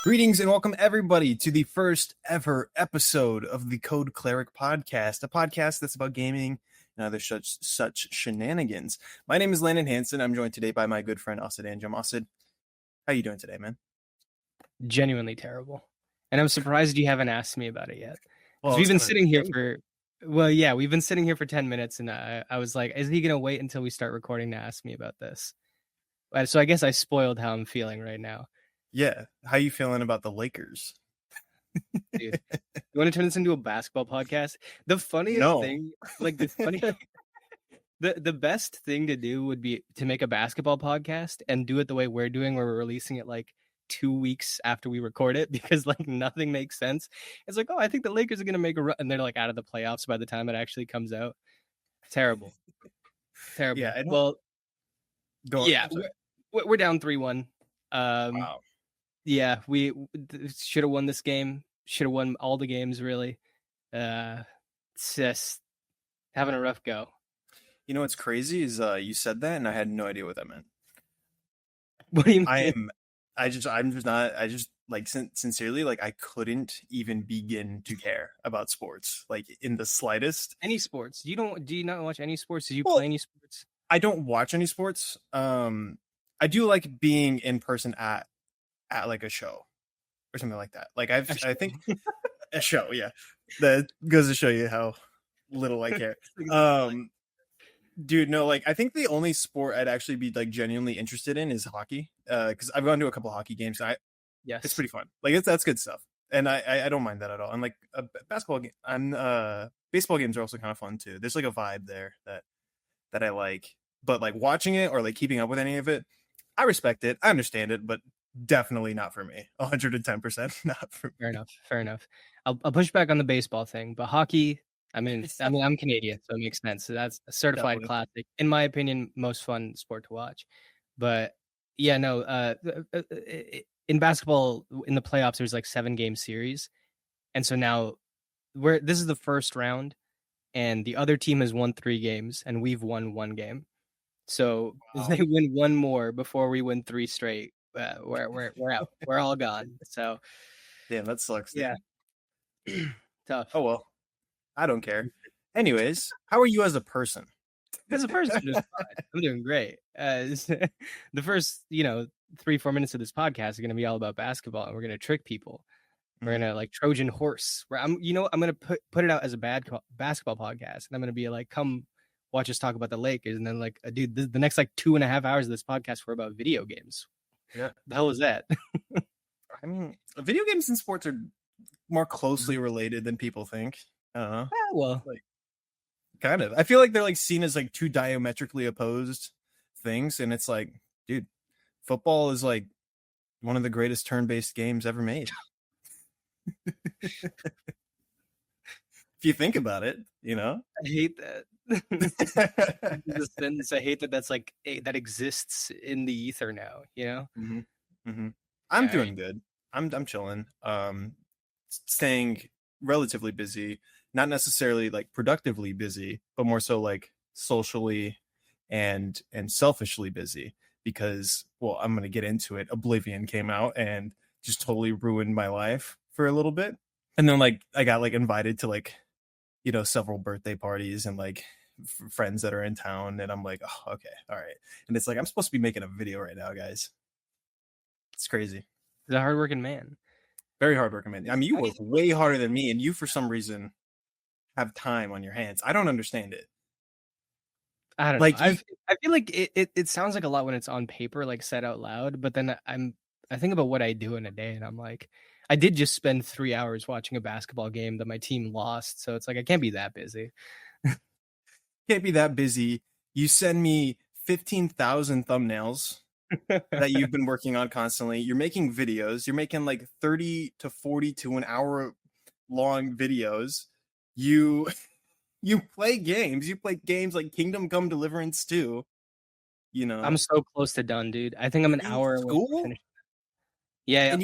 Greetings and welcome everybody to the first ever episode of the Code Cleric podcast, a podcast that's about gaming and other such shenanigans. My name is Landen Hansen. I'm joined today by my good friend Asid Anjum. Asid, how you doing today, man? Genuinely terrible. And I'm surprised you haven't asked me about it yet. Because Well, we've been sitting here we've been sitting here for 10 minutes and I was like, is he going to wait until we start recording to ask me about this? So I guess I spoiled how I'm feeling right now. Yeah. How you feeling about the Lakers? Dude, you want to turn this into a basketball podcast? The funniest thing, like the funny, the best thing to do would be to make a basketball podcast and do it the way we're doing, where we're releasing it like 2 weeks after we record it, because like nothing makes sense. It's like, oh, I think the Lakers are going to make a run, and they're like out of the playoffs by the time it actually comes out. Terrible. Yeah. We're down 3-1. Wow. Yeah, we should have won this game. Should have won all the games, really. It's just having a rough go. You know what's crazy is you said that and I had no idea what that meant. What do you mean? Sincerely, like I couldn't even begin to care about sports, like in the slightest. Any sports? Do you not watch any sports? Did you play any sports? I don't watch any sports. I do like being in person at like a show or something like that. Like I think a show, yeah. That goes to show you how little I care. Dude, no, like I think the only sport I'd actually be like genuinely interested in is hockey. Because I've gone to a couple of hockey games. It's pretty fun. Like that's good stuff, and I don't mind that at all. And like a basketball game, baseball games are also kind of fun too. There's like a vibe there that I like. But like watching it or like keeping up with any of it, I respect it. I understand it, but definitely not for me. 110% not for me. Fair enough. I'll push back on the baseball thing, but hockey. I mean, I'm Canadian, so it makes sense. So that's a certified classic, in my opinion, most fun sport to watch. But yeah, no. In basketball, in the playoffs, there's like 7-game series, and so now this is the first round, and the other team has won 3 games, and we've won 1 game. So if they win 1 more before we win 3 straight, we're out. We're all gone. So damn, that sucks. Yeah. Tough. Oh well. I don't care. Anyways, how are you as a person? As a person, I'm doing great. The first, 3-4 minutes of this podcast are going to be all about basketball, and we're going to trick people. We're going to like Trojan horse. Where I'm going to put it out as a basketball podcast, and I'm going to be like, come watch us talk about the Lakers, and then like, dude, the next like 2.5 hours of this podcast were about video games. Yeah, the hell is that? I mean, video games and sports are more closely related than people think. I don't know. Yeah, well, like kind of. I feel like they're like seen as like two diametrically opposed things, and it's like, dude, football is like one of the greatest turn-based games ever made. If you think about it, I hate that. The sentence, I hate that that's like that exists in the ether now, Mm-hmm. Mm-hmm. I'm doing good. I'm chilling. Staying relatively busy, not necessarily like productively busy, but more so like socially and selfishly busy, because, well, I'm going to get into it. Oblivion came out and just totally ruined my life for a little bit. And then like I got like invited to like, several birthday parties and like friends that are in town. And I'm like, oh, okay. All right. And it's like, I'm supposed to be making a video right now, guys. It's crazy. He's a hardworking man. Very hardworking man. I mean, you work way harder than me, and you, for some reason, have time on your hands. I don't understand it. I don't know. I feel like it sounds like a lot when it's on paper, like said out loud. But then I think about what I do in a day, and I'm like, I did just spend 3 hours watching a basketball game that my team lost. So it's like I can't be that busy. Can't be that busy. You send me 15,000 thumbnails that you've been working on constantly. You're making videos. You're making like 30 to 40 to an hour long videos. You play games. You play games like Kingdom Come Deliverance 2. I'm so close to done, dude. I think I'm an hour away from finishing. Yeah. And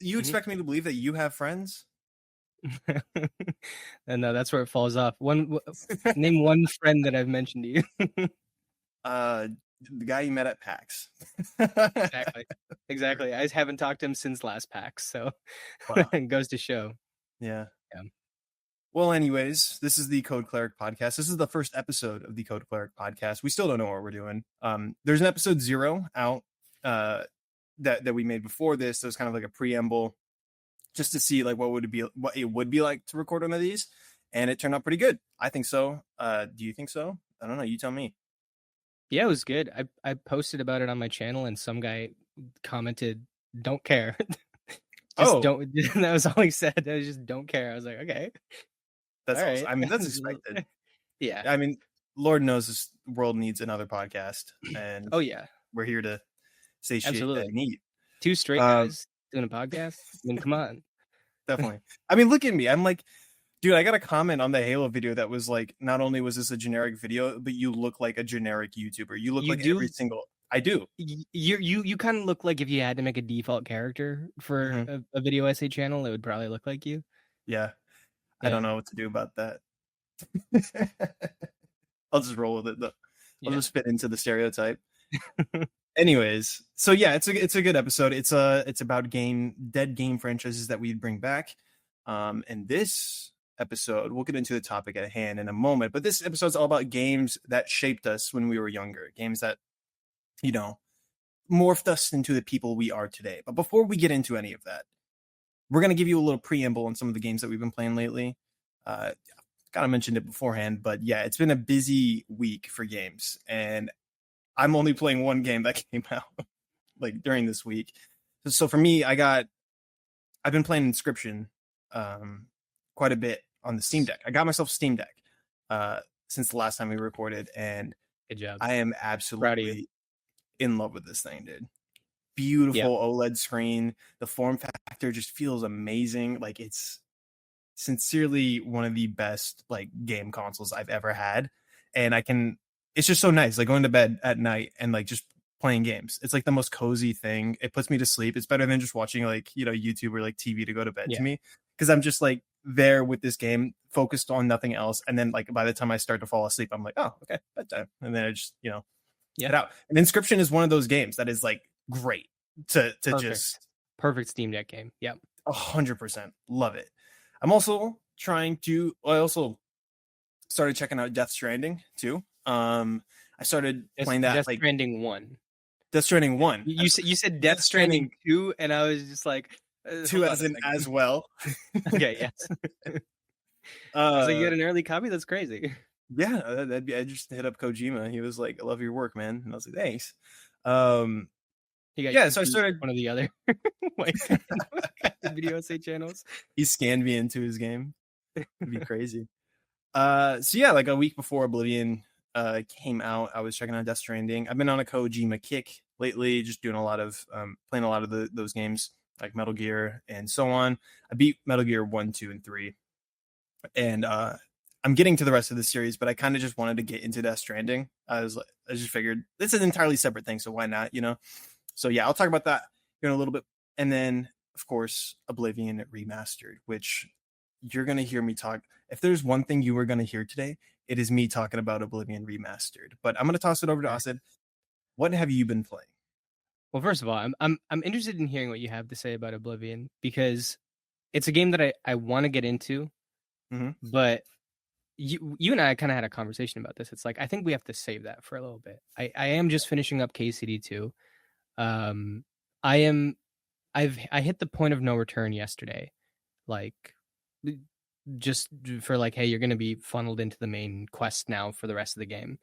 you expect me to believe that you have friends? And no, that's where it falls off. Name one friend that I've mentioned to you. The guy you met at PAX. Exactly. I haven't talked to him since last PAX, so Wow. it goes to show. Yeah. Yeah. Well, anyways, this is the Code Cleric podcast. This is the first episode of the Code Cleric podcast. We still don't know what we're doing. There's an episode 0 out that we made before this. So it's kind of like a preamble just to see like what it would be like to record one of these. And it turned out pretty good. I think so. Do you think so? I don't know. You tell me. Yeah, it was good. I posted about it on my channel and some guy commented, "Don't care." Don't. That was all he said. I was just don't care. I was like, okay. That's awesome. Right. I mean, that's expected. Yeah. I mean, Lord knows this world needs another podcast. And oh yeah. We're here to say shit and neat. 2 straight guys doing a podcast. I mean, come on. Definitely. I mean, look at me. I'm like, dude, I got a comment on the Halo video that was like, not only was this a generic video, but you look like a generic YouTuber. You look like every single. I do. You kind of look like if you had to make a default character for a video essay channel, it would probably look like you. Yeah. I don't know what to do about that. I'll just roll with it though. I'll just fit into the stereotype. Anyways, so yeah, it's a good episode. It's about dead game franchises that we'd bring back. And this episode, we'll get into the topic at hand in a moment, but this episode's all about games that shaped us when we were younger, games that, you know, morphed us into the people we are today. But before we get into any of that, we're going to give you a little preamble on some of the games that we've been playing lately. Kind of mentioned it beforehand, but yeah, it's been a busy week for games, and I'm only playing one game that came out like during this week. So for me, I've been playing Inscription quite a bit on the Steam Deck. I got myself Steam Deck since the last time we recorded, and good job. I am absolutely in love with this thing, dude. Beautiful OLED screen. The form factor just feels amazing. Like, it's sincerely one of the best like game consoles I've ever had, and it's just so nice, like going to bed at night and like just playing games. It's like the most cozy thing. It puts me to sleep. It's better than just watching like, you know, YouTube or like TV to go to bed to me, because I'm just like there with this game, focused on nothing else. And then like by the time I start to fall asleep, I'm like, oh, okay, bedtime. And then I just, you know, get out. And Inscription is one of those games that is like great to just perfect Steam Deck game. Yep. 100% love it. I also started checking out Death Stranding too. I starred playing that Death Stranding 1. Death Stranding 1. You said Death Stranding 2, and I was just like 2 as in as well. Okay, yes. So you got an early copy? That's crazy. Yeah, I just hit up Kojima. He was like, "I love your work, man," and I was like, "Thanks." So I started one of the other like video essay channels. He scanned me into his game. It'd be crazy. So yeah, like a week before Oblivion came out, I was checking out Death Stranding. I've been on a Kojima kick lately, just doing a lot of playing a lot of those games like Metal Gear and so on. I beat Metal Gear 1, 2, and 3, and I'm getting to the rest of the series, but I kind of just wanted to get into Death Stranding. I just figured it's an entirely separate thing, so why not, you know? So yeah, I'll talk about that here in a little bit. And then, of course, Oblivion Remastered, which you're going to hear me talk. If there's one thing you were going to hear today, it is me talking about Oblivion Remastered. But I'm going to toss it over to Asid. What have you been playing? Well, first of all, I'm interested in hearing what you have to say about Oblivion, because it's a game that I want to get into, but you and I kind of had a conversation about this. It's like, I think we have to save that for a little bit. I am just finishing up KCD 2. I hit the point of no return yesterday, like just for like, hey, you're going to be funneled into the main quest now for the rest of the game.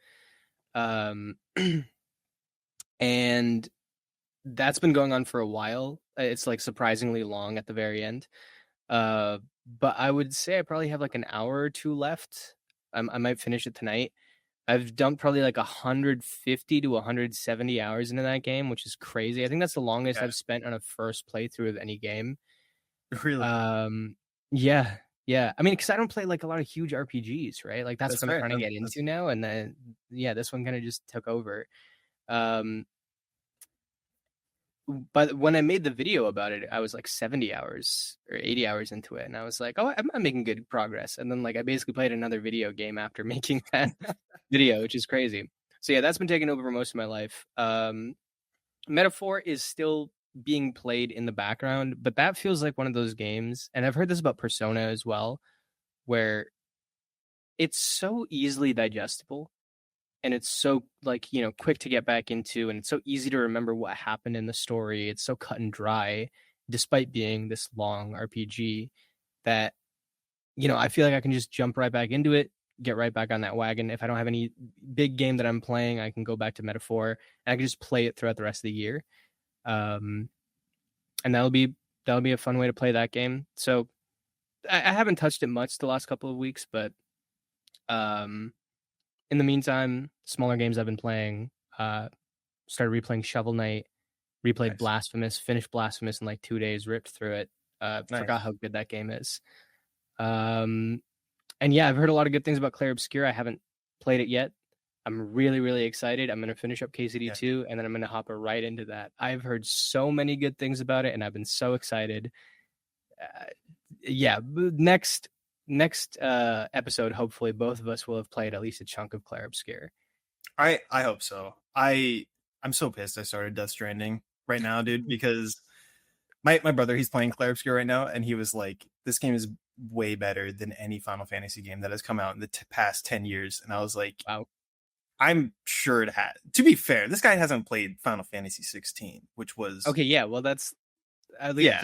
And that's been going on for a while. It's like surprisingly long at the very end. But I would say I probably have like an hour or two left. I might finish it tonight. I've dumped probably like 150 to 170 hours into that game, which is crazy. I think that's the longest I've spent on a first playthrough of any game. Really? Yeah. I mean, because I don't play like a lot of huge RPGs, right? Like that's what I'm trying to get into now. And then, this one kind of just took over. But when I made the video about it, I was like 70 hours or 80 hours into it. And I was like, oh, I'm making good progress. And then like I basically played another video game after making that video, which is crazy. So yeah, that's been taking over most of my life. Metaphor is still being played in the background, but that feels like one of those games, and I've heard this about Persona as well, where it's so easily digestible and it's so like, quick to get back into, and it's so easy to remember what happened in the story. It's so cut and dry despite being this long RPG that I feel like I can just jump right back into it, get right back on that wagon. If I don't have any big game that I'm playing, I can go back to Metaphor and I can just play it throughout the rest of the year. And that'll be a fun way to play that game. So I haven't touched it much the last couple of weeks, but in the meantime, smaller games I've been playing, started replaying Shovel Knight, replayed Nice. Blasphemous, finished Blasphemous in like 2 days, ripped through it. Nice. Forgot how good that game is. And yeah, I've heard a lot of good things about Clair Obscur. I haven't played it yet. I'm really, really excited. I'm going to finish up KCD 2, and then I'm going to hop right into that. I've heard so many good things about it, and I've been so excited. Next episode, hopefully both of us will have played at least a chunk of Clair Obscur. I hope so. I'm so pissed I started Death Stranding right now, dude, because my brother, he's playing Clair Obscur right now, and he was like, this game is way better than any Final Fantasy game that has come out in the past 10 years. And I was like, wow. I'm sure it had. To be fair, this guy hasn't played Final Fantasy 16, which was okay. Yeah, well, that's at least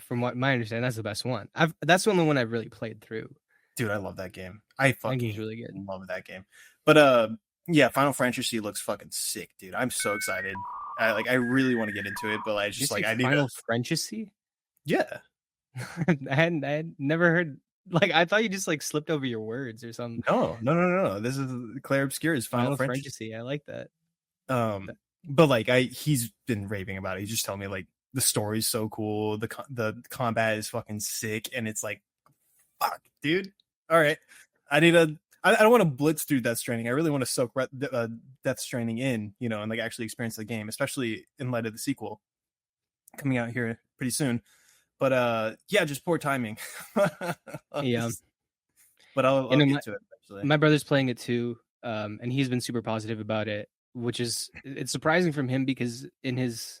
from what my understanding, that's the best one. That's the only one I've really played through. Dude, I love that game. I fucking think he's really good. Love that game. But yeah, Final Fantasy looks fucking sick, dude. I'm so excited. I really want to get into it, but I just like I need Final Fantasy. Yeah, I had never heard. Like, I thought you just like slipped over your words or something. No. This is Clair Obscur's Final Fantasy. I like that. But like he's been raving about it. He's just telling me like the story's so cool, the combat is fucking sick, and it's like, fuck, dude. All right, I don't want to blitz through Death Stranding. I really want to soak Death Stranding in, and like actually experience the game, especially in light of the sequel coming out here pretty soon. But yeah, just poor timing. Yeah, but I'll get to it eventually. My brother's playing it too, and he's been super positive about it, which is it's surprising from him because in his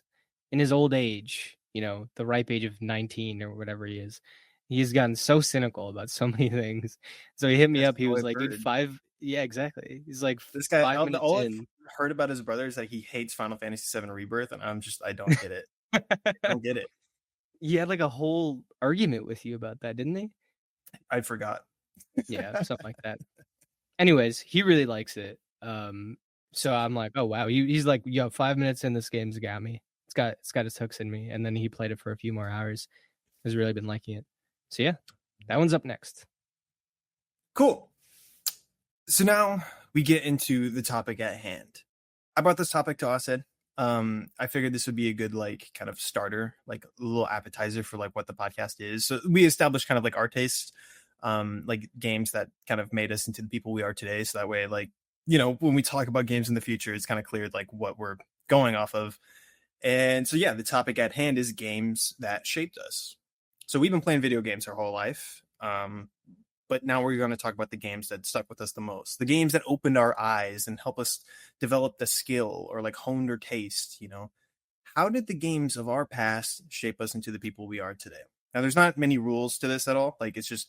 old age, the ripe age of 19 or whatever he is, he's gotten so cynical about so many things. So he hit me up. He was like, "Dude, 5." Yeah, exactly. He's like, this guy. All I've heard about his brother is that he hates Final Fantasy VII Rebirth, and I don't get it. I don't get it. He had like a whole argument with you about that, didn't he? I forgot. Yeah, something like that. Anyways, he really likes it. So I'm like, oh wow. He's like, yo, 5 minutes in, this game's got me. It's got its hooks in me. And then he played it for a few more hours. Has really been liking it. So yeah, that one's up next. Cool. So now we get into the topic at hand. I brought this topic to Austin. I figured this would be a good like kind of starter, like a little appetizer for like what the podcast is. So we established kind of like our taste, like games that kind of made us into the people we are today. So that way, like, when we talk about games in the future, it's kind of clear like what we're going off of. And so yeah, the topic at hand is games that shaped us. So we've been playing video games our whole life. But now we're going to talk about the games that stuck with us the most, the games that opened our eyes and help us develop the skill or like honed our taste. How did the games of our past shape us into the people we are today? Now, there's not many rules to this at all. Like, it's just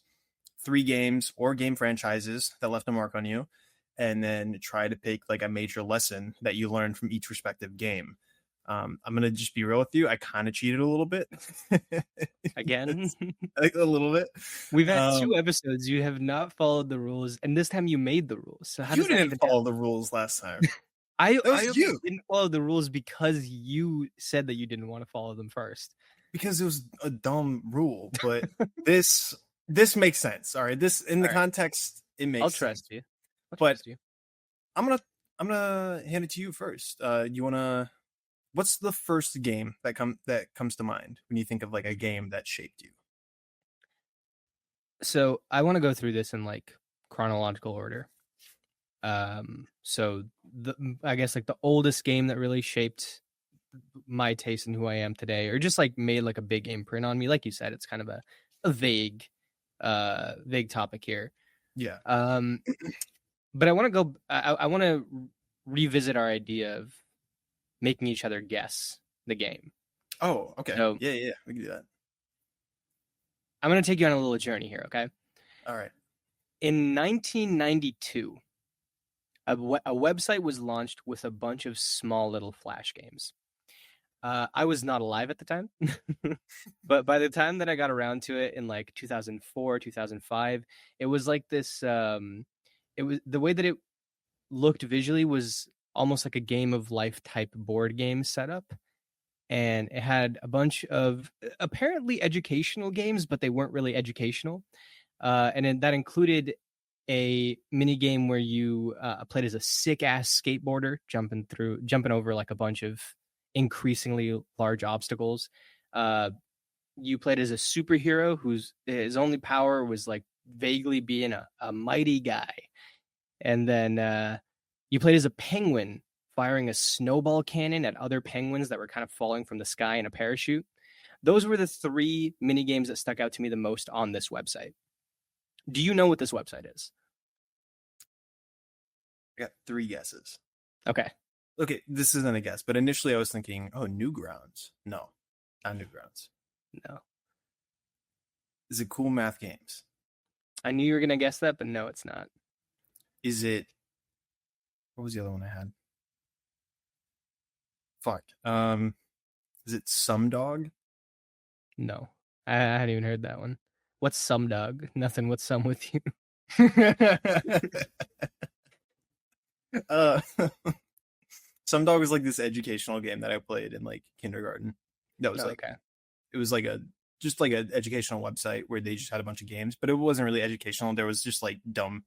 3 games or game franchises that left a mark on you, and then try to pick like a major lesson that you learned from each respective game. I'm going to just be real with you. I kind of cheated a little bit. Again? Like a little bit. We've had 2 episodes. You have not followed the rules. And this time you made the rules. So how you didn't follow the rules last time. I didn't follow the rules because you said that you didn't want to follow them first. Because it was a dumb rule. But this makes sense. All right. This in the context, it makes sense. I'll trust you. I'm gonna hand it to you first. You wanna? What's the first game that comes to mind when you think of like a game that shaped you? So I want to go through this in like chronological order. So I guess like the oldest game that really shaped my taste in who I am today, or just like made like a big imprint on me. Like you said, it's kind of a vague topic here. Yeah. But I want to go. I want to revisit our idea of making each other guess the game. Oh, okay. So Yeah, we can do that. I'm going to take you on a little journey here, okay? All right. In 1992, a website was launched with a bunch of small little Flash games. I was not alive at the time, but by the time that I got around to it in like 2004, 2005, it was like this. It was the way that it looked visually was almost like a game of life type board game setup. And it had a bunch of apparently educational games, but they weren't really educational. And that included a mini game where you played as a sick ass skateboarder jumping over like a bunch of increasingly large obstacles. You played as a superhero his only power was like vaguely being a mighty guy. And then you played as a penguin firing a snowball cannon at other penguins that were kind of falling from the sky in a parachute. Those were the 3 mini games that stuck out to me the most on this website. Do you know what this website is? I got 3 guesses. Okay, this isn't a guess, but initially I was thinking, Newgrounds. No, not Newgrounds. No. Is it Cool Math Games? I knew you were going to guess that, but no, it's not. Is it... What was the other one I had? Fuck. Is it Some Dog? No, I hadn't even heard that one. What's Some Dog? Nothing. What's Some with you? Some Dog was like this educational game that I played in like kindergarten. That was like, okay. It was like an educational website where they just had a bunch of games, but it wasn't really educational. There was just like dumb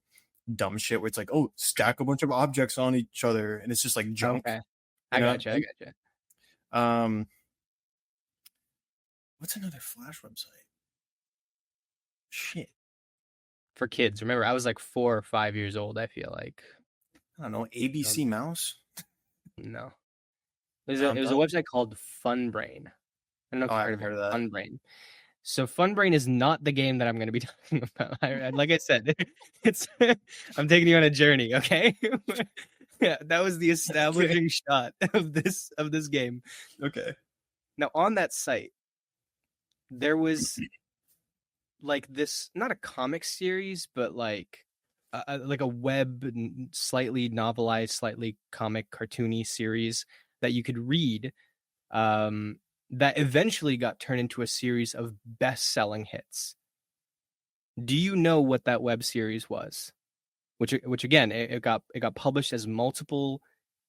shit where it's like, oh, stack a bunch of objects on each other, and it's just like junk. Okay, I gotcha. What's another Flash website? Shit. For kids, remember, I was like 4 or 5 years old. I feel like I don't know. ABC Mouse. No, it was a website called Funbrain. I don't know if I've heard of that. Funbrain. So Funbrain is not the game that I'm going to be talking about. Like I said, I'm taking you on a journey. Okay. Yeah, that was the establishing shot of this game. Okay. Now on that site, there was like this, not a comic series, but like a web, slightly novelized, slightly comic cartoony series that you could read. That eventually got turned into a series of best-selling hits. Do you know what that web series was? Which again, it got published as multiple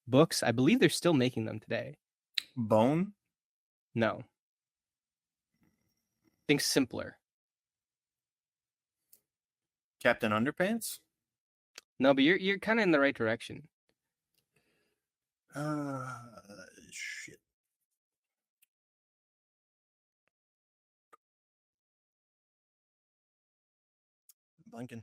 books. I believe they're still making them today. Bone? No. Think simpler. Captain Underpants? No, but you're kind of in the right direction. Shit. Blanking.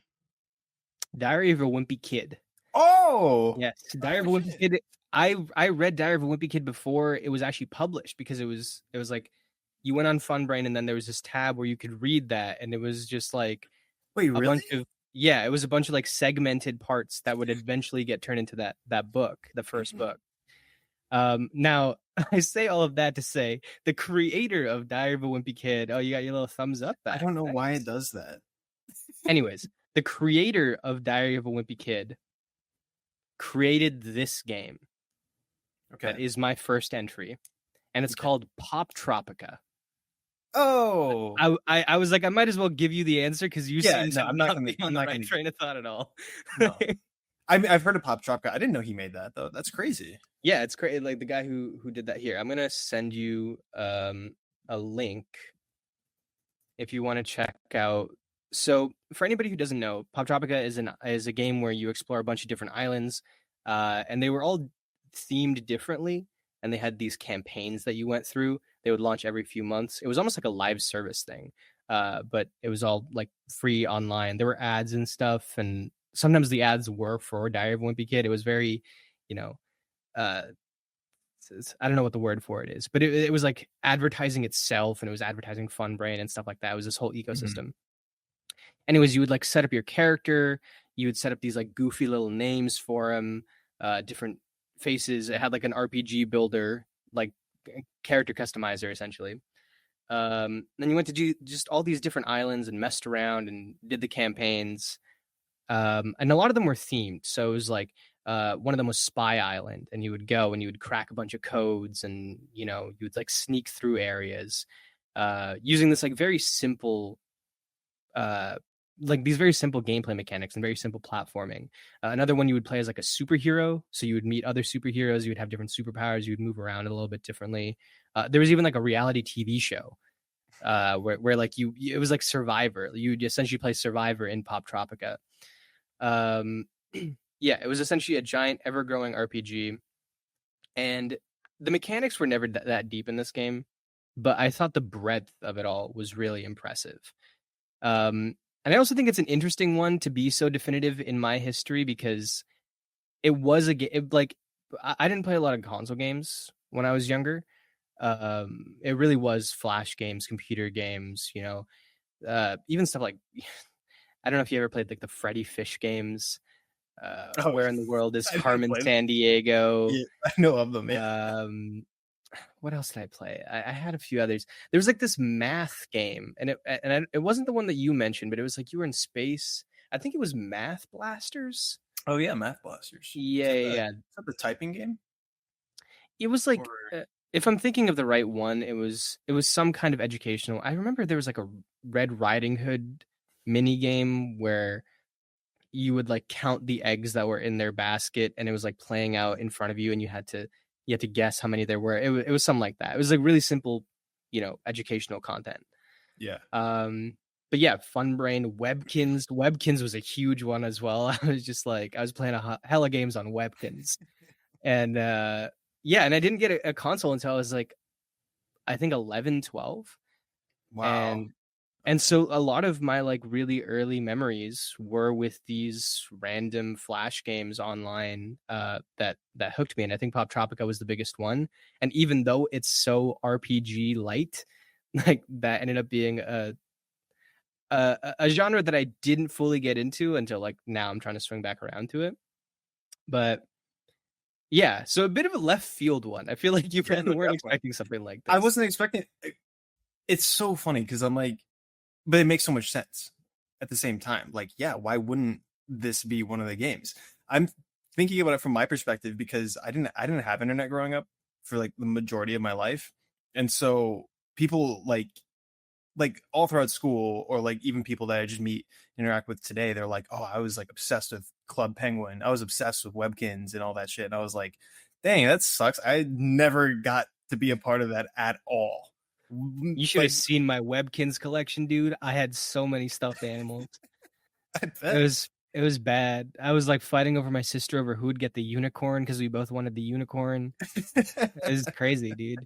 Diary of a Wimpy Kid. Oh yes, Diary of a Wimpy Kid. I read Diary of a Wimpy Kid before it was actually published, because it was like you went on Funbrain and then there was this tab where you could read that, and it was just like wait, really? Bunch of, yeah, it was a bunch of like segmented parts that would eventually get turned into that book, the first book. Now I say all of that to say the creator of Diary of a Wimpy Kid. Oh, you got your little thumbs up back. I don't know why it does that. Anyways, the creator of Diary of a Wimpy Kid created this game. Okay. That is my first entry. And it's called Poptropica. Oh. I was like, I might as well give you the answer because you seem I'm not on the right train of thought at all. No. I've heard of Poptropica. I didn't know he made that though. That's crazy. Yeah, it's crazy. Like the guy who did that here. I'm gonna send you a link if you want to check out. So for anybody who doesn't know, Poptropica is a game where you explore a bunch of different islands, and they were all themed differently, and they had these campaigns that you went through. They would launch every few months. It was almost like a live service thing, but it was all like free online. There were ads and stuff, and sometimes the ads were for Diary of a Wimpy Kid. It was very, I don't know what the word for it is, but it was like advertising itself, and it was advertising Funbrain and stuff like that. It was this whole ecosystem. Mm-hmm. Anyways, you would like set up your character. You would set up these like goofy little names for him, different faces. It had like an RPG builder, like character customizer essentially. Then you went to do just all these different islands and messed around and did the campaigns. And a lot of them were themed. So it was like one of them was Spy Island, and you would go and you would crack a bunch of codes, and you would like sneak through areas using this like very simple like these very simple gameplay mechanics and very simple platforming. Another one you would play as like a superhero. So you would meet other superheroes, you would have different superpowers, you would move around a little bit differently. There was even like a reality TV show where like it was like Survivor. You'd essentially play Survivor in Poptropica. Yeah, it was essentially a giant ever-growing RPG. And the mechanics were never that deep in this game, but I thought the breadth of it all was really impressive. And I also think it's an interesting one to be so definitive in my history because it was a game. Like, I didn't play a lot of console games when I was younger. It really was flash games, computer games, even stuff like, I don't know if you ever played like the Freddy Fish games. Where in the world is Carmen Sandiego? Yeah, I know of them. Yeah. What else did I play? I had a few others. There was like this math game, and it wasn't the one that you mentioned, but it was like you were in space. I think it was Math Blasters. Oh yeah, Math Blasters. Yeah. Is that the typing game? It was like, if I'm thinking of the right one, it was some kind of educational. I remember there was like a Red Riding Hood mini game where you would like count the eggs that were in their basket, and it was like playing out in front of you, and you had to guess how many there were. It was something like that. It was like really simple, educational content. Yeah. But yeah, Fun Brain, Webkins. Webkins was a huge one as well. I was just like, I was playing a hella games on Webkins. And yeah, and I didn't get a console until I was like, I think 11, 12. Wow. And so a lot of my like really early memories were with these random flash games online that hooked me. And I think Poptropica was the biggest one. And even though it's so RPG light, like that ended up being a genre that I didn't fully get into until like now I'm trying to swing back around to it. But yeah, so a bit of a left field one. I feel like you probably weren't expecting something like this. I wasn't expecting it. It's so funny because I'm like, but it makes so much sense at the same time. Like, yeah, why wouldn't this be one of the games? I'm thinking about it from my perspective because I didn't have internet growing up for like the majority of my life. And so people like all throughout school, or like even people that I just interact with today, they're like, oh, I was like obsessed with Club Penguin. I was obsessed with Webkins and all that shit. And I was like, dang, that sucks. I never got to be a part of that at all. You should have seen my Webkins collection, dude. I had so many stuffed animals. I bet. It was bad. I was like fighting over my sister over who would get the unicorn because we both wanted the unicorn. It was crazy, dude.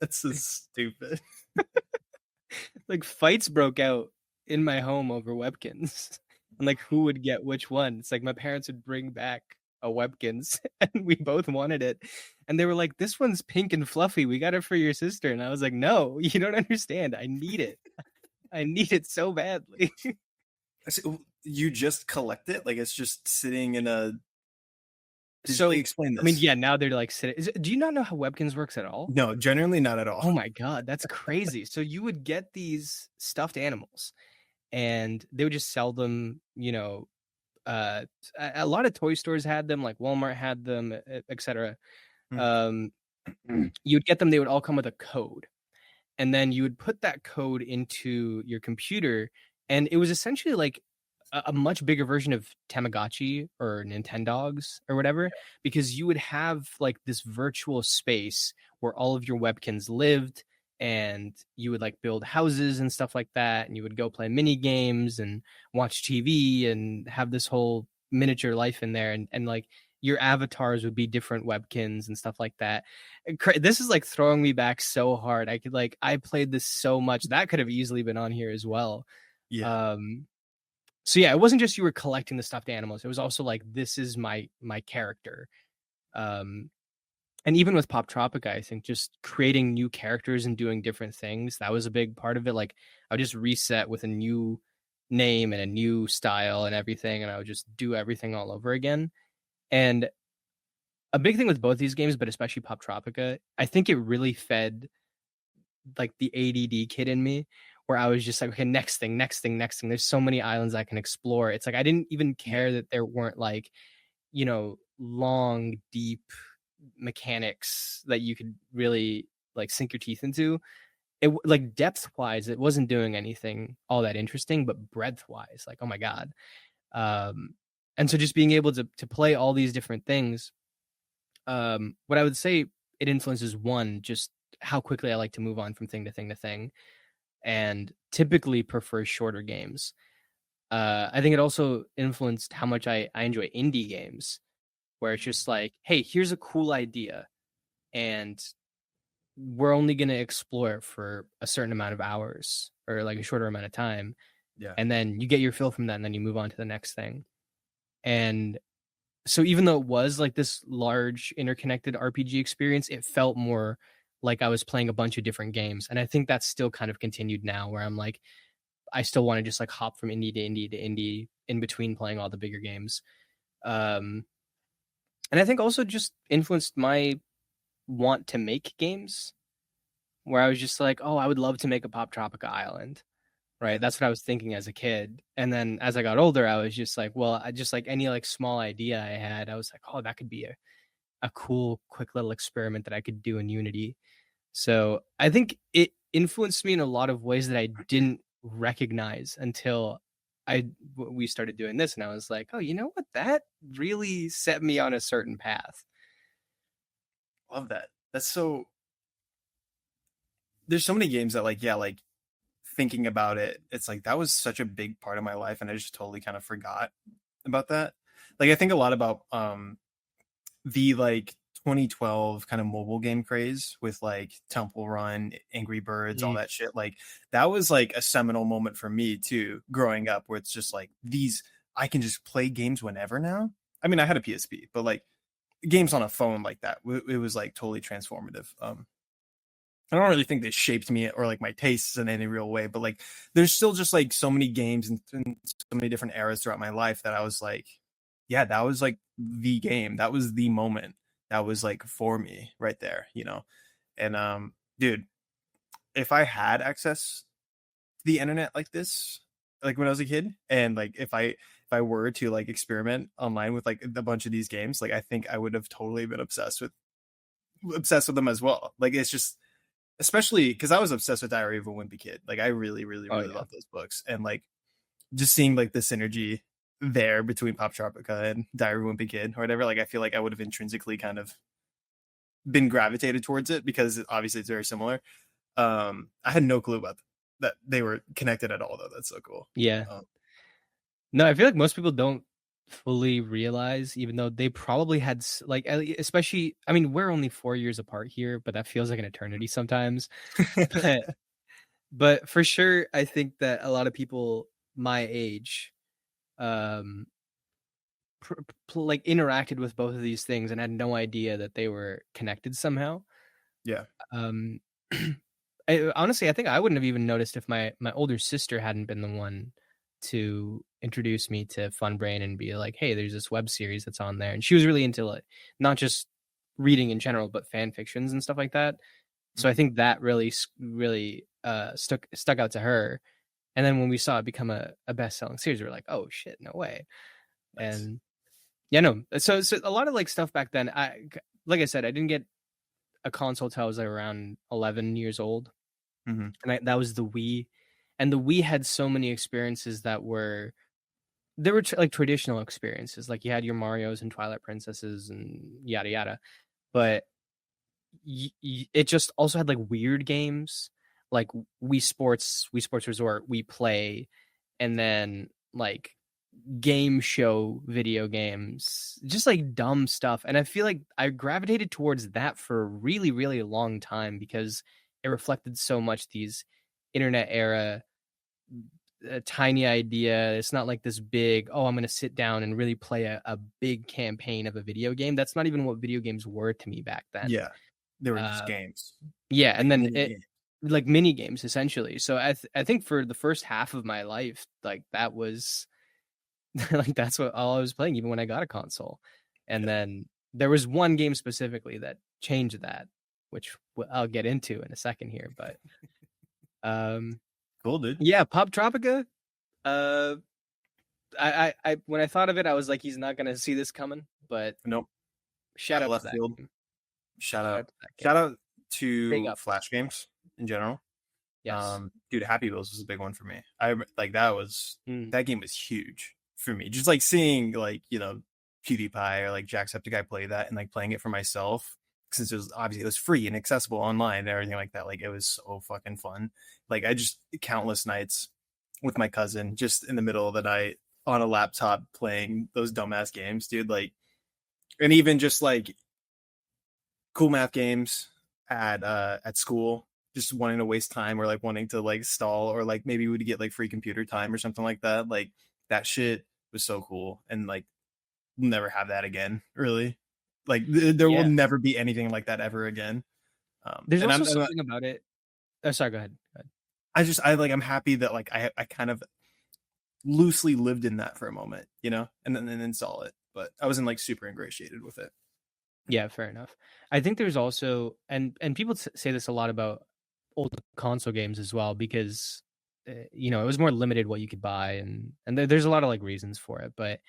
That's so stupid. Like fights broke out in my home over Webkins and like who would get which one. It's like my parents would bring back a Webkins and we both wanted it, and they were like, this one's pink and fluffy, we got it for your sister. And I was like, no, you don't understand, I need it so badly. You just collect it like it's just sitting in a so explain this. I mean, yeah, now they're like do you not know how Webkins works at all? No, generally not at all. Oh my god, that's crazy. So you would get these stuffed animals and they would just sell them, a lot of toy stores had them, like Walmart had them, etc. You'd get them, they would all come with a code, and then you would put that code into your computer, and it was essentially like a much bigger version of Tamagotchi or Nintendogs or whatever, because you would have like this virtual space where all of your Webkins lived, and you would like build houses and stuff like that, and you would go play mini games and watch TV and have this whole miniature life in there, and like your avatars would be different Webkins and stuff like that. This is like throwing me back so hard. I played this so much that could have easily been on here as well. Yeah. So yeah, it wasn't just you were collecting the stuffed animals. It was also like, this is my character. And even with Poptropica, I think just creating new characters and doing different things, that was a big part of it. Like I would just reset with a new name and a new style and everything, and I would just do everything all over again. And a big thing with both these games, but especially Poptropica, I think it really fed like the ADD kid in me, where I was just like, okay, next thing, next thing, next thing. There's so many islands I can explore. It's like I didn't even care that there weren't like, long, deep mechanics that you could really like sink your teeth into. It like depth wise, it wasn't doing anything all that interesting, but breadth wise, like, oh my God. And so just being able to play all these different things, what I would say it influences, one, just how quickly I like to move on from thing to thing to thing, and typically prefer shorter games. I think it also influenced how much I enjoy indie games, where it's just like, hey, here's a cool idea, and we're only going to explore it for a certain amount of hours or like a shorter amount of time. Yeah. And then you get your fill from that, and then you move on to the next thing. And so even though it was like this large interconnected RPG experience, it felt more like I was playing a bunch of different games. And I think that's still kind of continued now, where I'm like, I still want to just like hop from indie to indie to indie in between playing all the bigger games. And I think also just influenced my want to make games, where I was just like, oh, I would love to make a Poptropica island. Right. That's what I was thinking as a kid. And then as I got older, I was just like, well, I just like any like small idea I had, I was like, oh, that could be a cool, quick little experiment that I could do in Unity. So I think it influenced me in a lot of ways that I didn't recognize until we started doing this. And I was like, oh, you know what? That really set me on a certain path. Love that. That's so. There's so many games that like, yeah, like thinking about it, it's like that was such a big part of my life, and I just totally kind of forgot about that. Like I think a lot about the like 2012 kind of mobile game craze with like Temple Run, Angry Birds, all that shit. Like that was like a seminal moment for me too, growing up, where it's just like these, I can just play games whenever now. I mean, I had a PSP, but like games on a phone like that, it was like totally transformative. I don't really think they shaped me or like my tastes in any real way, but like there's still just like so many games and so many different eras throughout my life that I was like, yeah, that was like the game. That was the moment that was like for me right there, you know? And dude, if I had access to the internet like this, like when I was a kid, and like if I were to like experiment online with like a bunch of these games, like I think I would have totally been obsessed with them as well. Like it's just, especially because I was obsessed with Diary of a Wimpy Kid. Like I really, really, really love those books, and like just seeing like the synergy there between Poptropica and Diary of a Wimpy Kid or whatever. Like I feel like I would have intrinsically kind of been gravitated towards it because obviously it's very similar. I had no clue about that they were connected at all, though. That's so cool. Yeah. No, I feel like most people don't fully realize, even though they probably had like, especially, I mean, we're only 4 years apart here, but that feels like an eternity sometimes. But for sure, I think that a lot of people my age, like interacted with both of these things and had no idea that they were connected somehow. Yeah. Honestly, I think I wouldn't have even noticed if my older sister hadn't been the one to introduce me to Funbrain and be like, hey, there's this web series that's on there. And she was really into like not just reading in general, but fan fictions and stuff like that. So I think that really stuck out to her. And then when we saw it become a best-selling series, we were like, oh shit, no way. Nice. And yeah, no. So a lot of like stuff back then, like I said, I didn't get a console till I was like around 11 years old. And that was the Wii. And the Wii had so many experiences that were like traditional experiences. Like you had your Marios and Twilight Princesses and yada yada. But it just also had like weird games, like Wii Sports Resort, Wii Play, and then like game show video games, just like dumb stuff. And I feel like I gravitated towards that for a really, really long time because it reflected so much these internet era a tiny idea. It's not like this big, oh, I'm going to sit down and really play a big campaign of a video game. That's not even what video games were to me back then. Yeah. They were just games. Yeah. And then like mini games essentially. So I think for the first half of my life, like that was like, that's what all I was playing, even when I got a console. And then there was one game specifically that changed that, which I'll get into in a second here. But cool, dude. Yeah, Poptropica. I when I thought of it, I was like, he's not gonna see this coming. But nope. Shout out left to that field. Game. Shout out to Flash games in general. Yes. Dude, Happy Wheels was a big one for me. That game was huge for me. Just like seeing like, PewDiePie or like Jacksepticeye play that and like playing it for myself, since it was free and accessible online and everything like that. Like it was so fucking fun. Like I just countless nights with my cousin just in the middle of the night on a laptop playing those dumbass games, dude. Like, and even just like cool math games at school, just wanting to waste time or like wanting to like stall, or like maybe we'd get like free computer time or something like that. Like that shit was so cool, and like we'll never have that again, really. Like there will never be anything like that ever again. There's also something about it. Oh, sorry, go ahead. I'm happy that like I kind of loosely lived in that for a moment, and then saw it, but I wasn't like super ingratiated with it. Yeah, fair enough. I think there's also, and people say this a lot about old console games as well, because it was more limited what you could buy, and there's a lot of like reasons for it, but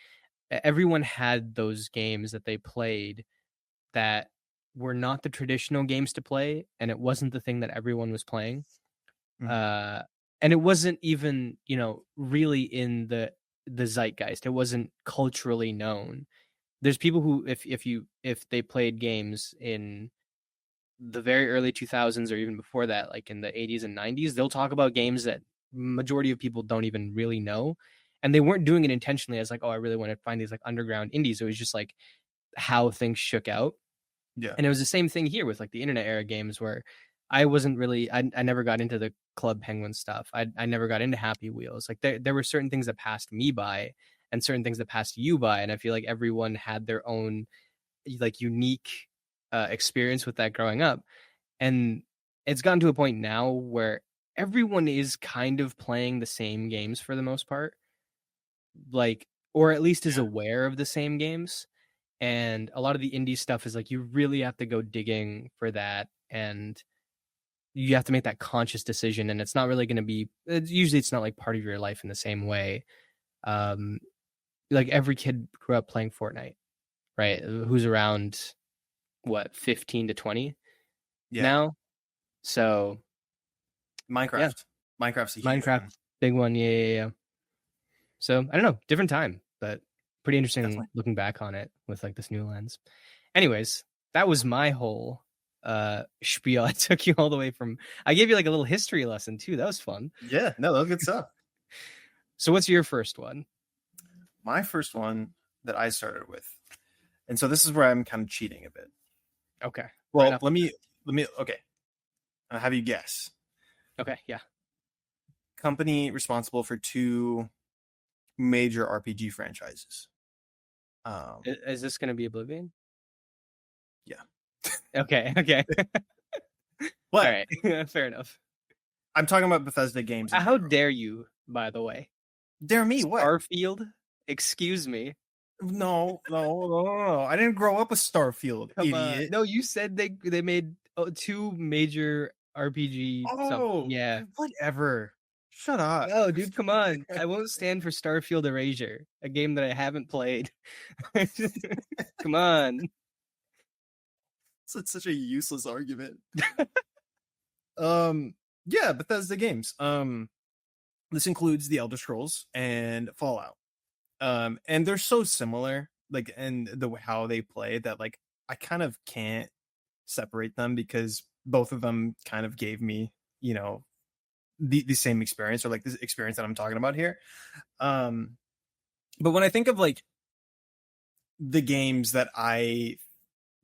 everyone had those games that they played that were not the traditional games to play, and it wasn't the thing that everyone was playing. Mm-hmm. And it wasn't even, really in the zeitgeist. It wasn't culturally known. There's people who, if they played games in the very early 2000s or even before that, like in the 80s and 90s, they'll talk about games that majority of people don't even really know. And they weren't doing it intentionally as like, oh, I really want to find these like underground indies. It was just like how things shook out. Yeah. And it was the same thing here with like the internet era games, where I wasn't really, I never got into the Club Penguin stuff. I never got into Happy Wheels. Like there were certain things that passed me by and certain things that passed you by. And I feel like everyone had their own like unique experience with that growing up. And it's gotten to a point now where everyone is kind of playing the same games for the most part, like, or at least is aware of the same games. And a lot of the indie stuff is like, you really have to go digging for that. And you have to make that conscious decision. And it's not really going to be, usually it's not like part of your life in the same way. Like every kid grew up playing Fortnite, right? Who's around 15 to 20 now. So Minecraft's a huge Minecraft, one. Big one. Yeah. So I don't know, different time, but pretty interesting. Definitely. Looking back on it with like this new lens. Anyways, that was my whole spiel. I took you all the way from, I gave you like a little history lesson too. That was fun. Yeah, no, that was good stuff. So what's your first one? My first one that I started with, and so this is where I'm kind of cheating a bit. Okay. Well, let me okay. I'll have you guess. Okay, yeah. Company responsible for 2 major RPG franchises. Is this going to be Oblivion? Yeah. Okay. What? All right. Fair enough. I'm talking about Bethesda games. How dare you, by the way? Dare me? What? Starfield? Excuse me. No. I didn't grow up with Starfield, idiot. No, you said they made 2 major RPG. Oh, yeah. Whatever. Shut up. No, dude, come on. I won't stand for Starfield Erasure, a game that I haven't played. Come on. It's such a useless argument. Yeah, Bethesda games. This includes the Elder Scrolls and Fallout. And they're so similar, like, and how they play, that like I kind of can't separate them, because both of them kind of gave me, the same experience, or like this experience that I'm talking about here. But when I think of like the games that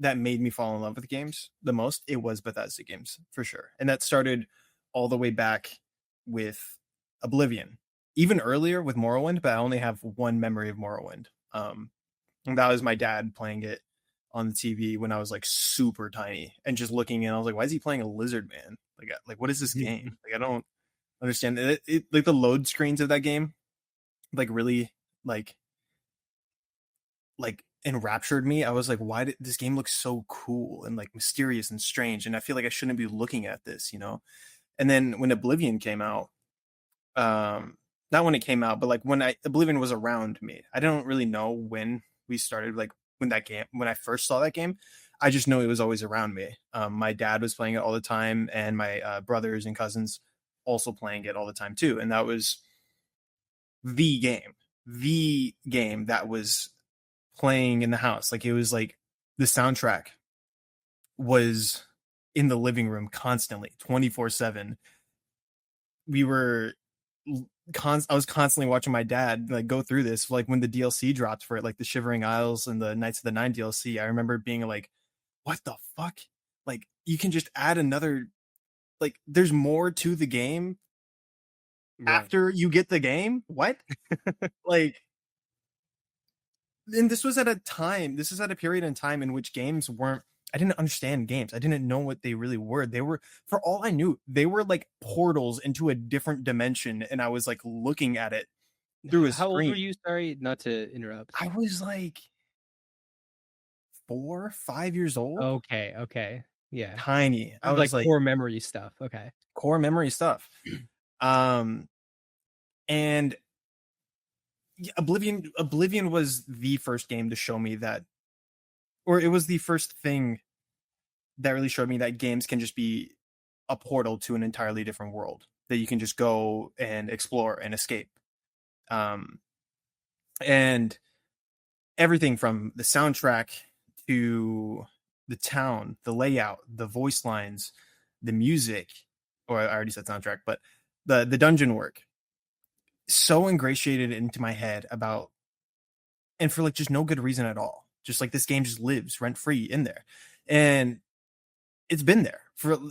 made me fall in love with games the most, it was Bethesda games for sure. And that started all the way back with Oblivion, even earlier with Morrowind, but I only have one memory of Morrowind. And that was my dad playing it on the TV when I was like super tiny, and just looking in, I was like, why is he playing a lizard man? Like what is this game? Like, I don't understand it. Like the load screens of that game, like really like enraptured me. I was like, why did this game look so cool and like mysterious and strange? And I feel like I shouldn't be looking at this, you know? And then when Oblivion came out, not when it came out, but like when Oblivion was around me, I don't really know when we started, like when I first saw that game. I just know it was always around me. My dad was playing it all the time, and my brothers and cousins also playing it all the time too. And that was the game that was playing in the house. Like it was like the soundtrack was in the living room constantly, 24/7. We were I was constantly watching my dad like go through this. Like when the DLC dropped for it, like the Shivering Isles and the Knights of the Nine DLC, I remember being like, what the fuck? Like you can just add another, like there's more to the game after you get the game. What? Like, and this is at a period in time in which games weren't, I didn't understand games. I didn't know what they really were. They were, for all I knew, they were like portals into a different dimension, and I was like looking at it through a How screen. old were you? Sorry, not to interrupt. I was like 4, 5 years old. Okay. Yeah. Tiny. I was like core memory stuff. Okay. core memory stuff. And Oblivion was the first game to show me that, or it was the first thing that really showed me that games can just be a portal to an entirely different world that you can just go and explore and escape. And everything from the soundtrack to the town, the layout, the voice lines, the music, or I already said soundtrack, but the dungeon work, so ingratiated into my head about, and for like just no good reason at all. Just like this game just lives rent free in there. And it's been there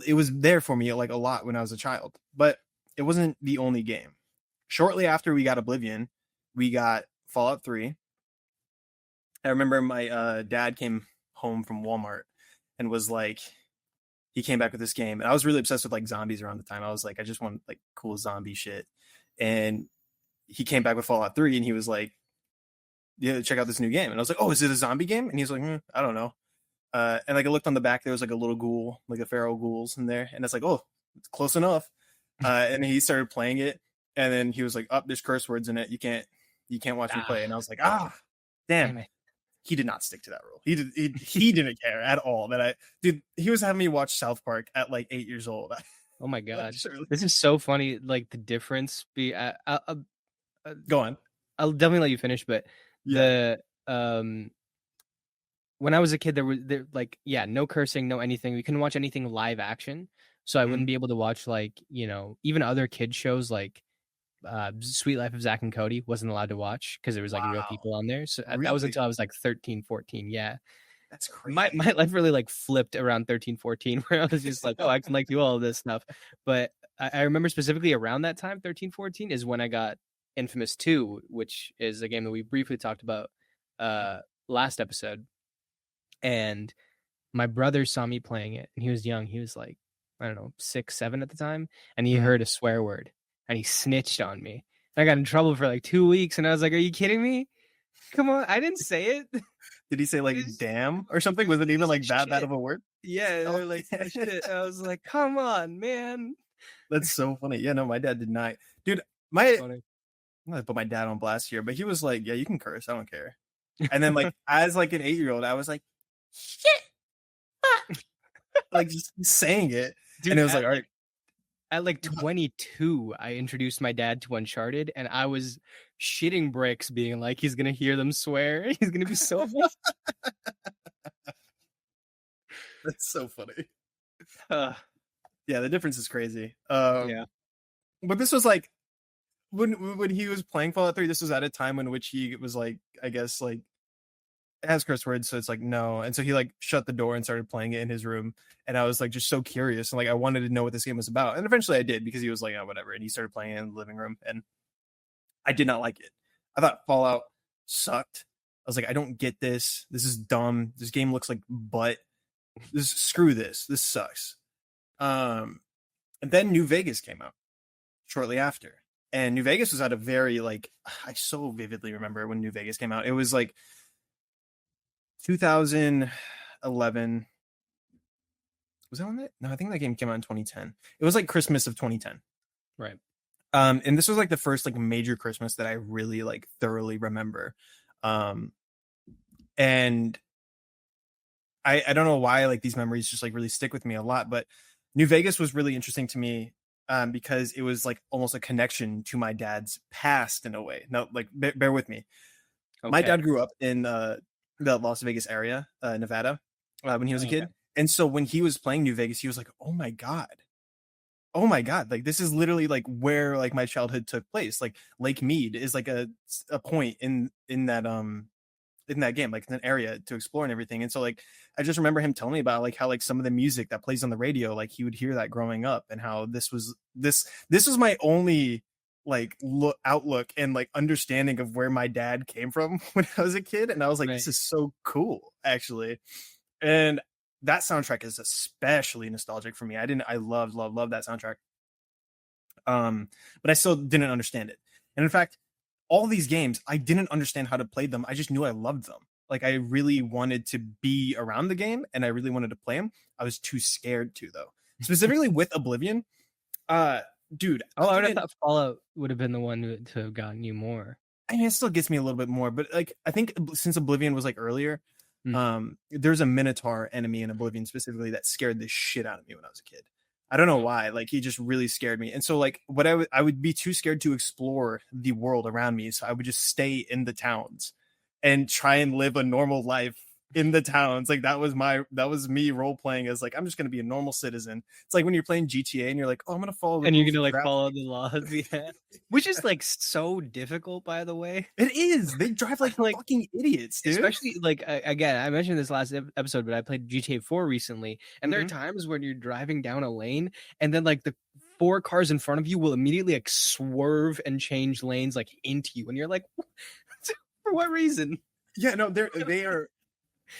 it was there for me like a lot when I was a child, but it wasn't the only game. Shortly after we got Oblivion, we got Fallout 3. I remember my dad came home from Walmart and was like, he came back with this game, and I was really obsessed with like zombies around the time. I was like, I just want like cool zombie shit. And he came back with Fallout 3 and he was like, yeah, check out this new game. And I was like, oh, is it a zombie game? And he's like, I don't know. And like I looked on the back, there was like a little ghoul, like a feral ghouls in there. And it's like, oh, it's close enough. And he started playing it. And then he was like, oh, there's curse words in it. You can't watch me play. And I was like, damn. He did not stick to that rule. He didn't care at all he was having me watch South Park at like 8 years old. Oh my God. This is so funny. Like the difference go on. I'll definitely let you finish, but the when I was a kid, there like, no cursing, no anything. We couldn't watch anything live action. So I wouldn't be able to watch like, even other kid shows like Sweet Life of Zach and Cody wasn't allowed to watch because there was like real people on there. So that was until I was like 13, 14. Yeah. That's crazy. My life really like flipped around 13, 14, where I was just like, oh, I can like do all of this stuff. But I remember specifically around that time, 13, 14 is when I got Infamous 2, which is a game that we briefly talked about last episode. And my brother saw me playing it, and he was young. He was like, I don't know, 6, 7 at the time. And he heard a swear word and he snitched on me. And I got in trouble for like 2 weeks. And I was like, are you kidding me? Come on. I didn't say it. Did he say like damn or something? Was it even like that bad of a word? Yeah. They're like, shit. I was like, come on, man. That's so funny. Yeah, no, my dad did not. Dude, I'm gonna put my dad on blast here, but he was like, yeah, you can curse. I don't care. And then like as like an 8-year-old, I was like, shit. Like just saying it. Dude, and it was like, all right. At like 22, I introduced my dad to Uncharted, and I was shitting bricks being like, he's going to hear them swear. He's going to be so funny. That's so funny. Yeah, the difference is crazy. Yeah. But this was like, when he was playing Fallout 3, this was at a time in which he was like, I guess like, it has curse words, so it's like no. And so he like shut the door and started playing it in his room. And I was like just so curious, and like I wanted to know what this game was about. And eventually I did, because he was like, oh, whatever. And he started playing it in the living room, and I did not like it. I thought Fallout sucked. I was like, I don't get this. This is dumb. This game looks like butt. Screw this. This sucks. And then New Vegas came out shortly after. And New Vegas was at a very like, I so vividly remember when New Vegas came out. It was like 2011. Was that when that? No, I think that game came out in 2010. It was like Christmas of 2010. Right. And this was like the first like major Christmas that I really like thoroughly remember. And I don't know why like these memories just like really stick with me a lot, but New Vegas was really interesting to me because it was like almost a connection to my dad's past in a way. No, like bear with me. Okay. My dad grew up in the Las Vegas area, Nevada, when he was a kid. And so when he was playing New Vegas, he was like, oh my God, like this is literally like where like my childhood took place. Like Lake Mead is like a point in that game, like an area to explore and everything. And so like I just remember him telling me about like how like some of the music that plays on the radio, like he would hear that growing up, and how this was my only like outlook and like understanding of where my dad came from when I was a kid. And I was like, this is so cool, actually. And that soundtrack is especially nostalgic for me. I love that soundtrack. But I still didn't understand it. And in fact, all these games, I didn't understand how to play them. I just knew I loved them. Like I really wanted to be around the game and I really wanted to play them. I was too scared to, though. Specifically with Oblivion. Dude. Oh, I would have thought Fallout would have been the one to have gotten you more. I mean, it still gets me a little bit more, but like I think since Oblivion was like earlier, there's a Minotaur enemy in Oblivion specifically that scared the shit out of me when I was a kid. I don't know why. Like he just really scared me. And so like what I would be too scared to explore the world around me. So I would just stay in the towns and try and live a normal life in the towns. Like that was me role playing as like, I'm just going to be a normal citizen. It's like when you're playing GTA and you're like, oh, I'm going to follow the and you're going to like follow the laws. Yeah. Which is like so difficult, by the way. It is. They drive like fucking idiots, dude. Especially like, again, I mentioned this last episode, but I played GTA 4 recently. And there are times when you're driving down a lane and then like the 4 cars in front of you will immediately like swerve and change lanes like into you. And you're like, for what reason? Yeah, no, they are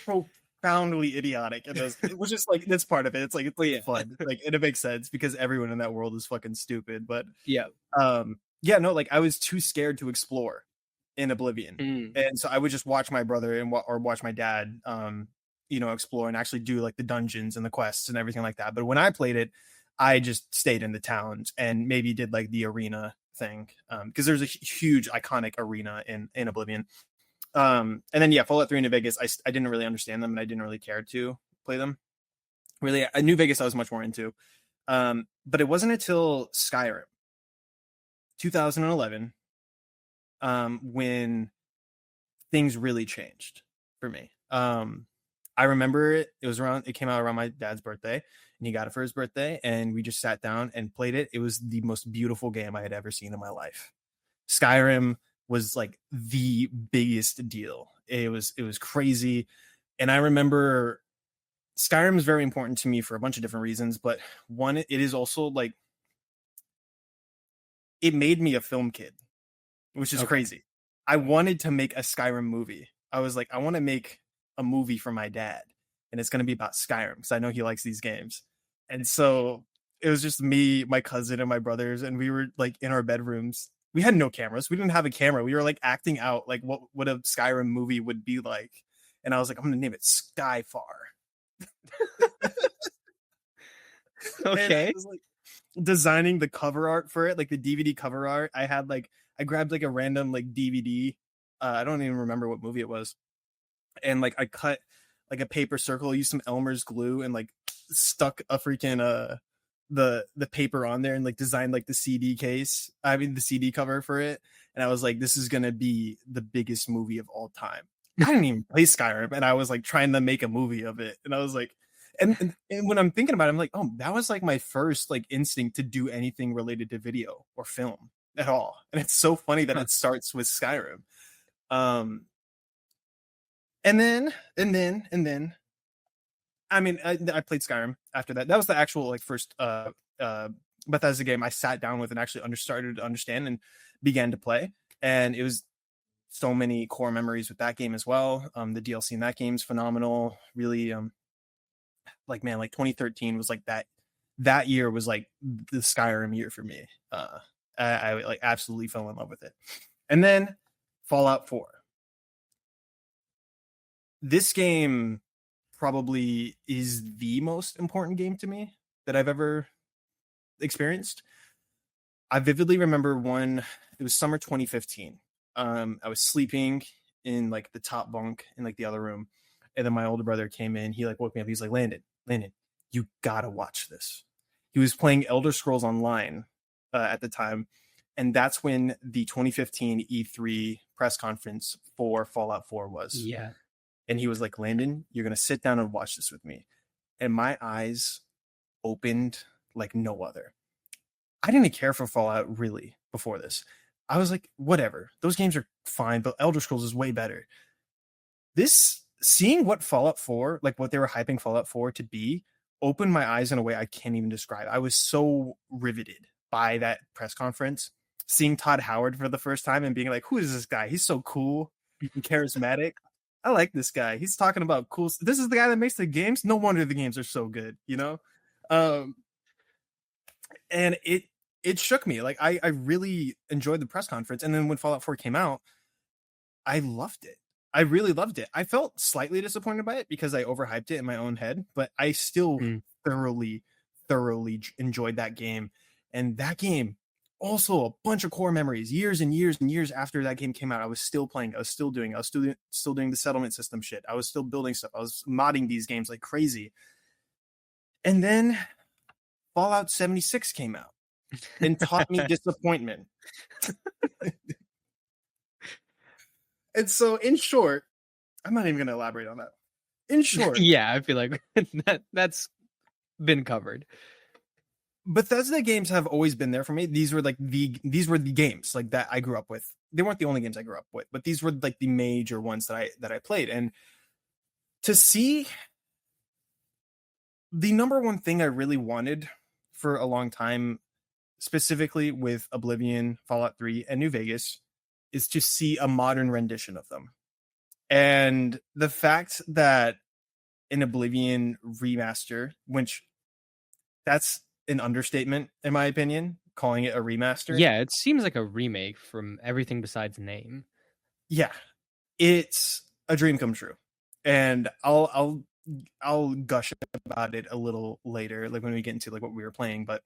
profoundly idiotic in those, which is like that's part of it. It's like fun, like, and it makes sense because everyone in that world is fucking stupid. But no, like I was too scared to explore in Oblivion, and so I would just watch my brother or watch my dad, explore and actually do like the dungeons and the quests and everything like that. But when I played it, I just stayed in the towns and maybe did like the arena thing, because there's a huge iconic arena in Oblivion. And then Fallout 3 and New Vegas, I didn't really understand them and I didn't really care to play them. Really, New Vegas I was much more into. But it wasn't until Skyrim 2011 when things really changed for me. I remember it came out around my dad's birthday, and he got it for his birthday, and we just sat down and played it. It was the most beautiful game I had ever seen in my life. Skyrim was like the biggest deal. It was crazy. And I remember Skyrim is very important to me for a bunch of different reasons, but one, it is also like, it made me a film kid, which is crazy. I wanted to make a Skyrim movie. I was like, I want to make a movie for my dad, and it's going to be about Skyrim because I know he likes these games. And so it was just me, my cousin, and my brothers, and we were like in our bedrooms. We had no cameras. We didn't have a camera. We were like acting out like what a Skyrim movie would be like. And I was like, I'm gonna name it Skyfar. Okay. I was like designing the cover art for it, like the DVD cover art. I grabbed like a random like DVD. I don't even remember what movie it was. And like I cut like a paper circle, used some Elmer's glue, and like stuck a freaking the paper on there and like designed like the CD cover for it. And I was like, this is gonna be the biggest movie of all time. I didn't even play Skyrim, and I was like trying to make a movie of it. And I was like, and when I'm thinking about it, I'm like, oh, that was like my first like instinct to do anything related to video or film at all. And it's so funny that it starts with Skyrim. And then I mean, I played Skyrim after that. That was the actual like first Bethesda game I sat down with and actually started to understand and began to play. And it was so many core memories with that game as well. The DLC in that game is phenomenal. Really, like 2013 was like that year was like the Skyrim year for me. I like absolutely fell in love with it. And then Fallout 4. this game probably is the most important game to me that I've ever experienced. I vividly remember it was summer 2015. I was sleeping in like the top bunk in like the other room, and then my older brother came in. He like woke me up. He's like, Landon, you gotta watch this. He was playing Elder Scrolls Online at the time, and that's when the 2015 E3 press conference for Fallout 4 was. Yeah. And he was like, Landon, you're gonna sit down and watch this with me. And my eyes opened like no other. I didn't care for Fallout really before this. I was like, whatever. Those games are fine, but Elder Scrolls is way better. Seeing what Fallout 4, like what they were hyping Fallout 4 to be, opened my eyes in a way I can't even describe. I was so riveted by that press conference, seeing Todd Howard for the first time and being like, who is this guy? He's so cool and charismatic. I like this guy. He's talking about cool. This is the guy that makes the games. No wonder the games are so good, you know? And it shook me. Like I really enjoyed the press conference. And then when Fallout 4 came out, I loved it. I really loved it. I felt slightly disappointed by it because I overhyped it in my own head, but I still thoroughly enjoyed that game. And that game, also a bunch of core memories, years and years and years after that game came out. I was still playing. I was still doing the settlement system shit. I was still building stuff. I was modding these games like crazy. And then Fallout 76 came out and taught me disappointment. And so, in short, I'm not even going to elaborate on that. In short, yeah, I feel like that's been covered. Bethesda games have always been there for me. These were the games like that I grew up with. They weren't the only games I grew up with, but these were like the major ones that I played. And to see the number one thing I really wanted for a long time, specifically with Oblivion, Fallout 3, and New Vegas, is to see a modern rendition of them. And the fact that an Oblivion remaster, which that's an understatement in my opinion, calling it a remaster. Yeah, it seems like a remake from everything besides name. Yeah, it's a dream come true, and I'll gush about it a little later, like when we get into like what we were playing. But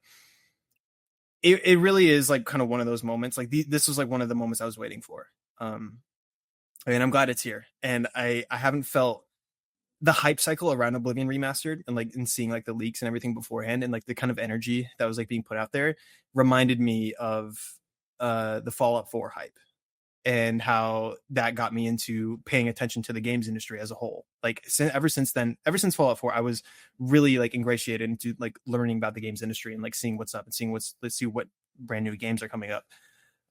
it really is like kind of one of those moments. Like this was like one of the moments I was waiting for. And I'm glad it's here. And I haven't felt the hype cycle around Oblivion Remastered and seeing like the leaks and everything beforehand and like the kind of energy that was like being put out there reminded me of the Fallout 4 hype and how that got me into paying attention to the games industry as a whole. Like ever since Fallout 4, I was really like ingratiated into like learning about the games industry and like seeing what's up and let's see what brand new games are coming up.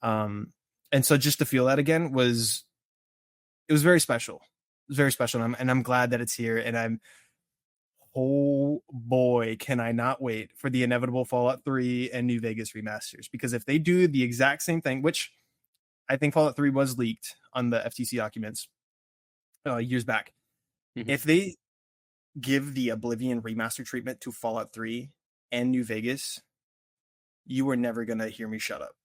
And so just to feel that again it was very special. It was very special. And I'm glad that it's here. And oh boy, can I not wait for the inevitable Fallout 3 and New Vegas remasters, because if they do the exact same thing, which I think Fallout 3 was leaked on the FTC documents years back. Mm-hmm. If they give the Oblivion remaster treatment to Fallout 3 and New Vegas, you are never going to hear me shut up.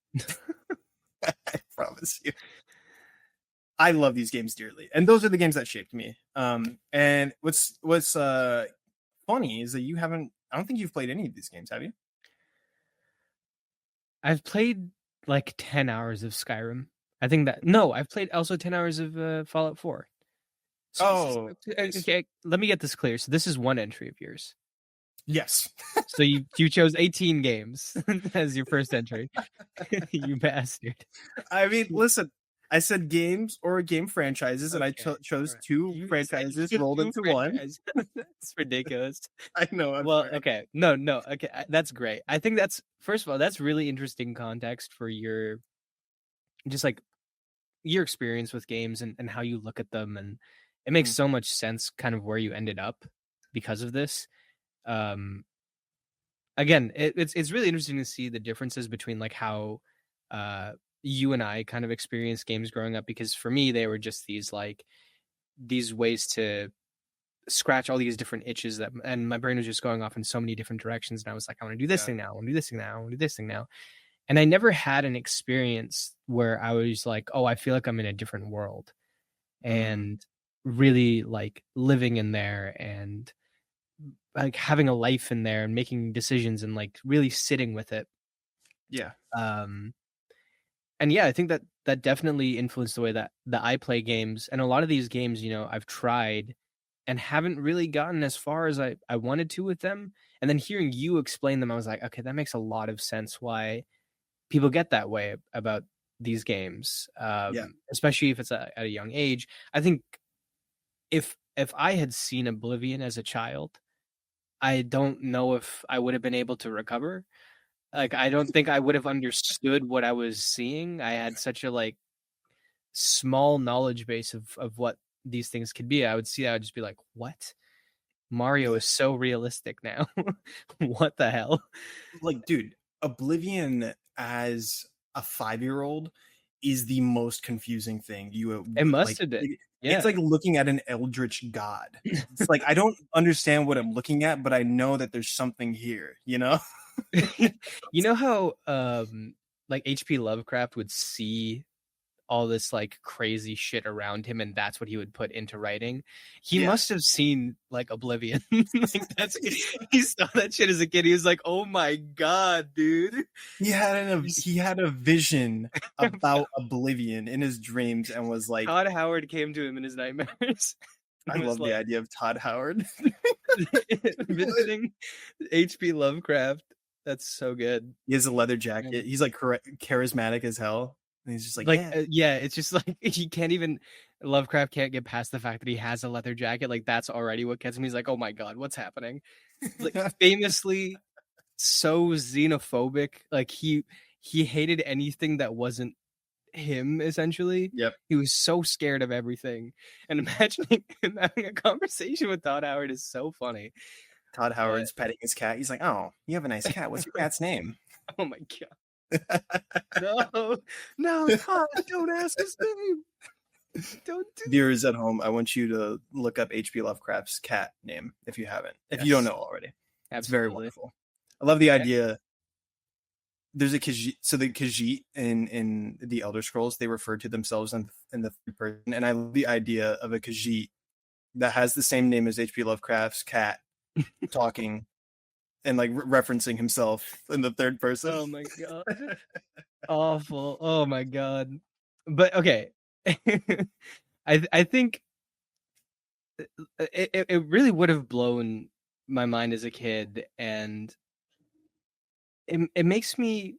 I promise you. I love these games dearly. And those are the games that shaped me. And what's funny is that I don't think you've played any of these games, have you? I've played like 10 hours of Skyrim. I've played also 10 hours of Fallout 4. So okay, let me get this clear. So this is one entry of yours. Yes. So you chose 18 games as your first entry. You bastard. I mean, listen, I said games or game franchises, and I chose two franchises rolled into one. That's ridiculous. I know. Okay. No. Okay, that's great. I think first of all, that's really interesting context for your experience with games and how you look at them, and it makes so much sense kind of where you ended up because of this. Again, it's really interesting to see the differences between like how you and I kind of experienced games growing up, because for me they were just these ways to scratch all these different itches and my brain was just going off in so many different directions, and I was like, I want to do this thing now, I want to do this thing now, I want to do this thing now. And I never had an experience where I was like, oh, I feel like I'm in a different world. And really like living in there and like having a life in there and making decisions and like really sitting with it. Yeah. Um, and yeah, I think that that definitely influenced the way that I play games. And a lot of these games, you know, I've tried and haven't really gotten as far as I wanted to with them. And then hearing you explain them, I was like, okay, that makes a lot of sense why people get that way about these games, Yeah. especially if it's at a young age. I think if I had seen Oblivion as a child, I don't know if I would have been able to recover. Like, I don't think I would have understood what I was seeing. I had such a like small knowledge base of what these things could be. I would see that, I would just be like, what? Mario Yeah. is so realistic now. What the hell? Like, dude, Oblivion as a 5-year-old is the most confusing thing It must like. have been. It's Yeah. like looking at an eldritch god. It's like I don't understand what I'm looking at, but I know that there's something here, you know? You know how like HP Lovecraft would see all this like crazy shit around him and that's what he would put into writing. He Yeah. must have seen like Oblivion. Like that's he saw that shit as a kid. He was like, "Oh my god, dude." He had a vision about Oblivion in his dreams and was like, Todd Howard came to him in his nightmares. I And was love the like idea of Todd Howard. visiting HP Lovecraft. That's so good. He has a leather And jacket. He's like charismatic as hell. And he's just like, like yeah. yeah, it's just like he can't even Lovecraft can't get past the fact that he has a leather jacket. Like that's already what gets him. He's like, "Oh my god, what's happening?" Like famously so xenophobic. Like he hated anything that wasn't him essentially. Yep. He was so scared of everything. And imagining him having a conversation with Todd Howard is so funny. Todd Howard's petting his cat. He's like, oh, you have a nice cat. What's your cat's name? Oh my god. No, no, Todd, don't ask his name. Don't do Viewers at home, I want you to look up H.P. Lovecraft's cat name if you haven't, if you don't know already. It's very wonderful. I love the idea. There's a Khajiit. So the Khajiit in the Elder Scrolls, they refer to themselves in the third person, and I love the idea of a Khajiit that has the same name as H.P. Lovecraft's cat talking and like referencing himself in the third person. Oh my god. Awful. Oh my god. But okay. I think it really would have blown my mind as a kid, and it makes me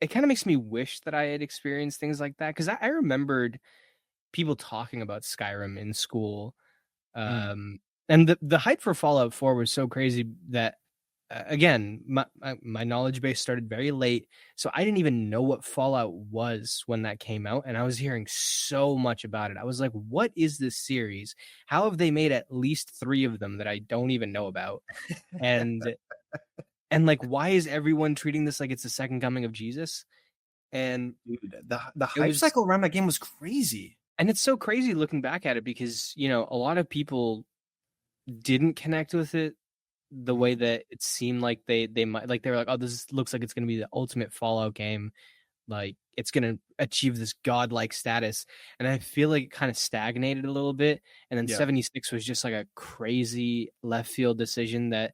it kind of makes me wish that I had experienced things like that because I remembered people talking about Skyrim in school. And the hype for Fallout 4 was so crazy that again, my knowledge base started very late, so I didn't even know what Fallout was when that came out, and I was hearing so much about it. I was like, "What is this series? How have they made at least 3 of them that I don't even know about?" And like, why is everyone treating this like it's the second coming of Jesus? And Dude, the hype cycle around that game was crazy. And it's so crazy looking back at it because, you know, a lot of people didn't connect with it the way that it seemed like they might. Like they were like, "Oh, this looks like it's going to be the ultimate Fallout game. Like it's going to achieve this godlike status." And I feel like it kind of stagnated a little bit. And then 76 was just like a crazy left field decision that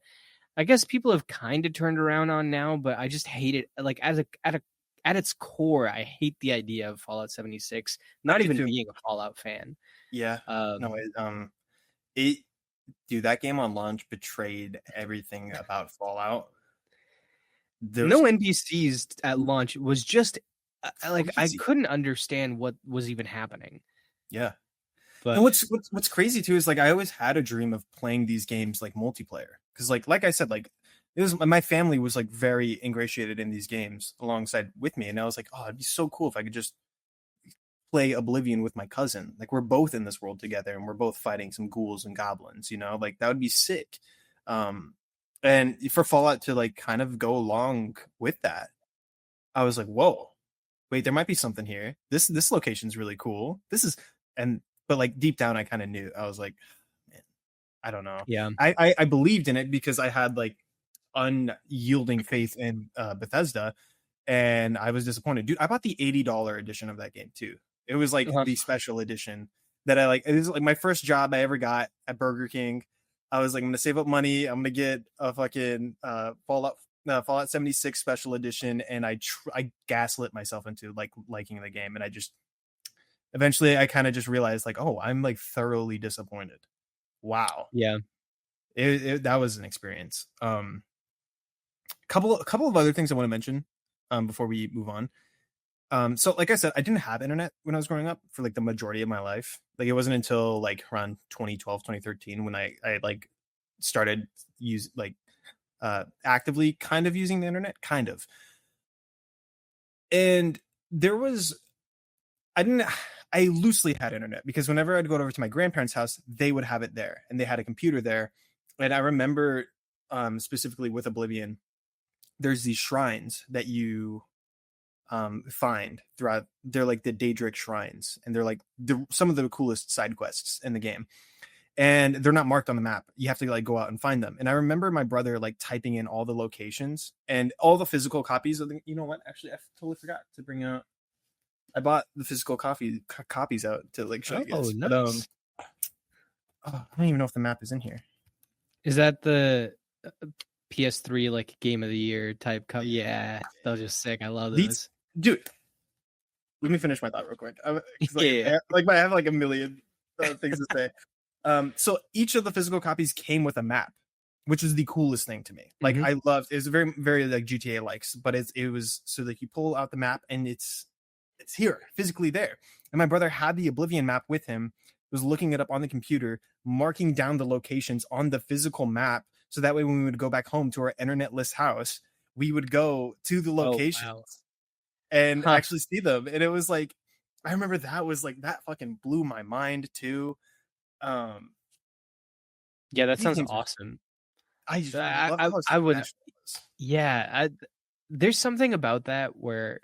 I guess people have kind of turned around on now, but I just hate it. Like at its core, I hate the idea of Fallout 76. Not even being a Fallout fan. Yeah. Dude, that game on launch betrayed everything about Fallout. No NPCs at launch was just like crazy. I couldn't understand what was even happening. Yeah. But and what's crazy too is like I always had a dream of playing these games like multiplayer because like I said, like it was my family was like very ingratiated in these games alongside with me, and I was like, oh, it'd be so cool if I could just play Oblivion with my cousin. Like we're both in this world together and we're both fighting some ghouls and goblins, you know, like that would be sick. And for Fallout to like kind of go along with that, I was like, whoa, wait, there might be something here. This location's really cool. But like deep down I kind of knew. I was like, man, I don't know. Yeah. I believed in it because I had like unyielding faith in Bethesda, and I was disappointed. Dude, I bought the $80 edition of that game too. It was like the special edition. that I like. It was like my first job I ever got at Burger King. I was like, I'm gonna save up money. I'm gonna get a fucking Fallout 76 special edition, and I gaslit myself into like liking the game, and I just eventually I kind of just realized like, oh, I'm like thoroughly disappointed. Wow, Yeah. that was an experience. A couple of other things I want to mention before we move on. So like I said, I didn't have internet when I was growing up for like the majority of my life. Like it wasn't until like around 2012, 2013 when I like started actively kind of using the internet, kind of. And there was I loosely had internet because whenever I'd go over to my grandparents' house, they would have it there and they had a computer there. And I remember specifically with Oblivion, there's these shrines that you find throughout. They're like the Daedric shrines, and they're like some of the coolest side quests in the game. And they're not marked on the map. You have to like go out and find them. And I remember my brother like typing in all the locations and all the physical copies of the. You know what? Actually, I totally forgot to bring out. I bought the physical copies out to like show you guys. Nice. But, I don't even know if the map is in here. Is that the PS3 like game of the year type cup? Yeah, those are sick. I love those. Dude, let me finish my thought real quick. I have like a million things to say. So each of the physical copies came with a map, which was the coolest thing to me. Like I loved it. Was very, very like GTA likes, but it was so like you pull out the map and it's here physically there. And my brother had the Oblivion map with him, was looking it up on the computer, marking down the locations on the physical map. So that way when we would go back home to our internetless house, we would go to the locations and actually see them. And it was like, I remember that was like, that fucking blew my mind too. Yeah, that sounds awesome. I would. Yeah, there's something about that where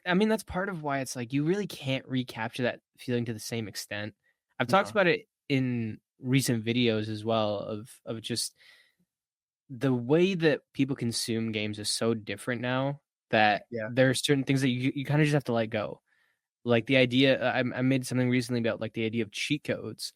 I mean, that's part of why it's like you really can't recapture that feeling to the same extent. I've talked about it in recent videos as well of just the way that people consume games is so different now that there are certain things that you kind of just have to let go. Like the idea, I made something recently about like the idea of cheat codes,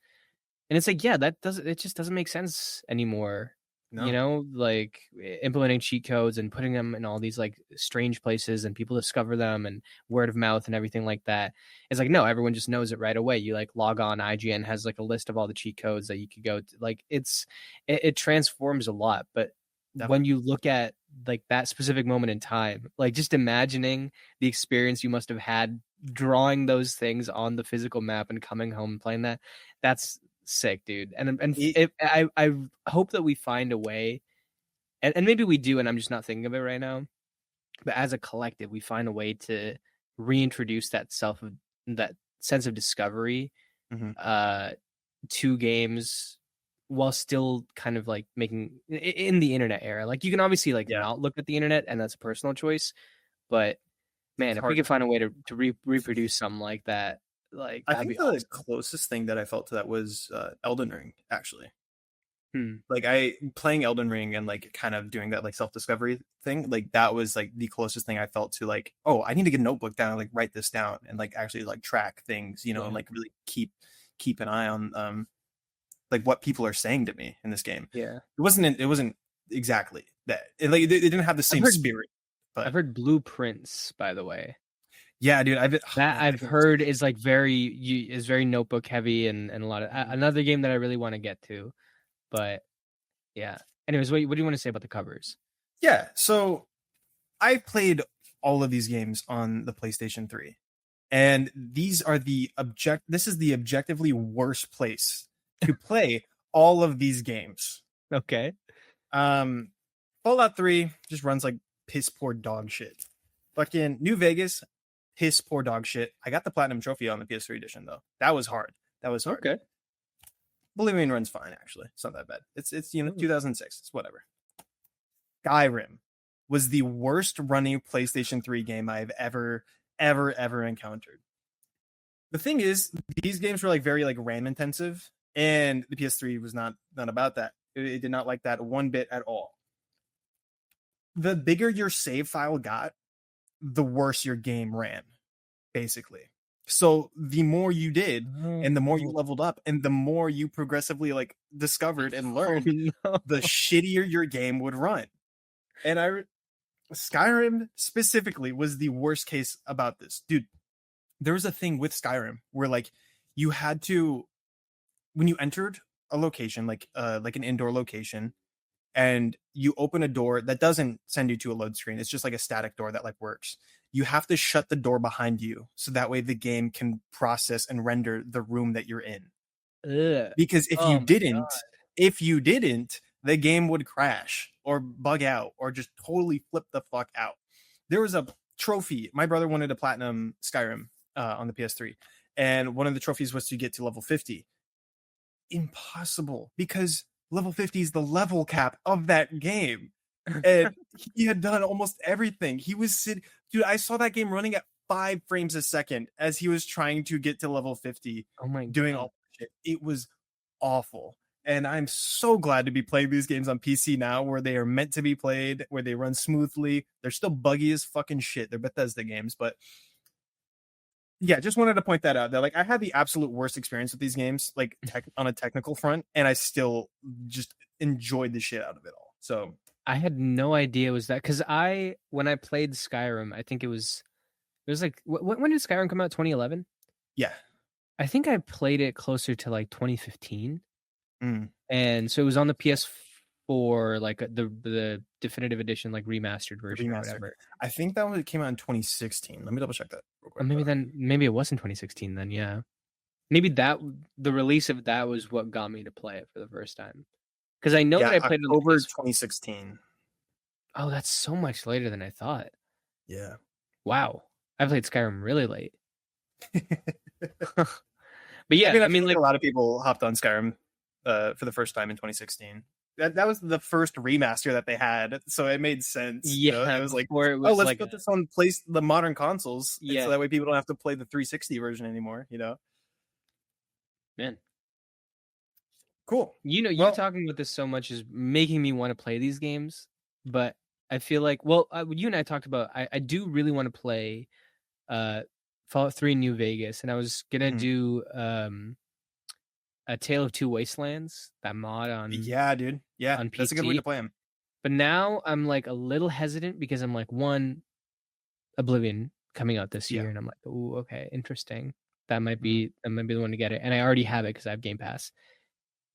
and it's like, yeah, it just doesn't make sense anymore. No. You know, like implementing cheat codes and putting them in all these like strange places and people discover them and word of mouth and everything like that. It's like, no, everyone just knows it right away. You like log on, IGN has like a list of all the cheat codes that you could go to. Like it transforms a lot. But when you look at like that specific moment in time, like just imagining the experience you must have had drawing those things on the physical map and coming home and playing that's sick, dude. And I hope that we find a way, and maybe we do, and I'm just not thinking of it right now. But as a collective, we find a way to reintroduce that sense of discovery to games while still kind of like making in the internet era. Like you can obviously like not look at the internet, and that's a personal choice. But man, if we could find a way to reproduce something like that. Like I think the closest thing that I felt to that was Elden Ring, actually. Like playing Elden Ring and like kind of doing that like self-discovery thing, like that was like the closest thing I felt to like, oh, I need to get a notebook down and like write this down and like actually like track things, you know, and like really keep an eye on like what people are saying to me in this game. Yeah, it wasn't exactly that. It didn't have the same spirit. But I've heard Blueprints, by the way. Yeah, dude, I've heard is like very notebook heavy and a lot of another game that I really want to get to, but yeah. Anyways, what do you want to say about the covers? Yeah, so I played all of these games on the PlayStation 3, and this is the objectively worst place to play all of these games. Okay. Fallout 3 just runs like piss poor dog shit. Fucking New Vegas, piss poor dog shit. I got the platinum trophy on the PS3 edition though. That was hard. Okay. Oblivion runs fine actually. It's not that bad. It's 2006. It's whatever. Skyrim was the worst running PlayStation 3 game I've ever encountered. The thing is, these games were like very like RAM intensive, and the PS3 was not about that. It did not like that one bit at all. The bigger your save file got, the worse your game ran, basically. So the more you did, and the more you Oh, leveled up, and the more you progressively like discovered and oh learned, no. the shittier your game would run. And Skyrim specifically was the worst case about this, dude. There was a thing with Skyrim where like you had to, when you entered a location like an indoor location, and you open a door that doesn't send you to a load screen, it's just like a static door that like works. You have to shut the door behind you so that way the game can process and render the room that you're in. Ugh. Because Oh my god. if you didn't, the game would crash or bug out or just totally flip the fuck out. There was a trophy. My brother wanted to platinum Skyrim on the PS3, and one of the trophies was to get to level 50. Impossible, because level 50 is the level cap of that game. And he had done almost everything. He was sitting, dude, I saw that game running at 5 frames a second as he was trying to get to level 50, Oh my doing god. all that shit. It was awful. And I'm so glad to be playing these games on PC now, where they are meant to be played, where they run smoothly. They're still buggy as fucking shit. They're Bethesda games, but yeah, just wanted to point that out. That like I had the absolute worst experience with these games, like on a technical front, and I still just enjoyed the shit out of it all. So I had no idea it was that, because when I played Skyrim, I think it was like when did Skyrim come out? 2011. yeah. I think I played it closer to like 2015, Mm. and so it was on the PS4, like the definitive edition, like remastered version or Remaster. whatever. I think that one came out in 2016. Let me double check that real Or quick. maybe it was in 2016 then. Yeah, maybe the release of that was what got me to play it for the first time, because I know Yeah, that I played it on the October PS4. 2016. Oh, that's so much later than I thought. Yeah. Wow, I played Skyrim really late. But I yeah, mean, I I feel mean, like like, a lot of people hopped on Skyrim for the first time in 2016. That was the first remaster that they had, so it made sense. You know, yeah, it was like, before it oh, was let's like put this on the modern consoles, and so yeah, that way people don't have to play the 360 version anymore. You know, man. cool. You Well, talking about this so much is making me want to play these games, but I feel like, well, you and I talked about, I do really want to play uh Fallout 3 New Vegas, and I was gonna mhm. do a Tale of Two Wastelands, that mod Yeah, dude. Yeah, on that's a good way to PC. play them. But now I'm like a little hesitant because I'm like, one, Oblivion coming out this Yeah. year, and I'm like, oh, okay, interesting. Mhm. That might be the one to get it, and I already have it because I have Game Pass.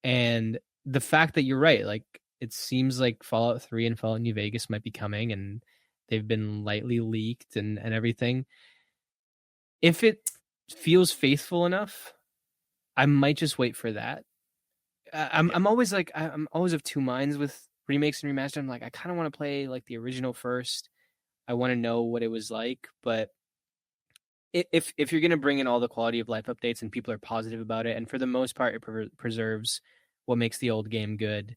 And the fact that you're right, like it seems like Fallout 3 and Fallout New Vegas might be coming, and they've been lightly leaked and everything. If it feels faithful enough, I might just wait for that. Yeah. I'm always like, I'm always of two minds with remakes and remaster. I'm like, I kind of want to play like the original first. I want to know what it was like, but if you're gonna bring in all the quality of life updates and people are positive about it, and for the most part it preserves what makes the old game good,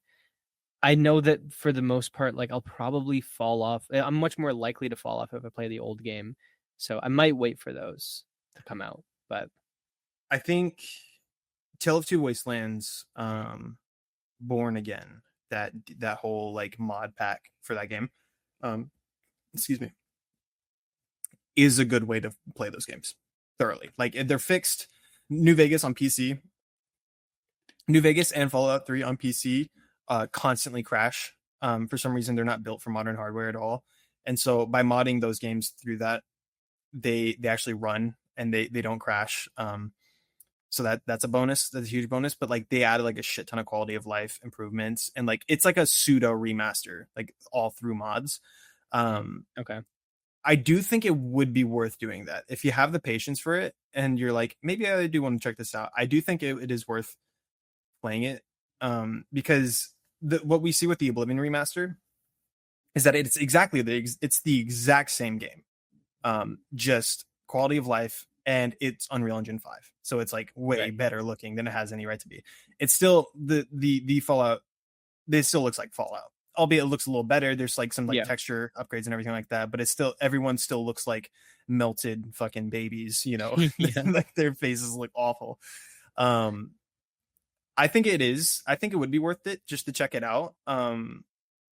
I know that for the most part, like I'll probably fall off. I'm much more likely to fall off if I play the old game, so I might wait for those to come out. But I think Tale of Two Wastelands, Born Again, that whole like mod pack for that game, um, excuse me, is a good way to play those games thoroughly. Like they're fixed. New Vegas on PC, New Vegas and Fallout 3 on PC constantly crash. For some reason, they're not built for modern hardware at all. And so by modding those games through that, they actually run and they don't crash. So that's a bonus. That's a huge bonus. But like they added like a shit ton of quality of life improvements, and like it's like a pseudo remaster, like all through mods. okay, I do think it would be worth doing that if you have the patience for it, and you're like, maybe I do want to check this out. I do think it is worth playing it, because what we see with the Oblivion remaster is that it's the exact same game, just quality of life, and it's Unreal Engine 5, so it's like way right, better looking than it has any right to be. It's still the Fallout. This still looks like Fallout, albeit it looks a little better. There's like some like yeah, texture upgrades and everything like that, but it's still, everyone still looks like melted fucking babies, you know. yeah. Like their faces look awful. um I think it is. I think it would be worth it just to check it out. And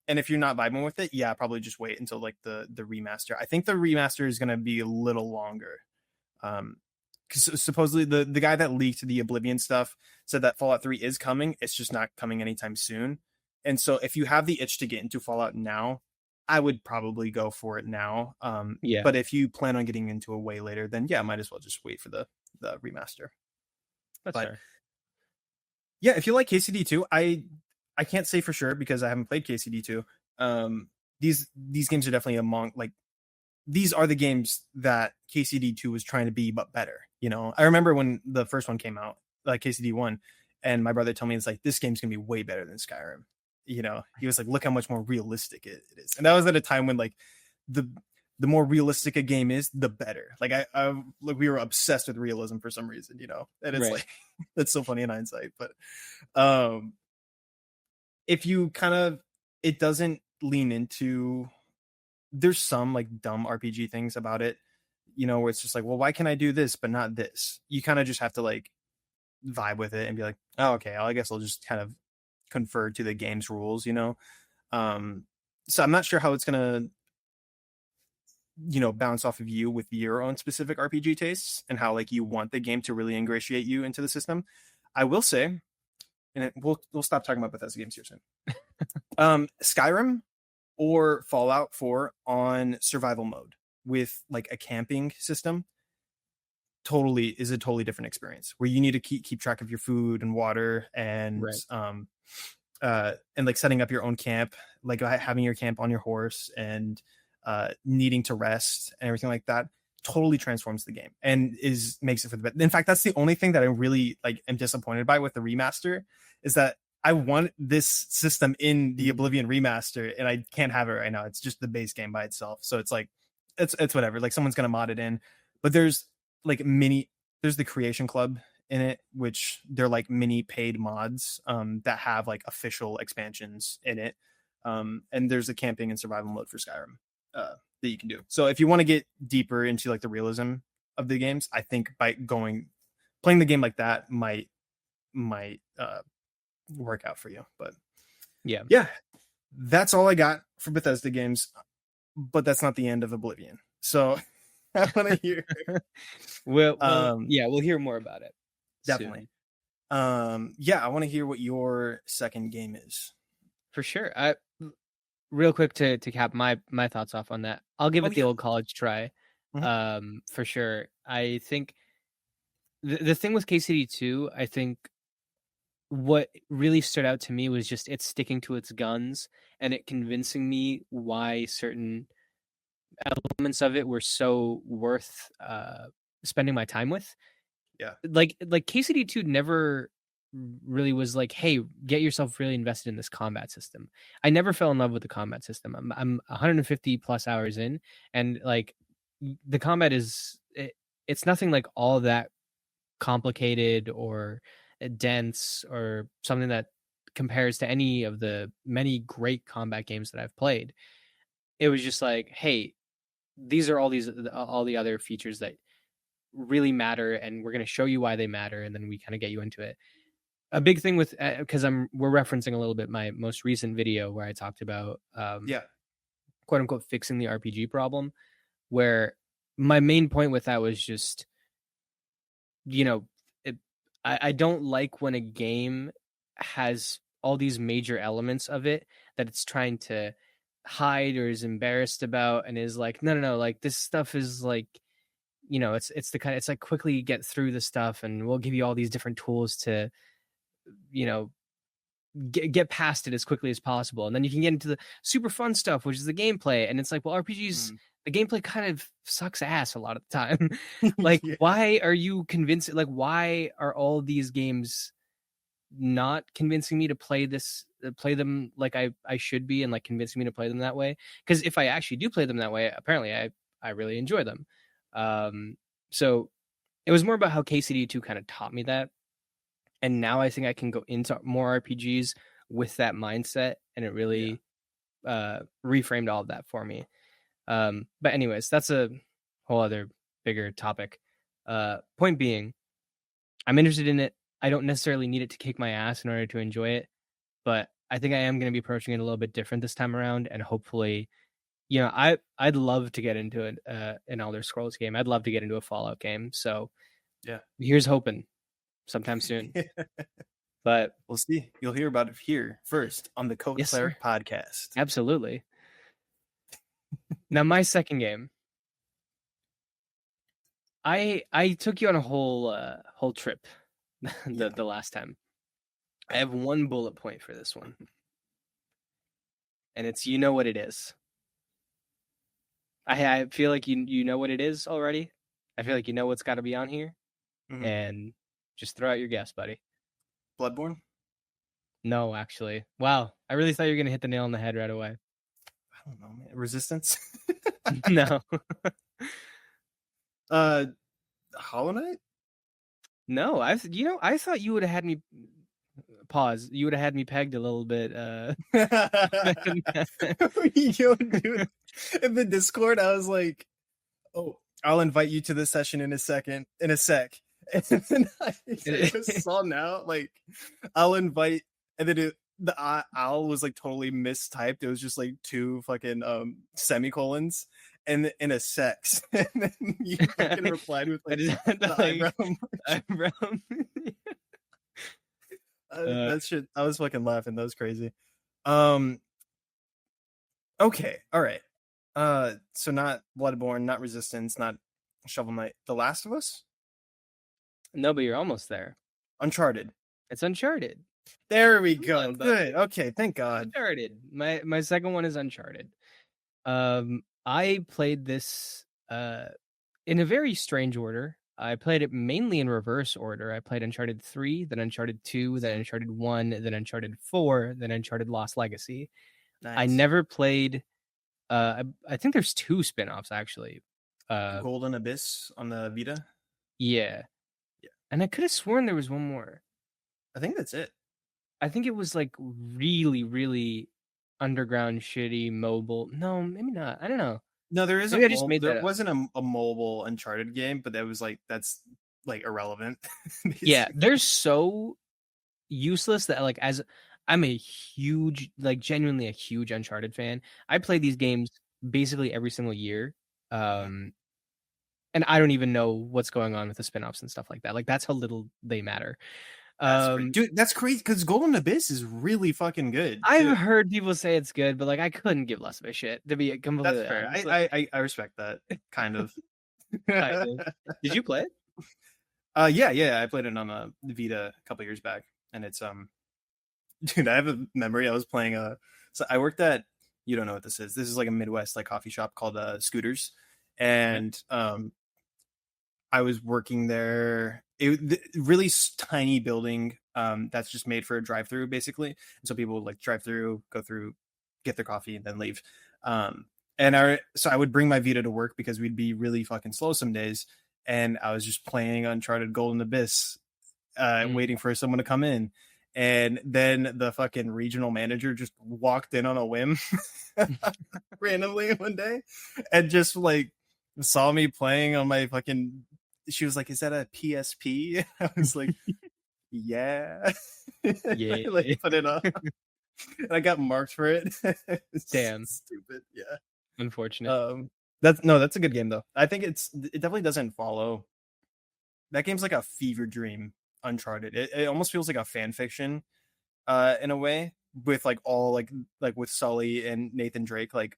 if you're not vibing with it, yeah, probably just wait until like the remaster. I think the remaster is going to be a little longer, because because supposedly the guy that leaked the Oblivion stuff said that Fallout 3 is coming. It's just not coming anytime soon. And so if you have the itch to get into Fallout now, I would probably go for it now. Yeah, But if you plan on getting into it way later, then yeah, might as well just wait for the remaster. that's But fair. yeah, if you like KCD2, I can't say for sure because I haven't played KCD2. These games are definitely among like these are the games that KCD2 was trying to be but better. You know, I remember when the first one came out, like KCD1, and my brother told me it's like this game's gonna be way better than Skyrim. You know, he was like, look how much more realistic it is, and that was at a time when like the more realistic a game is, the better. Like I like we were obsessed with realism for some reason, you know, and it's like that's so funny in hindsight. But if you kind of it doesn't lean into there's some like dumb RPG things about it, you know, where it's just like, well, why can I do this but not this? You kind of just have to like vibe with it and be like, oh, okay, I guess I'll just kind of confer to the game's rules, you know. So I'm not sure how it's gonna, you know, bounce off of you with your own specific RPG tastes and how like you want the game to really ingratiate you into the system. I will say, and we'll stop talking about Bethesda games here soon. Skyrim or Fallout 4 on survival mode with like a camping system totally is a totally different experience where you need to keep track of your food and water and like setting up your own camp, like having your camp on your horse and needing to rest and everything like that totally transforms the game and makes it for the best. In fact, that's the only thing that I really like am disappointed by with the remaster is that I want this system in the Oblivion remaster and I can't have it right now. It's just the base game by itself. So it's like, it's whatever. Like someone's going to mod it in, but there's like there's the Creation Club in it, which they're like mini paid mods that have like official expansions in it. And there's a camping and survival mode for Skyrim that you can do. So if you want to get deeper into like the realism of the games, I think by playing the game like that might work out for you. But yeah, that's all I got for Bethesda games, but that's not the end of Oblivion. So I want to hear we'll hear more about it definitely soon. I want to hear what your second game is. For sure. Real quick to cap my thoughts off on that, I'll give it the old college try. For sure. I think the thing with KCD2, I think what really stood out to me was just it sticking to its guns and it convincing me why certain elements of it were so worth spending my time with. Yeah. Like KCD2 never really was like, hey, get yourself really invested in this combat system. I never fell in love with the combat system. I'm 150 plus hours in, and like the combat it's nothing like all that complicated or dense or something that compares to any of the many great combat games that I've played. It was just like, hey, these are all the other features that really matter, and we're going to show you why they matter, and then we kind of get you into it. A big thing with because we're referencing a little bit my most recent video where I talked about quote unquote fixing the RPG problem, where my main point with that was just, you know, I don't like when a game has all these major elements of it that it's trying to hide or is embarrassed about and is like, no, like this stuff is like, you know, it's like quickly get through the stuff and we'll give you all these different tools to, you know, get past it as quickly as possible. And then you can get into the super fun stuff, which is the gameplay. And it's like, well, RPGs, the gameplay kind of sucks ass a lot of the time. Like, why are you convinced? Like, why are all these games not convincing me to play them like I should be, and like convincing me to play them that way? Because if I actually do play them that way, apparently I really enjoy them. So it was more about how KCD2 kind of taught me that. And now I think I can go into more RPGs with that mindset, and it really reframed all of that for me. But anyways, that's a whole other bigger topic. Point being, I'm interested in it. I don't necessarily need it to kick my ass in order to enjoy it, but I think I am going to be approaching it a little bit different this time around, and hopefully, you know, I'd love to get into an Elder Scrolls game. I'd love to get into a Fallout game. So Yeah. Here's hoping sometime soon. But We'll see. You'll hear about it here first on the Code yes, sir. Cleric podcast. Absolutely. Now, my second game. I took you on a whole trip the last time. I have one bullet point for this one. And it's, you know what it is. I feel like you know what it is already. I feel like you know what's got to be on here. Mm-hmm. And just throw out your guess, buddy. Bloodborne? No, actually. Wow. I really thought you were going to hit the nail on the head right away. I don't know, man. Resistance? No. Hollow Knight? No, I thought you would have had me pause. You would have had me pegged a little bit. Yo, dude, in the Discord, I was like, "Oh, I'll invite you to the session in a sec." And then I just saw now, like, I'll invite, and then the owl was like totally mistyped. It was just like 2 fucking semicolons and in a sex, and then you fucking replied with like the eyebrow. That shit, I was fucking laughing. That was crazy. Okay, all right. So not Bloodborne, not Resistance, not Shovel Knight. The Last of Us? No, but you're almost there. Uncharted. It's Uncharted. There we go. Good. Okay, thank God. Uncharted. My second one is Uncharted. I played this in a very strange order. I played it mainly in reverse order. I played Uncharted 3, then Uncharted 2, then Uncharted 1, then Uncharted 4, then Uncharted Lost Legacy. Nice. I never played I think there's 2 spin-offs actually. Golden Abyss on the Vita? Yeah. And I could have sworn there was one more. I think that's it. I think it was like really, really underground, shitty, mobile. No, maybe not. I don't know. No, there is there wasn't a mobile Uncharted game, but that was like that's like irrelevant. Yeah, they're so useless that like as I'm a huge, like genuinely a huge Uncharted fan. I play these games basically every single year. And I don't even know what's going on with the spin-offs and stuff like that. Like that's how little they matter. Dude, that's crazy because Golden Abyss is really fucking good. I've heard people say it's good, but like I couldn't give less of a shit to be completely That's fair. honest. I respect that kind of. Kind of. Did you play it? Yeah, I played it on a Vita a couple years back, and it's dude, I have a memory. I was playing so I worked at, you don't know what this is. This is like a Midwest like coffee shop called Scooters, and I was working there. Really tiny building that's just made for a drive-through basically, and so people would like drive through, go through, get their coffee, and then leave. So I would bring my Vita to work because we'd be really fucking slow some days, and I was just playing Uncharted Golden Abyss, waiting for someone to come in. And then the fucking regional manager just walked in on a whim randomly one day and just like saw me playing on my fucking, she was like, "Is that a PSP?" I was like, yeah. Yeah. I like put it on. And I got marked for it. Damn. Stupid. Yeah. Unfortunate. That's a good game though. I think it definitely doesn't follow. That game's like a fever dream. Uncharted. It almost feels like a fan fiction, in a way, with like all like with Sully and Nathan Drake, like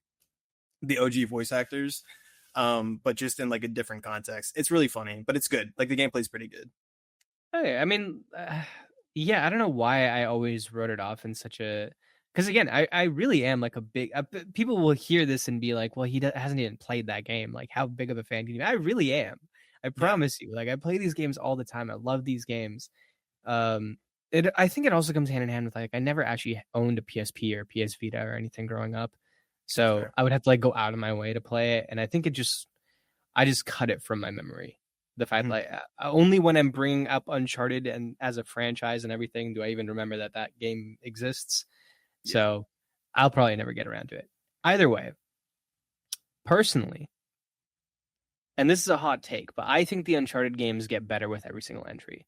the OG voice actors, but just in like a different context. It's really funny, but it's good. Like the gameplay's pretty good. Hey, I mean, yeah, I don't know why I always wrote it off in such a. Because again, I really am like a big. People will hear this and be like, "Well, he hasn't even played that game. Like, how big of a fan can you be?" I really am. I promise you. Like, I play these games all the time. I love these games. I think it also comes hand in hand with like I never actually owned a PSP or PS Vita or anything growing up, so I would have to like go out of my way to play it. And I think I just cut it from my memory. The fact like only when I'm bringing up Uncharted and as a franchise and everything do I even remember that game exists. Yeah. So I'll probably never get around to it. Either way, personally, and this is a hot take, but I think the Uncharted games get better with every single entry.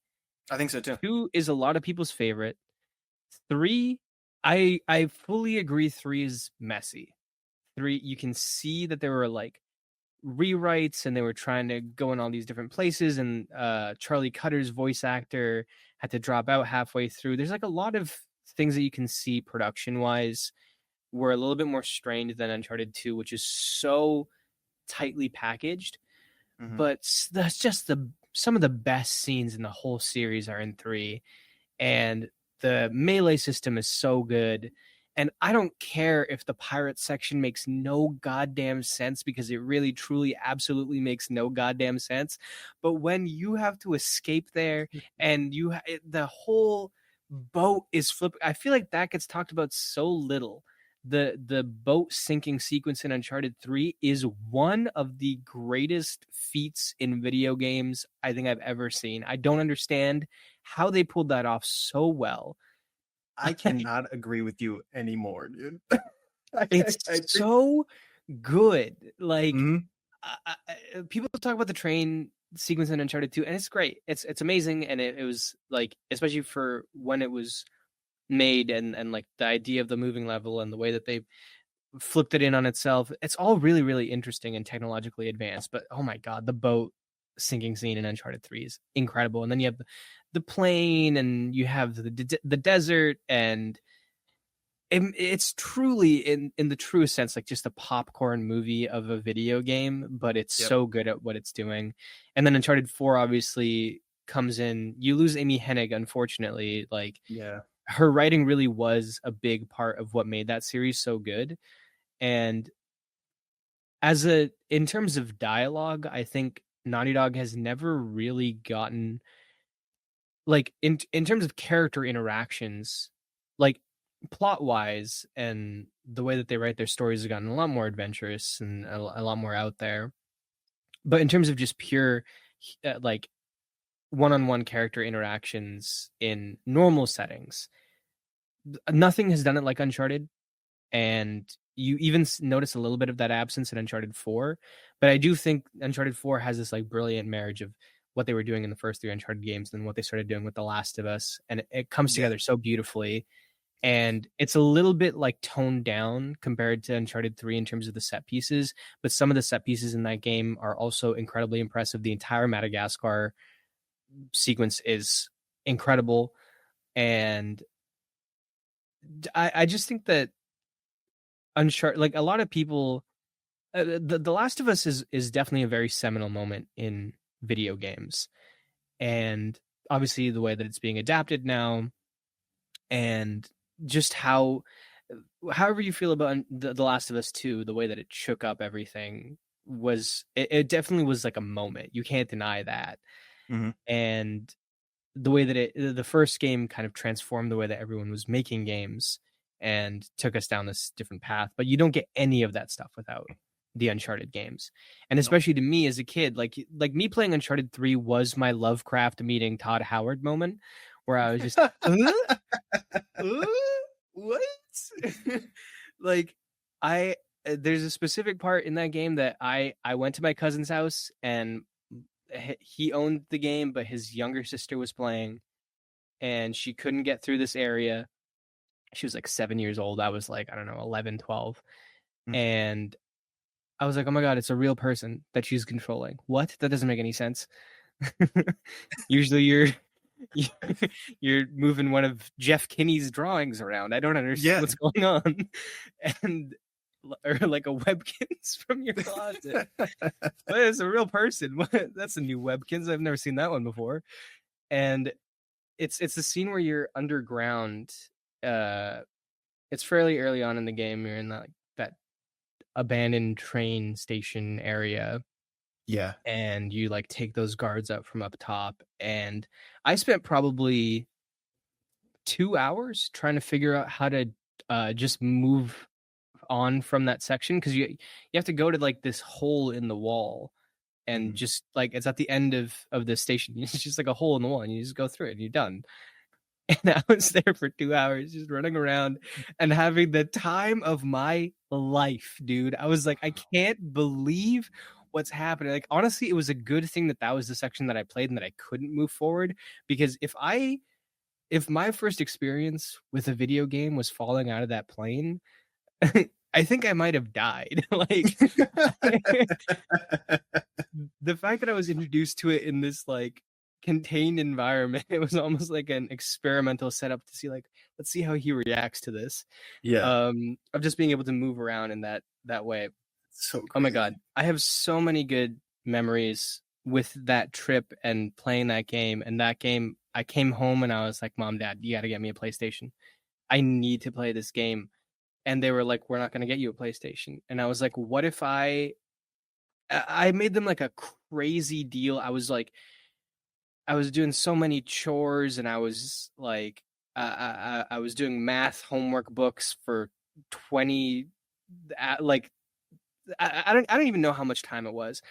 I think so too. 2 is a lot of people's favorite. 3, I fully agree 3 is messy. 3, you can see that there were like rewrites, and they were trying to go in all these different places, and Charlie Cutter's voice actor had to drop out halfway through. There's like a lot of things that you can see production wise were a little bit more strained than Uncharted 2, which is so tightly packaged. But that's just some of the best scenes in the whole series are in 3, and the melee system is so good. And I don't care if the pirate section makes no goddamn sense, because it really, truly, absolutely makes no goddamn sense. But when you have to escape there, and the whole boat is flipping, I feel like that gets talked about so little. The boat sinking sequence in Uncharted 3 is one of the greatest feats in video games I think I've ever seen. I don't understand how they pulled that off so well. I cannot agree with you anymore, dude. It's so good. Like, people talk about the train sequence in Uncharted 2, and it's great. It's amazing, and it was like, especially for when it was made, and like the idea of the moving level and the way that they flipped it in on itself. It's all really, really interesting and technologically advanced. But oh my god, the boat sinking scene in Uncharted 3 is incredible. And then you have the plane, and you have the desert, and it's truly, in the truest sense, like just a popcorn movie of a video game, but it's so good at what it's doing. And then Uncharted 4 obviously comes in. You lose Amy Hennig, unfortunately. Like, her writing really was a big part of what made that series so good. And in terms of dialogue, I think Naughty Dog has never really gotten, like, in terms of character interactions, like plot wise, and the way that they write their stories has gotten a lot more adventurous and a lot more out there. But in terms of just pure, like, one-on-one character interactions in normal settings, nothing has done it like Uncharted. And you even notice a little bit of that absence in Uncharted 4. But I do think Uncharted 4 has this like brilliant marriage of what they were doing in the first 3 Uncharted games and what they started doing with The Last of Us. And it comes together so beautifully. And it's a little bit like toned down compared to Uncharted 3 in terms of the set pieces. But some of the set pieces in that game are also incredibly impressive. The entire Madagascar sequence is incredible. And I just think that Uncharted, like a lot of people, the Last of Us is definitely a very seminal moment in video games. And obviously the way that it's being adapted now, and just however you feel about the Last of Us 2, the way that it shook up everything, it definitely was like a moment. You can't deny that. And the way that the first game kind of transformed the way that everyone was making games and took us down this different path. But you don't get any of that stuff without the Uncharted games. And especially to me as a kid, like me playing Uncharted 3 was my Lovecraft meeting Todd Howard moment, where I was just what? Like, there's a specific part in that game that I went to my cousin's house, and he owned the game, but his younger sister was playing, and she couldn't get through this area. She was like 7 years old. I was like, I don't know, 11, 12. And I was like, oh my God, it's a real person that she's controlling. What? That doesn't make any sense. Usually you're moving one of Jeff Kinney's drawings around. I don't understand what's going on. And or like a Webkins from your closet. But it's a real person. That's a new Webkins. I've never seen that one before. And it's a scene where you're underground. It's fairly early on in the game. You're in that abandoned train station area. Yeah. And you like take those guards up from up top. And I spent probably 2 hours trying to figure out how to just move on from that section, because you have to go to like this hole in the wall, and just like it's at the end of the station. It's just like a hole in the wall, and you just go through it and you're done. And I was there for 2 hours just running around and having the time of my life, dude. I was like, I can't believe what's happening. Like, honestly, it was a good thing that was the section that I played and that I couldn't move forward, because if my first experience with a video game was falling out of that plane, I think I might have died. Like the fact that I was introduced to it in this like contained environment, it was almost like an experimental setup to see like, let's see how he reacts to this. Yeah. Of just being able to move around in that way. So Oh my crazy. god, I have so many good memories with that trip and playing that game. And that game, I came home and I was like, Mom, Dad, you got to get me a PlayStation. I need to play this game. And they were like, we're not going to get you a PlayStation. And I was like, what if I made them like a crazy deal. I was doing so many chores, and I was like, I was doing math homework books for 20, like, I don't even know how much time it was.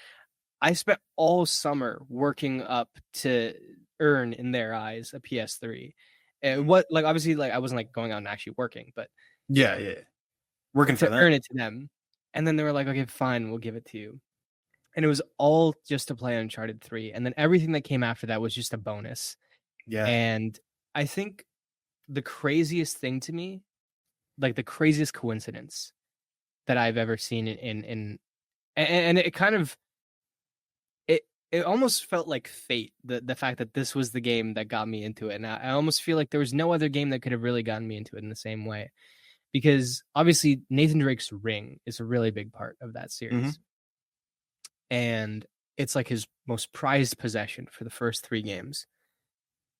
I spent all summer working up to earn, in their eyes, a PS3. And what, like, obviously, like, I wasn't like going out and actually working, but Yeah, yeah. Working for to them. earn it to them. And then they were like, okay, fine, we'll give it to you. And it was all just to play Uncharted 3. And then everything that came after that was just a bonus. Yeah. And I think the craziest thing to me, like the craziest coincidence that I've ever seen and it kind of it almost felt like fate, the fact that this was the game that got me into it. And I almost feel like there was no other game that could have really gotten me into it in the same way. Because obviously Nathan Drake's Ring is a really big part of that series. And it's like his most prized possession for the first 3 games.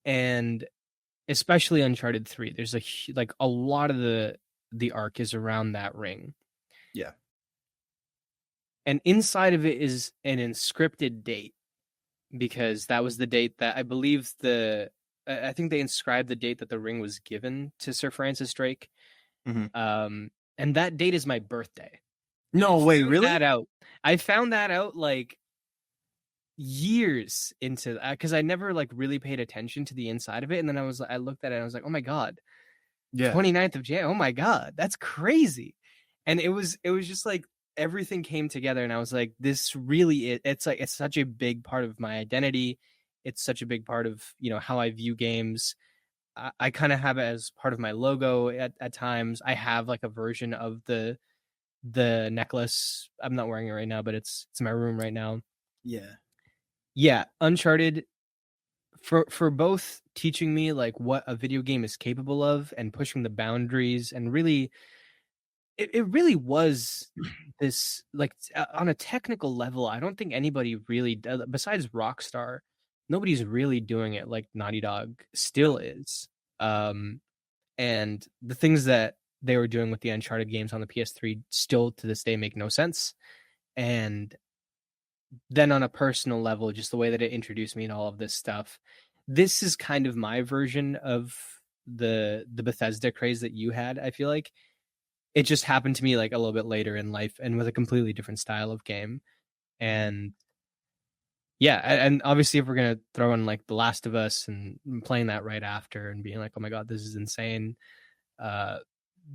And especially Uncharted 3, there's like a lot of the arc is around that ring. Yeah. And inside of it is an inscripted date, because that was the date that I believe I think they inscribed the date that the ring was given to Sir Francis Drake. And that date is my birthday. No way, really? I found that out like years into that, because I never like really paid attention to the inside of it. And then I looked at it and I was like, oh my God, Yeah. 29th of January. Oh my God, that's crazy. And it was just like everything came together, and I was like, this really is, it's such a big part of my identity. It's such a big part of, how I view games. I kind of have it as part of my logo at times. I have like a version of the necklace. I'm not wearing it right now, but it's in my room right now. Yeah, Uncharted, for both teaching me like what a video game is capable of and pushing the boundaries, and really it really was this, like, on a technical level, I don't think anybody really does, besides Rockstar. Nobody's really doing it like Naughty Dog still is. And the things that they were doing with the Uncharted games on the PS3 still to this day make no sense. And then on a personal level, just the way that it introduced me to all of this stuff, this is kind of my version of the Bethesda craze that you had. I feel like it just happened to me like a little bit later in life and with a completely different style of game. And yeah, and obviously if we're gonna throw in like The Last of Us and playing that right after and being like, oh my God, this is insane,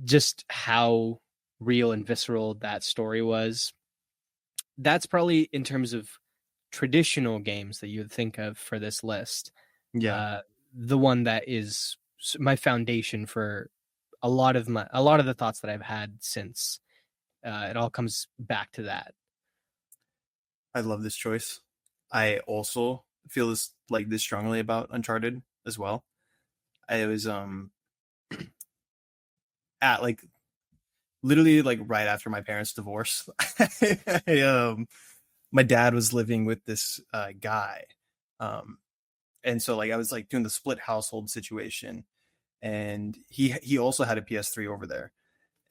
just how real and visceral that story was. That's probably, in terms of traditional games that you would think of for this list, the one that is my foundation for a lot of the thoughts that I've had since. It all comes back to that. I love this choice. I also feel this strongly about Uncharted as well. I was at like literally like right after my parents' divorce. My dad was living with this guy, and so like I was like doing the split household situation, and he also had a PS3 over there,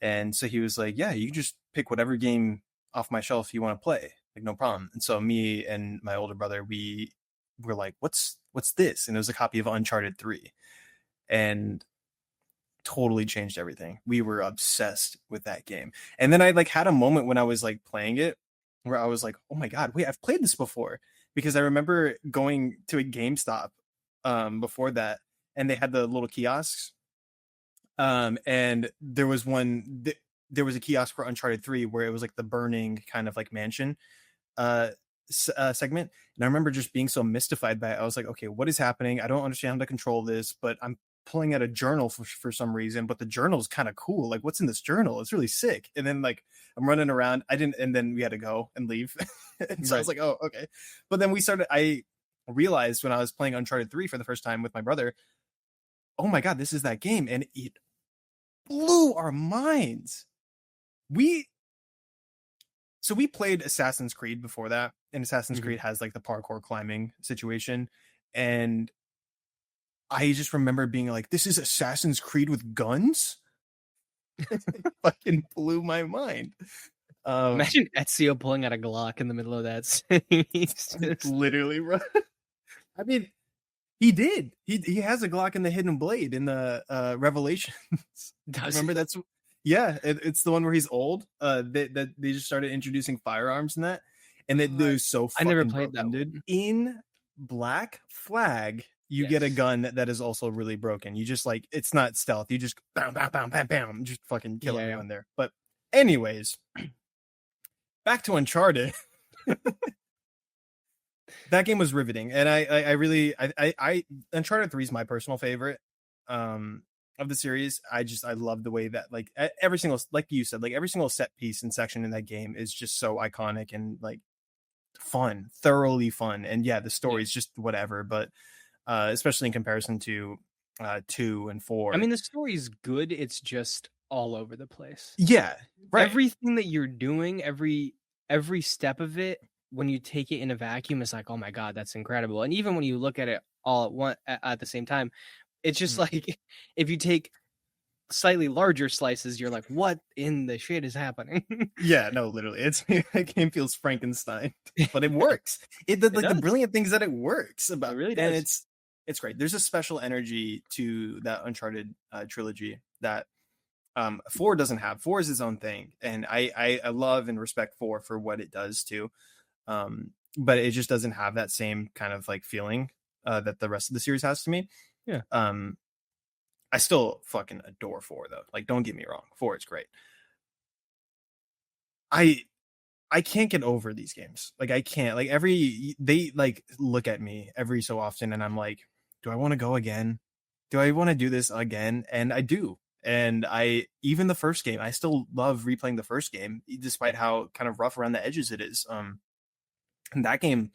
and so he was like, yeah, you can just pick whatever game off my shelf you want to play, like no problem. And so me and my older brother, we were like, what's this? And it was a copy of Uncharted 3, and totally changed everything. We were obsessed with that game. And then I like had a moment when I was like playing it where I was like, oh my God, wait, I've played this before. Because I remember going to a GameStop before that, and they had the little kiosks. And there was there was a kiosk for Uncharted 3 where it was like the burning kind of like mansion segment. And I remember just being so mystified by it. I was like, okay, what is happening? I don't understand how to control this, but I'm pulling out a journal for some reason, but the journal's kind of cool. Like, what's in this journal? It's really sick. And then like I'm running around. And then we had to go and leave. And so I was like, oh, okay. But then I realized when I was playing Uncharted 3 for the first time with my brother, oh my God, this is that game. And it blew our minds. We played Assassin's Creed before that, and Assassin's Creed has like the parkour climbing situation. And I just remember being like, this is Assassin's Creed with guns? It fucking blew my mind. Imagine Ezio pulling out a Glock in the middle of that scene. Literally, bro. I mean, he did. He has a Glock in the Hidden Blade in the Revelations. Remember that's it's the one where he's old. They just started introducing firearms in that, and it was so fucking I never played that, dude. In Black Flag, you get a gun that is also really broken. You just like, it's not stealth. You just bam, bam, bam, bam, bam, just fucking kill everyone there. But anyways, back to Uncharted. That game was riveting, and I really Uncharted 3 is my personal favorite of the series. I love the way that like every single, like you said, like every single set piece and section in that game is just so iconic and like fun, thoroughly fun. And the story is just whatever, but especially in comparison to 2 and 4. I mean, the story's good. It's just all over the place. Yeah, right. Everything that you're doing, every step of it, when you take it in a vacuum, it's like, oh my God, that's incredible. And even when you look at it all at once at the same time, it's just like, if you take slightly larger slices, you're like, what in the shit is happening? Yeah, no, literally, that game feels Frankenstein, but it works. The brilliant thing is that it works. It really does. And it's great. There's a special energy to that Uncharted trilogy that 4 doesn't have. 4 is its own thing, and I love and respect 4 for what it does too. But it just doesn't have that same kind of like feeling that the rest of the series has to me. Yeah. I still fucking adore 4 though. Like, don't get me wrong, 4 is great. I can't get over these games. Like, I can't. Like, they like look at me every so often, and I'm like, do I want to go again? Do I want to do this again? And I do. And even the first game, I still love replaying the first game, despite how kind of rough around the edges it is. And that game,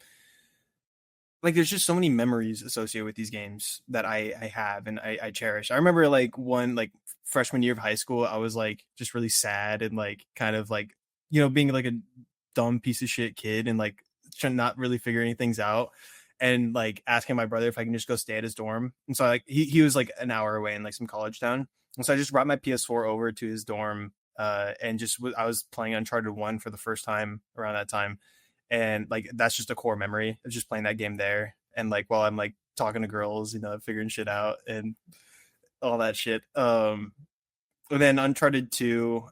like, there's just so many memories associated with these games that I have and I cherish. I remember like one like freshman year of high school, I was like just really sad and like kind of like, being like a dumb piece of shit kid and like not really figuring things out, and like asking my brother if I can just go stay at his dorm. And so like he was like an hour away in like some college town, and so I just brought my PS4 over to his dorm, and I was playing Uncharted 1 for the first time around that time. And like, that's just a core memory of just playing that game there. And like, while I'm like talking to girls, figuring shit out and all that shit. And then Uncharted 2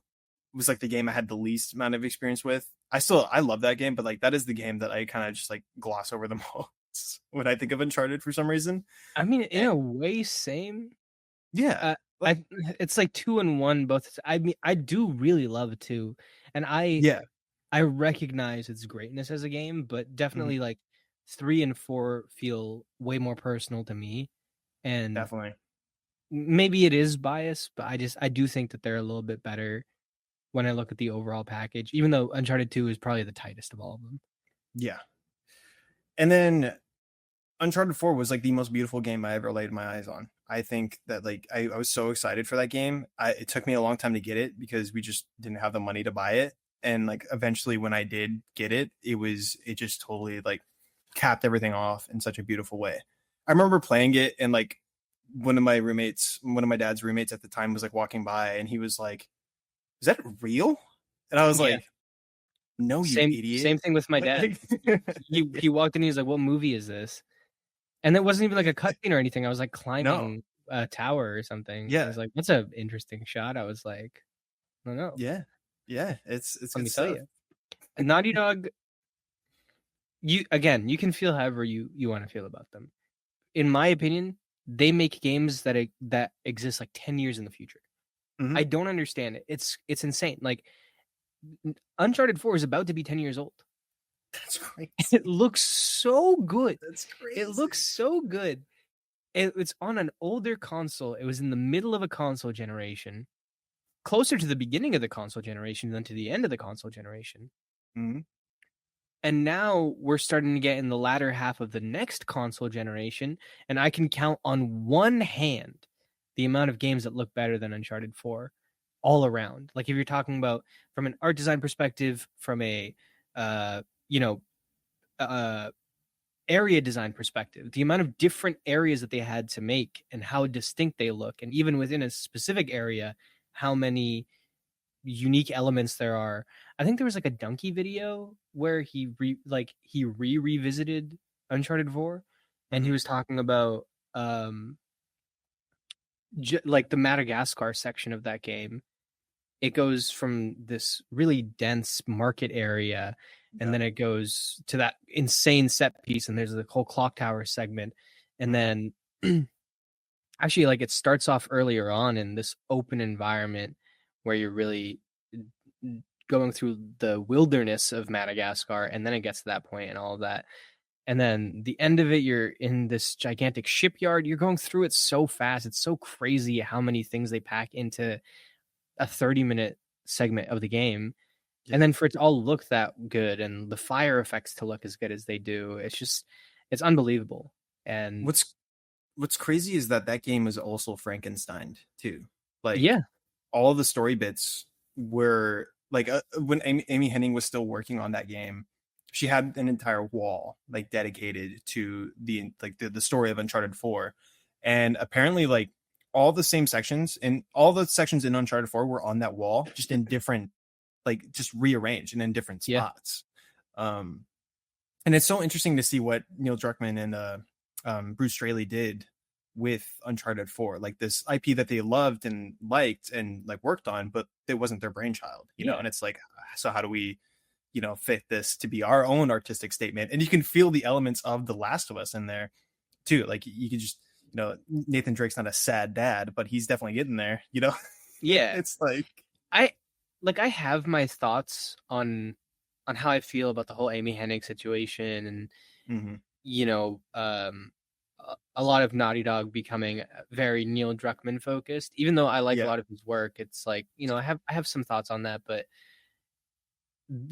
was like the game I had the least amount of experience with. I love that game, but like, that is the game that I kind of just like gloss over the most when I think of Uncharted for some reason. I mean, in a way, same. Yeah. It's like 2 and 1 both. I mean, I do really love 2, and I recognize its greatness as a game, but definitely like 3 and 4 feel way more personal to me. And definitely, maybe it is biased, but I do think that they're a little bit better when I look at the overall package, even though Uncharted 2 is probably the tightest of all of them. Yeah. And then Uncharted 4 was like the most beautiful game I ever laid my eyes on. I think that like I was so excited for that game. It took me a long time to get it because we just didn't have the money to buy it. And like, eventually when I did get it, it just totally like capped everything off in such a beautiful way. I remember playing it, and like one of my dad's roommates at the time was like walking by, and he was like, "Is that real?" And I was like, "No, you idiot." Same thing with my dad. he walked in, he was like, "What movie is this?" And it wasn't even like a cutscene or anything. I was like climbing a tower or something. Yeah. I was like, "That's an interesting shot." I was like, "I don't know." Yeah, it's let me tell you. Naughty Dog, you can feel however you want to feel about them. In my opinion, they make games that exist like 10 years in the future. I don't understand it. It's insane. Like, Uncharted 4 is about to be 10 years old. That's crazy. It looks so good. That's crazy. It looks so good. it's on an older console. It was in the middle of a console generation, closer to the beginning of the console generation than to the end of the console generation. Mm-hmm. And now we're starting to get in the latter half of the next console generation, and I can count on one hand the amount of games that look better than Uncharted 4 all around. Like if you're talking about from an art design perspective, from a you know, area design perspective, the amount of different areas that they had to make and how distinct they look, and even within a specific area, how many unique elements there are. I think there was like a Donkey video where he revisited Uncharted 4, and he was talking about like the Madagascar section of that game. It goes from this really dense market area, and then it goes to that insane set piece, and there's the whole clock tower segment, and then actually like it starts off earlier on in this open environment where you're really going through the wilderness of Madagascar, and then it gets to that point and all of that. And then the end of it, you're in this gigantic shipyard. You're going through it so fast. It's so crazy how many things they pack into a 30-minute segment of the game. Yeah. And then for it to all look that good and the fire effects to look as good as they do, it's unbelievable. And what's crazy is that game is also Frankensteined too. Like, yeah, all the story bits were like when Amy Hennig was still working on that game, she had an entire wall like dedicated to the story of Uncharted 4, and apparently like all the same sections and all the sections in Uncharted 4 were on that wall, just in different, like just rearranged and in different spots. And it's so interesting to see what Neil Druckmann and Bruce Straley did with Uncharted 4, like this IP that they loved and liked and like worked on, but it wasn't their brainchild, you know? And it's like, so how do we, fit this to be our own artistic statement? And you can feel the elements of The Last of Us in there too. Like you can just, Nathan Drake's not a sad dad, but he's definitely getting there, Yeah. It's like, I have my thoughts on how I feel about the whole Amy Hennig situation, and a lot of Naughty Dog becoming very Neil Druckmann focused. Even though I like a lot of his work, it's like, I have some thoughts on that, but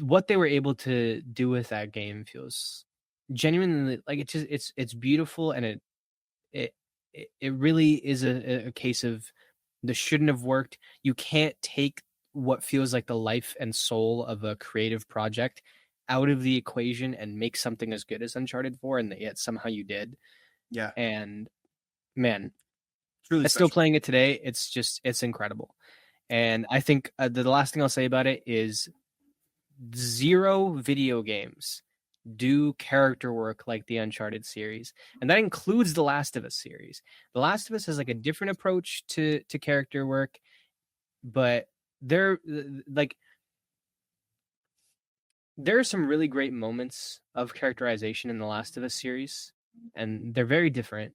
what they were able to do with that game feels genuinely like it's beautiful, and it really is a case of this shouldn't have worked. You can't take what feels like the life and soul of a creative project out of the equation and make something as good as Uncharted 4, and yet somehow you did. Yeah. And man, really I'm still playing it today. It's incredible. And I think the last thing I'll say about it is 0 video games do character work like the Uncharted series, and that includes the Last of Us series. The Last of Us has like a different approach to character work, but there are some really great moments of characterization in the Last of Us series, and they're very different.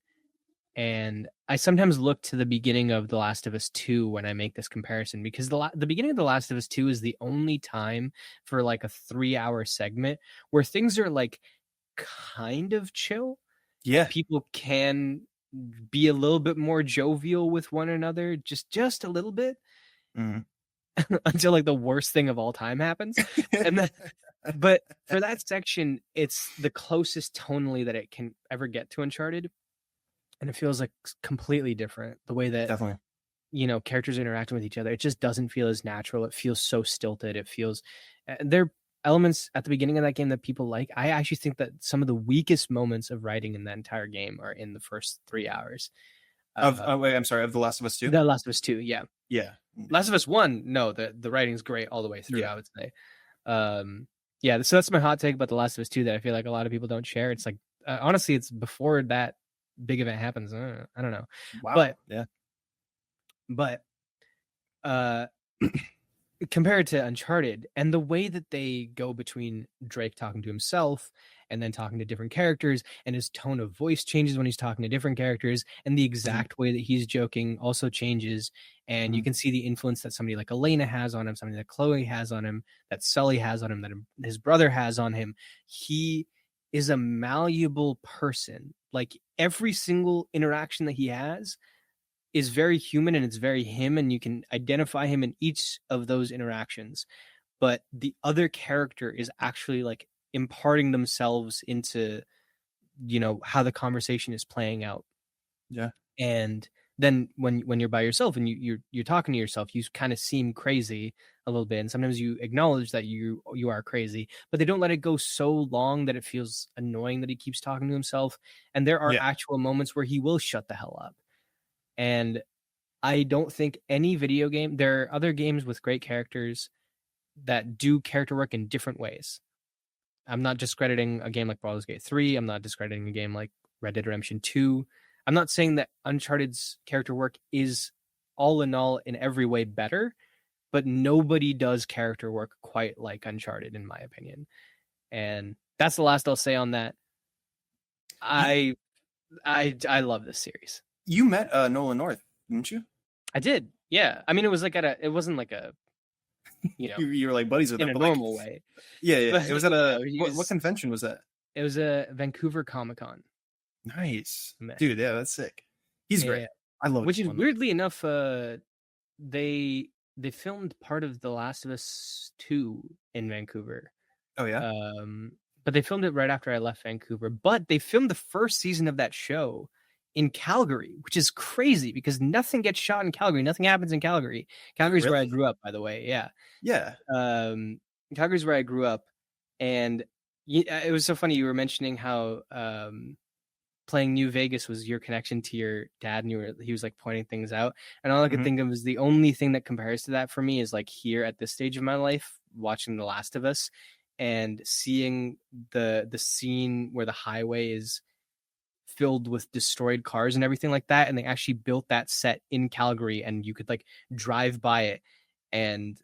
And I sometimes look to the beginning of The Last of Us 2 when I make this comparison, because the beginning of The Last of Us 2 is the only time for like a 3-hour segment where things are like kind of chill. Yeah. People can be a little bit more jovial with one another, just a little bit, until like the worst thing of all time happens. And then, but for that section, it's the closest tonally that it can ever get to Uncharted. And it feels like completely different, the way that definitely, characters are interacting with each other. It just doesn't feel as natural. It feels so stilted. It feels there are elements at the beginning of that game that people like. I actually think that some of the weakest moments of writing in that entire game are in the first 3 hours. Of The Last of Us 2? The Last of Us 2, yeah. Yeah. Last of Us 1, no, the writing's great all the way through, I would say. So that's my hot take about The Last of Us 2 that I feel like a lot of people don't share. It's like, honestly, it's before that big event happens. I don't know. Wow. But compared to Uncharted and the way that they go between Drake talking to himself and then talking to different characters, and his tone of voice changes when he's talking to different characters, and the exact way that he's joking also changes. And you can see the influence that somebody like Elena has on him, somebody that Chloe has on him, that Sully has on him, that his brother has on him. He is a malleable person like every single interaction that he has is very human and it's very him, and you can identify him in each of those interactions. But the other character is actually like imparting themselves into, how the conversation is playing out. Yeah. And then when you're by yourself and you're talking to yourself, you kind of seem crazy a little bit, and sometimes you acknowledge that you are crazy, but they don't let it go so long that it feels annoying that he keeps talking to himself. And there are actual moments where he will shut the hell up. And I don't think any video game, there are other games with great characters that do character work in different ways. I'm not discrediting a game like Baldur's Gate 3. I'm not discrediting a game like Red Dead Redemption 2. I'm not saying that Uncharted's character work is all in all in every way better, but nobody does character work quite like Uncharted, in my opinion. And that's the last I'll say on that. I love this series. You met Nolan North, didn't you? I did. Yeah. I mean, it wasn't like a, you were like buddies with in him, a normal way. Yeah. But, it was at what convention was that? It was a Vancouver Comic-Con. Nice. Dude, yeah, that's sick. He's great. I love it. Which is weirdly enough, they filmed part of The Last of Us 2 in Vancouver. Oh yeah. But they filmed it right after I left Vancouver. But they filmed the first season of that show in Calgary, which is crazy because nothing gets shot in Calgary. Nothing happens in Calgary. Calgary's where I grew up, by the way. Yeah. Yeah. Calgary's where I grew up. And it was so funny. You were mentioning how playing New Vegas was your connection to your dad, and he was like pointing things out. And all I could think of is the only thing that compares to that for me is like here at this stage of my life, watching The Last of Us and seeing the scene where the highway is filled with destroyed cars and everything like that. And they actually built that set in Calgary, and you could like drive by it and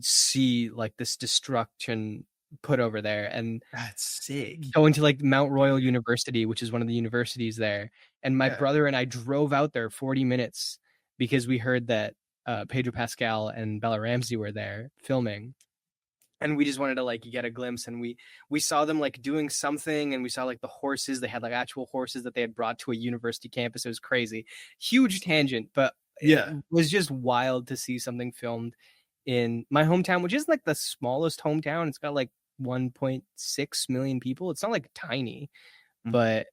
see like this destruction put over there. And that's sick. Going to like Mount Royal University, which is one of the universities there. And my brother and I drove out there 40 minutes because we heard that Pedro Pascal and Bella Ramsey were there filming. And we just wanted to like get a glimpse, and we saw them like doing something, and we saw like the horses. They had like actual horses that they had brought to a university campus. It was crazy. Huge tangent, but it was just wild to see something filmed in my hometown, which is like the smallest hometown. It's got like 1.6 million people. It's not like tiny, but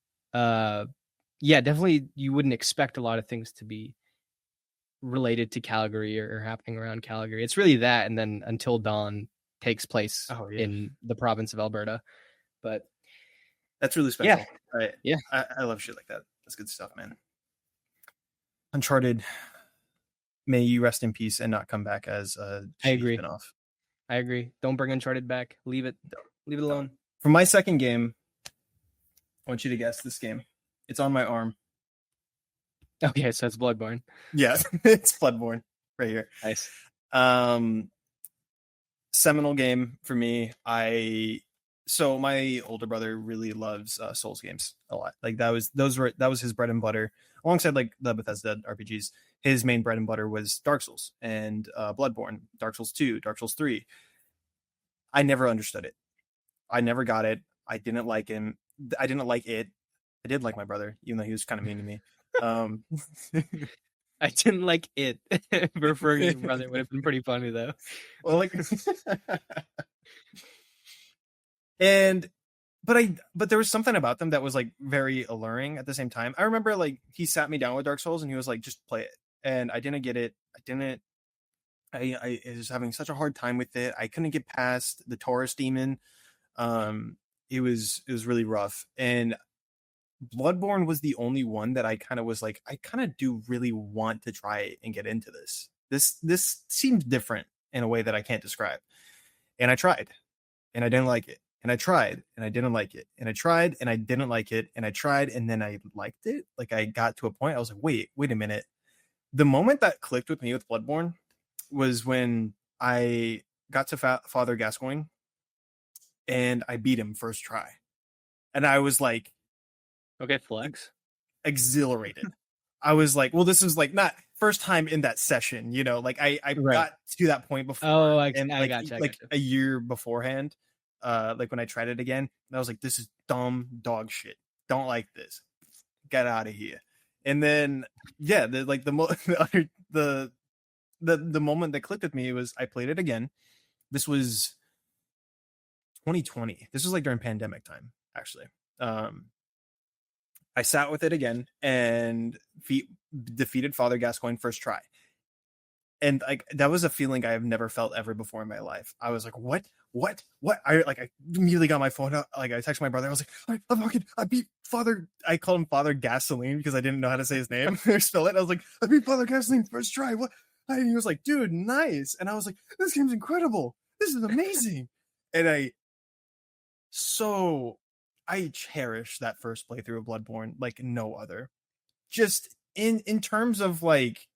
definitely you wouldn't expect a lot of things to be related to Calgary or happening around Calgary. It's really that, and then Until Dawn takes place in the province of Alberta. But that's really special. Right? Yeah. I love shit like that. That's good stuff, man. Uncharted, may you rest in peace and not come back as a spin-off. I agree. Don't bring Uncharted back. Leave it alone. For my second game, I want you to guess this game. It's on my arm. Okay, so it's Bloodborne. Yeah, it's Bloodborne right here. Nice. Seminal game for me. So my older brother really loves Souls games a lot. Like that was his bread and butter, alongside like the Bethesda RPGs. His main bread and butter was Dark Souls and Bloodborne, Dark Souls 2, Dark Souls 3. I never understood it. I never got it. I didn't like him. I didn't like it. I did like my brother, even though he was kind of mean to me. I didn't like it. Referring to your brother would have been pretty funny though. Well, like, but there was something about them that was like very alluring at the same time. I remember like he sat me down with Dark Souls and he was like, just play it. And I didn't get it. I was having such a hard time with it. I couldn't get past the Taurus demon. It was really rough. And Bloodborne was the only one that I kind of was like, I kind of do really want to try it and get into this. This seems different in a way that I can't describe. And I tried, and I didn't like it. And I tried, and I didn't like it. And I tried, and I didn't like it. And I tried, and then I liked it. Like I got to a point, I was like, wait a minute. The moment that clicked with me with Bloodborne was when I got to Father Gascoigne, and I beat him first try. And I was like, okay, flex. Exhilarated. I was like, well, this is like not first time in that session, you know, like I got to that point before. Oh, I gotcha. A year beforehand, like when I tried it again, and I was like, this is dumb dog shit. Don't like this. get out of here. And then yeah, the moment that clicked with me was I played it again. This was 2020. This was like during pandemic time, actually. I sat with it again and defeated Father Gascoigne first try. And like that was a feeling I have never felt ever before in my life. I was like, what? I immediately got my phone out. Like I texted my brother. I was like, I beat Father. I called him Father Gasoline because I didn't know how to say his name or spell it. I was like, I beat Father Gasoline first try. What? And he was like, dude, nice. And I was like, this game's incredible. This is amazing. And I cherish that first playthrough of Bloodborne like no other. Just in terms of like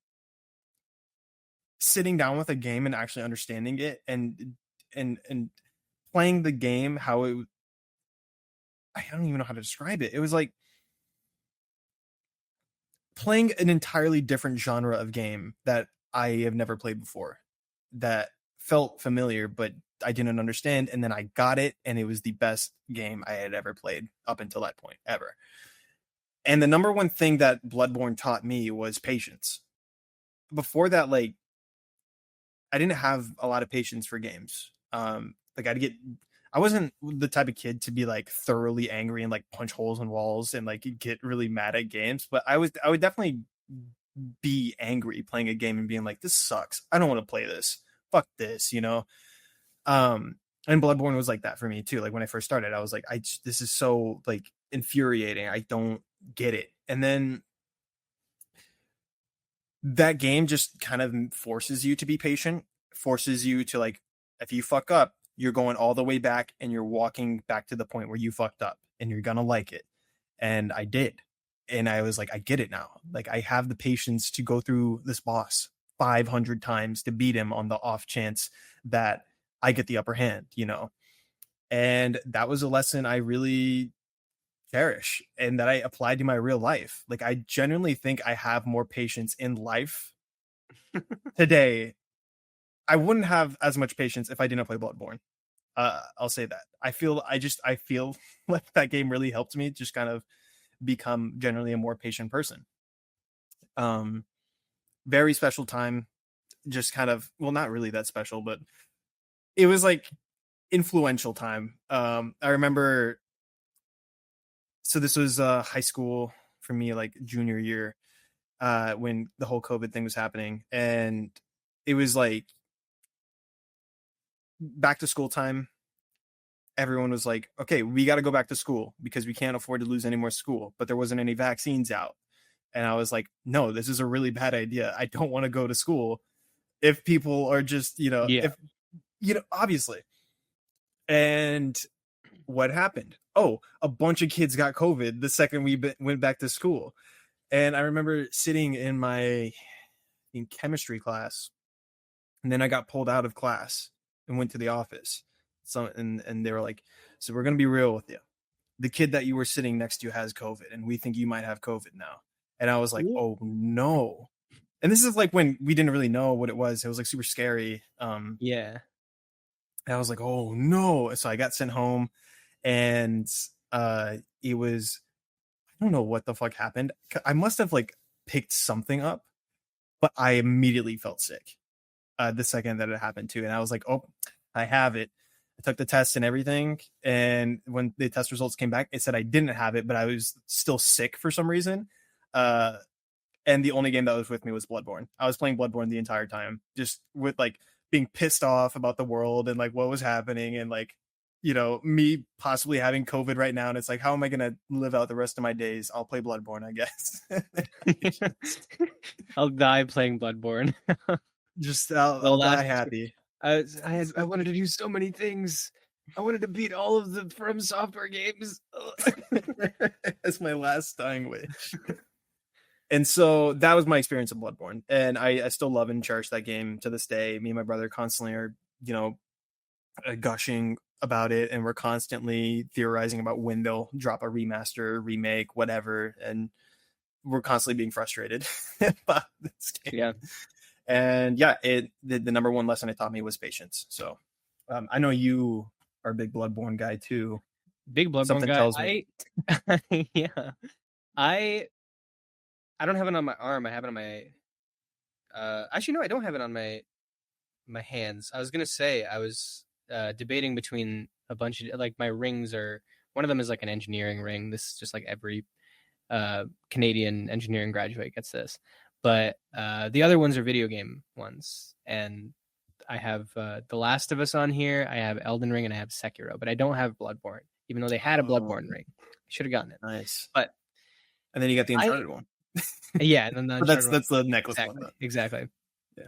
sitting down with a game and actually understanding it and playing the game how it, I don't even know how to describe it. It was like playing an entirely different genre of game that I have never played before, that felt familiar but I didn't understand, and then I got it and it was the best game I had ever played up until that point ever. And the number one thing that Bloodborne taught me was patience. Before that, like I didn't have a lot of patience for games. Like I wasn't the type of kid to be like thoroughly angry and like punch holes in walls and like get really mad at games, but I would definitely be angry playing a game and being like, this sucks. I don't want to play this. Fuck this, you know? And Bloodborne was like that for me too. Like when I first started, I was like, this is so like infuriating. I don't get it. And then that game just kind of forces you to be patient, forces you to like, if you fuck up, you're going all the way back and you're walking back to the point where you fucked up and you're going to like it. And I did. And I was like, I get it now. Like I have the patience to go through this boss 500 times to beat him on the off chance that I get the upper hand, you know? And that was a lesson I really cherish and that I applied to my real life. Like I genuinely think I have more patience in life today. I wouldn't have as much patience if I didn't play Bloodborne. I'll say that. I feel like that game really helped me just kind of become generally a more patient person. Very special time. Just kind of, well, not really that special, but it was like influential time. I remember, so this was high school for me, like junior year, when the whole COVID thing was happening, and it was like back to school time. Everyone was like, okay, we got to go back to school because we can't afford to lose any more school, but there wasn't any vaccines out. And I was like, no, this is a really bad idea. I don't want to go to school if people are just, obviously. And what happened? Oh, a bunch of kids got COVID the second we went back to school. And I remember sitting in chemistry class, and then I got pulled out of class and went to the office. So, and they were like, so we're going to be real with you. The kid that you were sitting next to has COVID, and we think you might have COVID now. And I was like, oh no. And this is like when we didn't really know what it was. It was like super scary. Yeah. And I was like, oh no. So I got sent home, and it was, I don't know what the fuck happened. I must have like picked something up, but I immediately felt sick the second that it happened too. And I was like, oh, I have it. I took the test and everything. And when the test results came back, it said I didn't have it, but I was still sick for some reason. And the only game that was with me was Bloodborne. I was playing Bloodborne the entire time, just with like being pissed off about the world and like what was happening, and like, you know, me possibly having COVID right now. And it's like, how am I going to live out the rest of my days? I'll play Bloodborne, I guess. I'll die playing Bloodborne. I'll die happy. I wanted to do so many things. I wanted to beat all of the From Software games. That's my last dying wish. And so that was my experience of Bloodborne. And I still love and cherish that game to this day. Me and my brother constantly are, gushing about it. And we're constantly theorizing about when they'll drop a remaster, remake, whatever. And we're constantly being frustrated about this game. Yeah. And yeah, the number one lesson it taught me was patience. So I know you are a big Bloodborne guy too. Big Bloodborne Something guy. tells me. Yeah. I don't have it on my arm. I have it on my. Actually, no, I don't have it on my hands. I was gonna say I was debating between a bunch of like my rings are. One of them is like an engineering ring. This is just like every Canadian engineering graduate gets this, but the other ones are video game ones, and I have The Last of Us on here. I have Elden Ring, and I have Sekiro, but I don't have Bloodborne, even though they had a Bloodborne ring. I should have gotten it. Nice. But and then you got the Uncharted one. Yeah, and then the Uncharted that's the necklace exactly, one. Exactly. Yeah.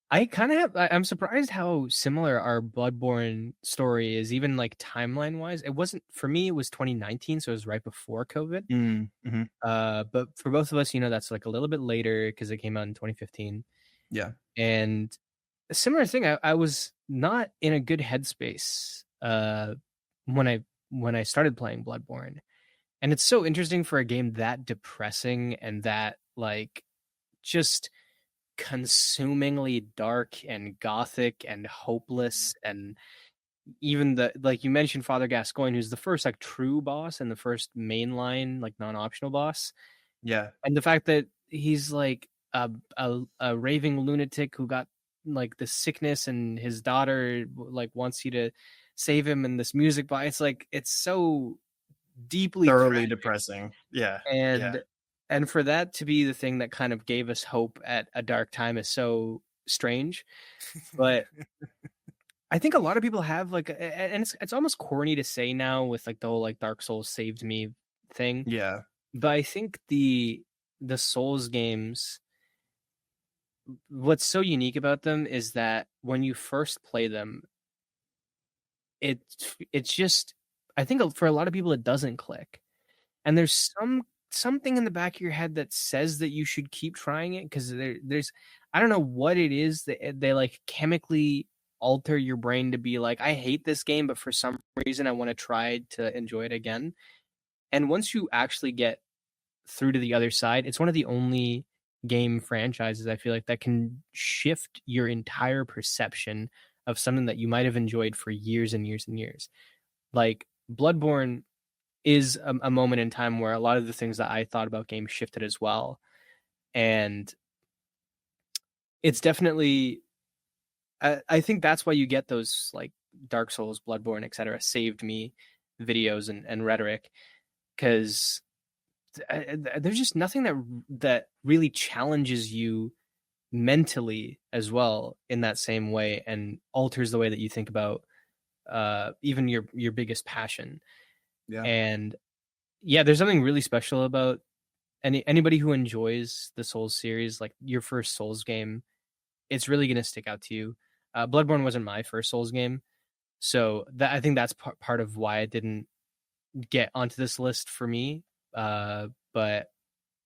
I kind of have. I'm surprised how similar our Bloodborne story is, even like timeline wise. It wasn't for me. It was 2019, so it was right before COVID. Mm-hmm. But for both of us, that's like a little bit later because it came out in 2015. Yeah. And a similar thing. I was not in a good headspace when I started playing Bloodborne, and it's so interesting for a game that depressing and that like just consumingly dark and gothic and hopeless, and even the like you mentioned Father Gascoigne, who's the first like true boss and the first mainline like non-optional boss. Yeah. And the fact that he's like a raving lunatic who got like the sickness, and his daughter like wants you to save him, and this music by it's so deeply thoroughly tragic. Depressing. Yeah. And for that to be the thing that kind of gave us hope at a dark time is so strange. But I think a lot of people have like, and it's almost corny to say now with like the whole like Dark Souls saved me thing. Yeah. But I think the Souls games, what's so unique about them is that when you first play them, it's just, I think for a lot of people it doesn't click, and there's something in the back of your head that says that you should keep trying it because there's I don't know what it is that they like chemically alter your brain to be like, I hate this game, but for some reason I want to try to enjoy it again. And once you actually get through to the other side, it's one of the only game franchises I feel like that can shift your entire perception of something that you might have enjoyed for years and years and years. Like Bloodborne is a moment in time where a lot of the things that I thought about games shifted as well. And it's definitely, I think that's why you get those like Dark Souls, Bloodborne, etc. saved me videos and rhetoric, because there's just nothing that really challenges you mentally as well in that same way and alters the way that you think about even your biggest passion. Yeah. And yeah, there's something really special about anybody who enjoys the Souls series, like your first Souls game, it's really going to stick out to you. Bloodborne wasn't my first Souls game, so that I think that's part of why it didn't get onto this list for me. But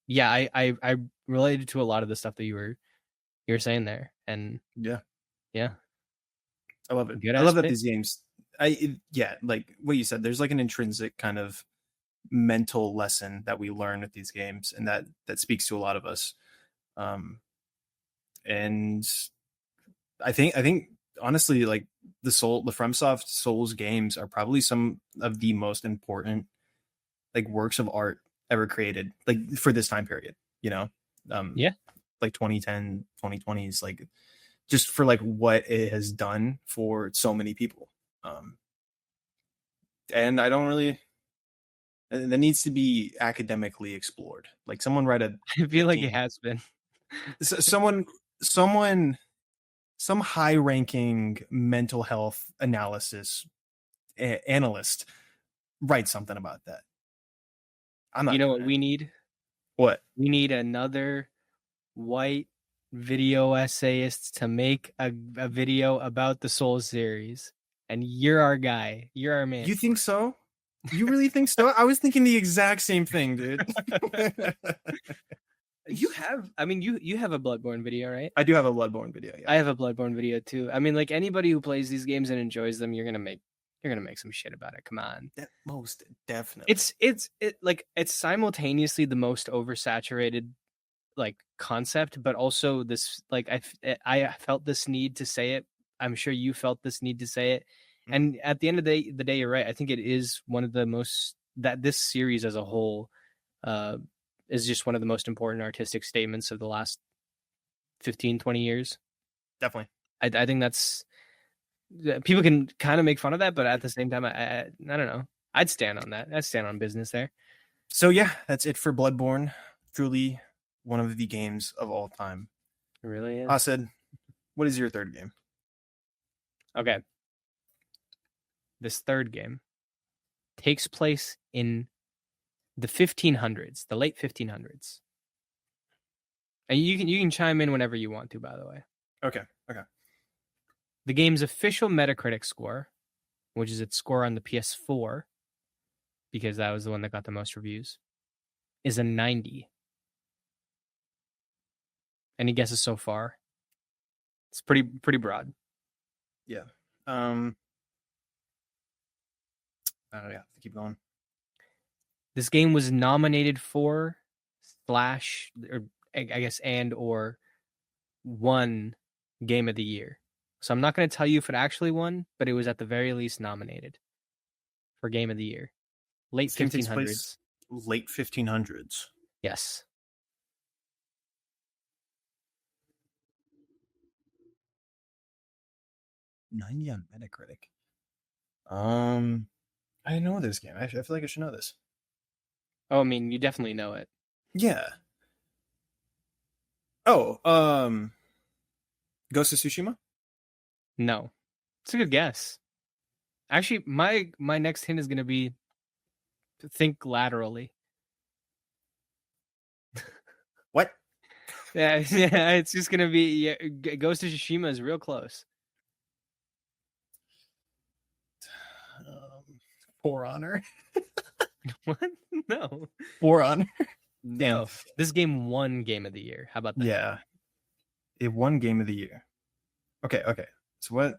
yeah, I related to a lot of the stuff that you were saying there, and yeah, I love it. I love that these games. Like what you said, there's like an intrinsic kind of mental lesson that we learn with these games, and that speaks to a lot of us. And I think honestly, like the FromSoft Souls games are probably some of the most important like works of art ever created, like for this time period, like 2010, 2020s, like just for like what it has done for so many people. And I don't really, that needs to be academically explored. Like someone write a, I feel like it has been. Some high-ranking mental health analyst write something about that. I'm not. You know what we need? What? We need another white video essayist to make a video about the Souls series. And you're our guy. You're our man. You think so? You really think so? I was thinking the exact same thing, dude. You have a Bloodborne video, right? I do have a Bloodborne video. Yeah. I have a Bloodborne video too. I mean, like anybody who plays these games and enjoys them, you're gonna make some shit about it. Come on. Most definitely. It's simultaneously the most oversaturated like concept, but also this like I felt this need to say it. I'm sure you felt this need to say it. Mm-hmm. And at the end of the day, you're right. I think it is one of the most, that this series as a whole is just one of the most important artistic statements of the last 15, 20 years. Definitely. I think that's, people can kind of make fun of that, but at the same time, I don't know. I'd stand on that. I'd stand on business there. So yeah, that's it for Bloodborne. Truly one of the games of all time. It really is. Asad, what is your third game? Okay. This third game takes place in the 1500s, the late 1500s. And you can chime in whenever you want to, by the way. Okay. The game's official Metacritic score, which is its score on the PS4, because that was the one that got the most reviews, is a 90. Any guesses so far? It's pretty broad. Yeah. I don't know. Keep going. This game was nominated for or won Game of the Year. So I'm not going to tell you if it actually won, but it was at the very least nominated for Game of the Year. Late 1500s. Late 1500s. Yes. $90 on Metacritic. I know this game. I feel like I should know this. Oh, I mean, you definitely know it. Yeah. Oh, Ghost of Tsushima? No. It's a good guess. Actually, my next hint is going to be think laterally. What? Yeah, it's just going to be Ghost of Tsushima is real close. For Honor. What? No. For Honor. No. This game won Game of the Year. How about that? Yeah. It won Game of the Year. Okay. So what?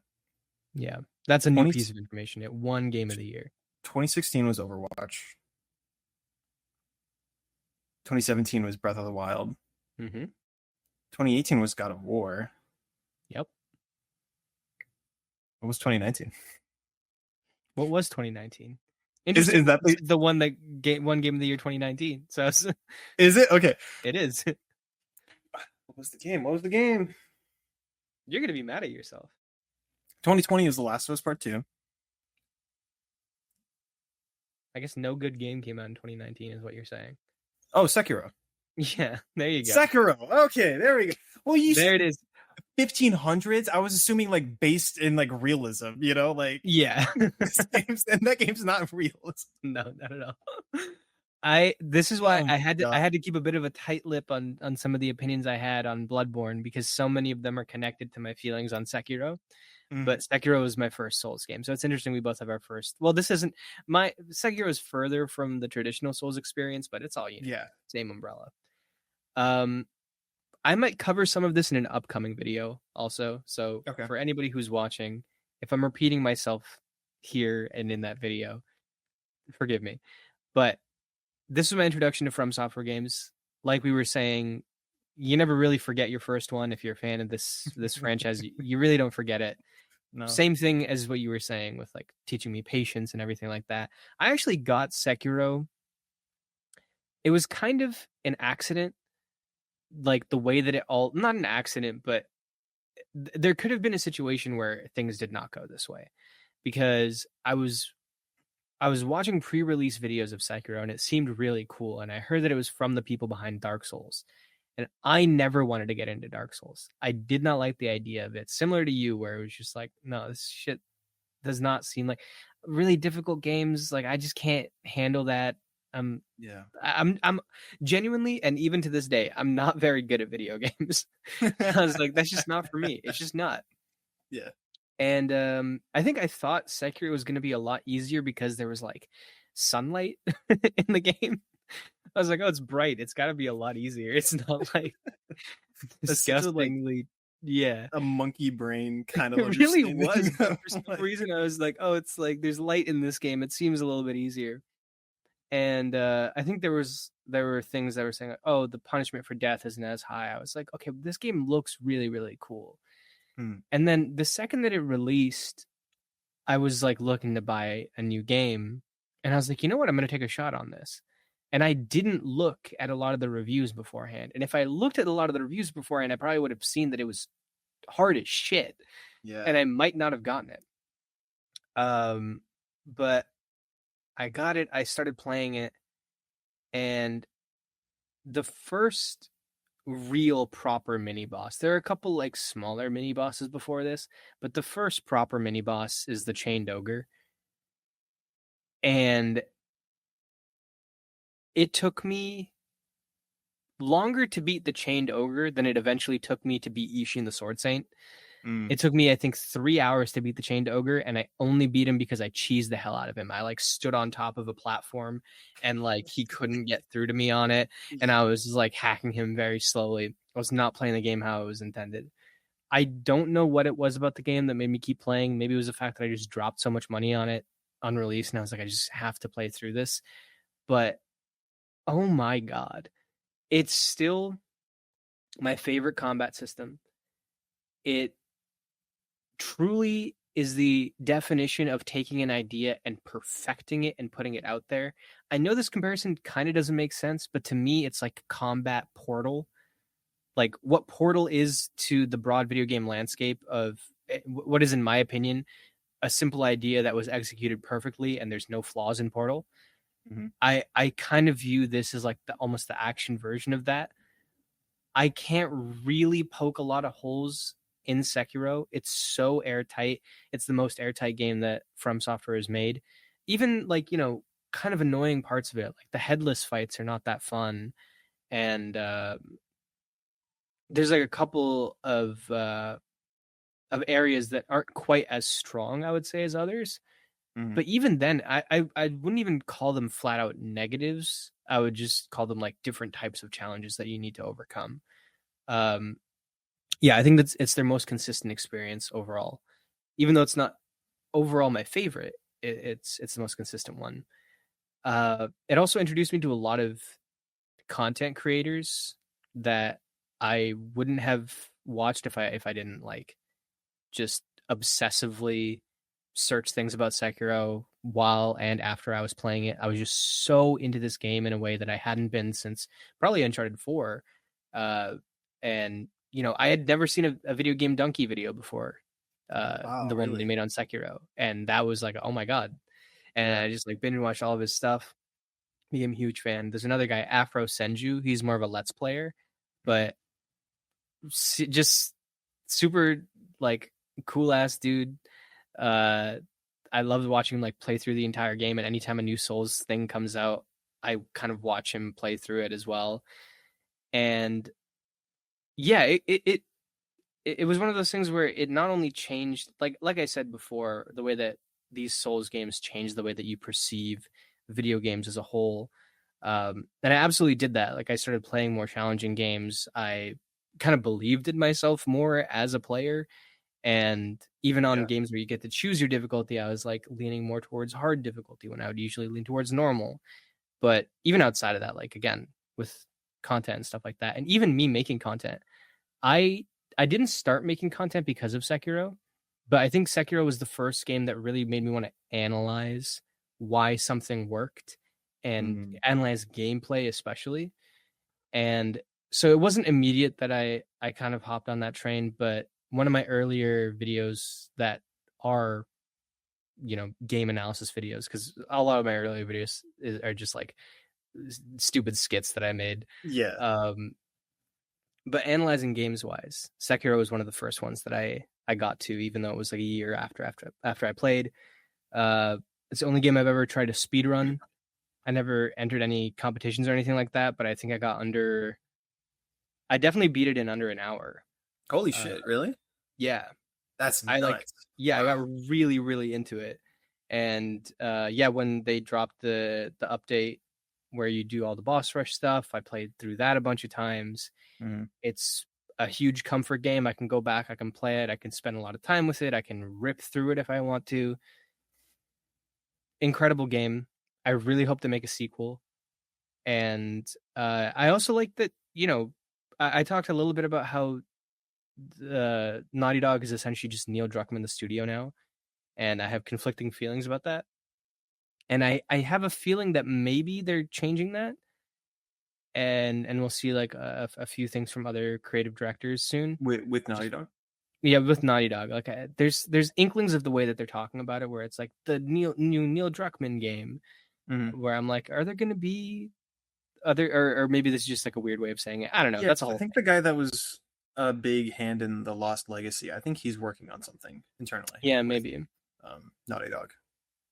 Yeah. That's a new piece of information. It won Game of the Year. 2016 was Overwatch. 2017 was Breath of the Wild. 2018 was God of War. Yep. What was 2019? What was 2019? Is that the one that won Game of the Year 2019? So is it? Okay. It is. What was the game? You're gonna be mad at yourself. 2020 is The Last of Us Part 2. I guess no good game came out in 2019 is what you're saying. Oh, Sekiro. Yeah, there you go. Sekiro. Okay, there we go. Well, there it is. 1500s. I was assuming like based in like realism, like yeah. that game's not realism. No, not at all. This is why I had to keep a bit of a tight lip on some of the opinions I had on Bloodborne, because so many of them are connected to my feelings on Sekiro. But Sekiro was my first Souls game, so it's interesting we both have our first. Well, this isn't my Sekiro is further from the traditional Souls experience, but it's all same umbrella. I might cover some of this in an upcoming video also. So for anybody who's watching, if I'm repeating myself here and in that video, forgive me. But this was my introduction to FromSoft games. Like we were saying, you never really forget your first one. If you're a fan of this franchise, you really don't forget it. No. Same thing as what you were saying with like teaching me patience and everything like that. I actually got Sekiro. It was kind of an accident, like the way that not an accident, but there could have been a situation where things did not go this way, because I was watching pre-release videos of Sekiro and it seemed really cool. And I heard that it was from the people behind Dark Souls. And I never wanted to get into Dark Souls. I did not like the idea of it. Similar to you, where it was just like, no, this shit does not seem like really difficult games. Like I just can't handle that. I'm genuinely, and even to this day, I'm not very good at video games. I was like, that's just not for me. It's just not. Yeah. And I think I thought Sekiro was going to be a lot easier because there was like sunlight in the game. I was like, oh, it's bright. It's got to be a lot easier. It's not like disgustingly, a monkey brain kind of. It really was. For some reason, I was like, oh, it's like there's light in this game. It seems a little bit easier. And I think there were things that were saying, like, oh, the punishment for death isn't as high. I was like, okay, this game looks really, really cool. And then the second that it released, I was like looking to buy a new game, and I was like, you know what? I'm going to take a shot on this. and I didn't look at a lot of the reviews beforehand. And if I looked at a lot of the reviews beforehand, I probably would have seen that it was hard as shit, and I might not have gotten it. But I got it. I started playing it, and the first real proper mini boss. There are a couple like smaller mini bosses before this, but the first proper mini boss is the Chained Ogre. And it took me longer to beat the Chained Ogre than it eventually took me to beat Ishin the Sword Saint. It took me, I think, 3 hours to beat the Chained Ogre, and I only beat him because I cheesed the hell out of him. I like stood on top of a platform, and like he couldn't get through to me on it, and I was just, like hacking him very slowly. I was not playing the game how it was intended. I don't know what it was about the game that made me keep playing. Maybe it was the fact that I just dropped so much money on it unreleased, and I was like, I just have to play through this. But oh my god, it's still my favorite combat system. It truly is the definition of taking an idea and perfecting it and putting it out there. I know this comparison kind of doesn't make sense, but to me, it's like combat Portal. Like what Portal is to the broad video game landscape of what is, in my opinion, a simple idea that was executed perfectly and there's no flaws in Portal. Mm-hmm. I kind of view this as like almost the action version of that. I can't really poke a lot of holes in Sekiro. It's so airtight. It's the most airtight game that FromSoft has made. Even like, kind of annoying parts of it, like the headless fights are not that fun. And there's like a couple of areas that aren't quite as strong, I would say, as others. Mm-hmm. But even then, I wouldn't even call them flat out negatives. I would just call them like different types of challenges that you need to overcome. Yeah, I think it's their most consistent experience overall. Even though it's not overall my favorite, it's the most consistent one. It also introduced me to a lot of content creators that I wouldn't have watched if I didn't like just obsessively search things about Sekiro while and after I was playing it. I was just so into this game in a way that I hadn't been since probably Uncharted 4. And I had never seen a video game donkey video before. The one they made on Sekiro. And that was like, oh my God. And I just like binge watched all of his stuff. Became a huge fan. There's another guy, Afro Senju. He's more of a Let's Player, but just super like cool ass dude. I loved watching him like play through the entire game, and anytime a new Souls thing comes out, I kind of watch him play through it as well. And yeah, it was one of those things where it not only changed, like I said before, the way that these Souls games change the way that you perceive video games as a whole. And I absolutely did that. Like I started playing more challenging games. I kind of believed in myself more as a player. And even on games where you get to choose your difficulty, I was like leaning more towards hard difficulty when I would usually lean towards normal. But even outside of that, like again, with content and stuff like that, and even me making content, I didn't start making content because of Sekiro, but I think Sekiro was the first game that really made me want to analyze why something worked and analyze gameplay especially. And so it wasn't immediate that I kind of hopped on that train, but one of my earlier videos that are, game analysis videos, because a lot of my earlier videos are just like stupid skits that I made. Yeah. But analyzing games wise, Sekiro was one of the first ones that I got to, even though it was like a year after I played. It's the only game I've ever tried to speed run. I never entered any competitions or anything like that, but I think I definitely beat it in under an hour. Holy shit, really? Yeah. That's nuts. I got really, really into it. And when they dropped the update where you do all the boss rush stuff, I played through that a bunch of times. It's a huge comfort game. I can go back, I can play it, I can spend a lot of time with it, I can rip through it if I want to. Incredible game. I really hope to make a sequel. And I also like that, I talked a little bit about how Naughty Dog is essentially just Neil Druckmann, the studio now. And I have conflicting feelings about that. And I have a feeling that maybe they're changing that. and we'll see like a few things from other creative directors soon. With Naughty Dog. Yeah, with Naughty Dog. Like there's inklings of the way that they're talking about it, where it's like the new Neil Druckmann game, where I'm like, are there going to be other, or maybe this is just like a weird way of saying it. I don't know. Yeah, That's a whole I think thing. the guy that was a big hand in the Lost Legacy, I think he's working on something internally. Yeah, maybe. Naughty Dog.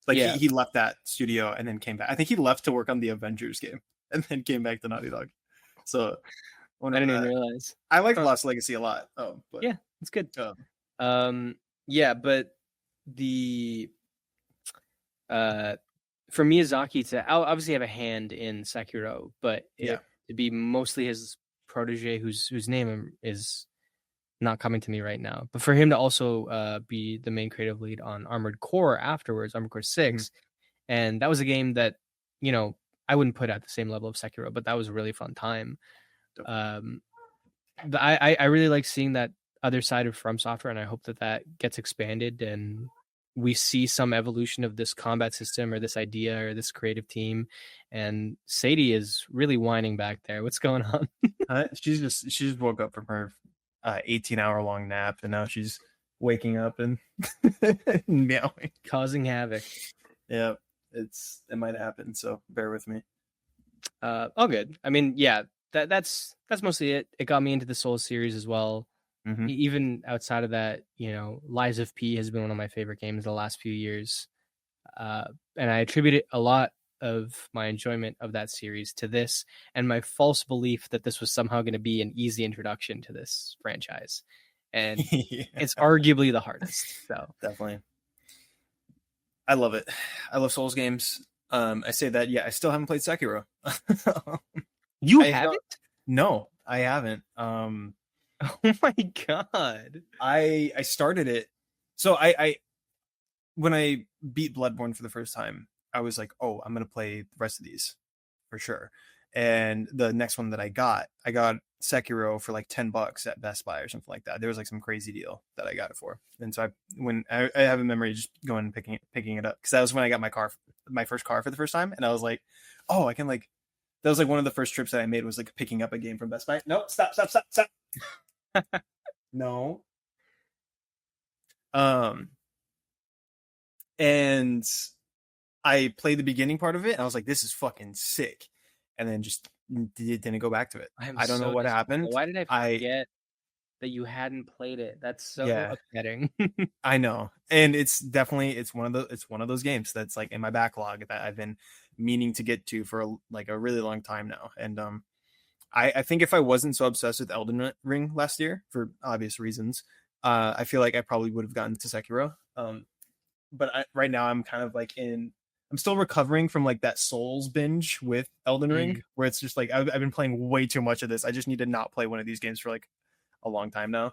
Like Yeah. he left that studio and then came back. I think he left to work on the Avengers game and then came back to Naughty Dog. So I didn't even realize. I like Lost Legacy a lot. But yeah, it's good. Yeah, but the for Miyazaki to obviously have a hand in Sekiro, but to be mostly his protege, whose name is not coming to me right now, but for him to also be the main creative lead on Armored Core afterwards, Armored Core 6, and that was a game that, you know, I wouldn't put at the same level of Sekiro, but that was a really fun time. I really like seeing that other side of From Software, and I hope that gets expanded and we see some evolution of this combat system or this idea or this creative team. And Sadie is really whining back there. What's going on? She just woke up from her 18-hour long nap, and now she's waking up and meowing, causing havoc. Yeah, it might happen, so bear with me. All good. I mean, yeah, that's mostly it. It got me into the Souls series as well. Even outside of that, you know, Lies of P has been one of my favorite games the last few years, and I attribute a lot of my enjoyment of that series to this and my false belief that this was somehow going to be an easy introduction to this franchise, and it's arguably the hardest. So definitely, I love it. I love Souls games. I say that, I still haven't played Sekiro. You haven't? No, I haven't. Oh my god. I started it. So I when I beat Bloodborne for the first time, I was like, oh, I'm going to play the rest of these for sure. And the next one that I got Sekiro for like $10 at Best Buy or something like that. There was like some crazy deal that I got it for. And so I have a memory just going and picking it up, because that was when I got my first car for the first time. And I was like, oh, I can that was like one of the first trips that I made, was like picking up a game from Best Buy. Nope, stop. No. And I played the beginning part of it, and I was like, this is fucking sick. And then just didn't go back to it. I don't know what happened. Why did I forget that you hadn't played it? That's so upsetting. I know. And it's one of those games that's like in my backlog that I've been meaning to get to for a really long time now. And I think if I wasn't so obsessed with Elden Ring last year, for obvious reasons, I feel like I probably would have gotten to Sekiro. But right now I'm kind of like I'm still recovering from like that Souls binge with Elden Ring, where it's just like I've been playing way too much of this. I just need to not play one of these games for like a long time now.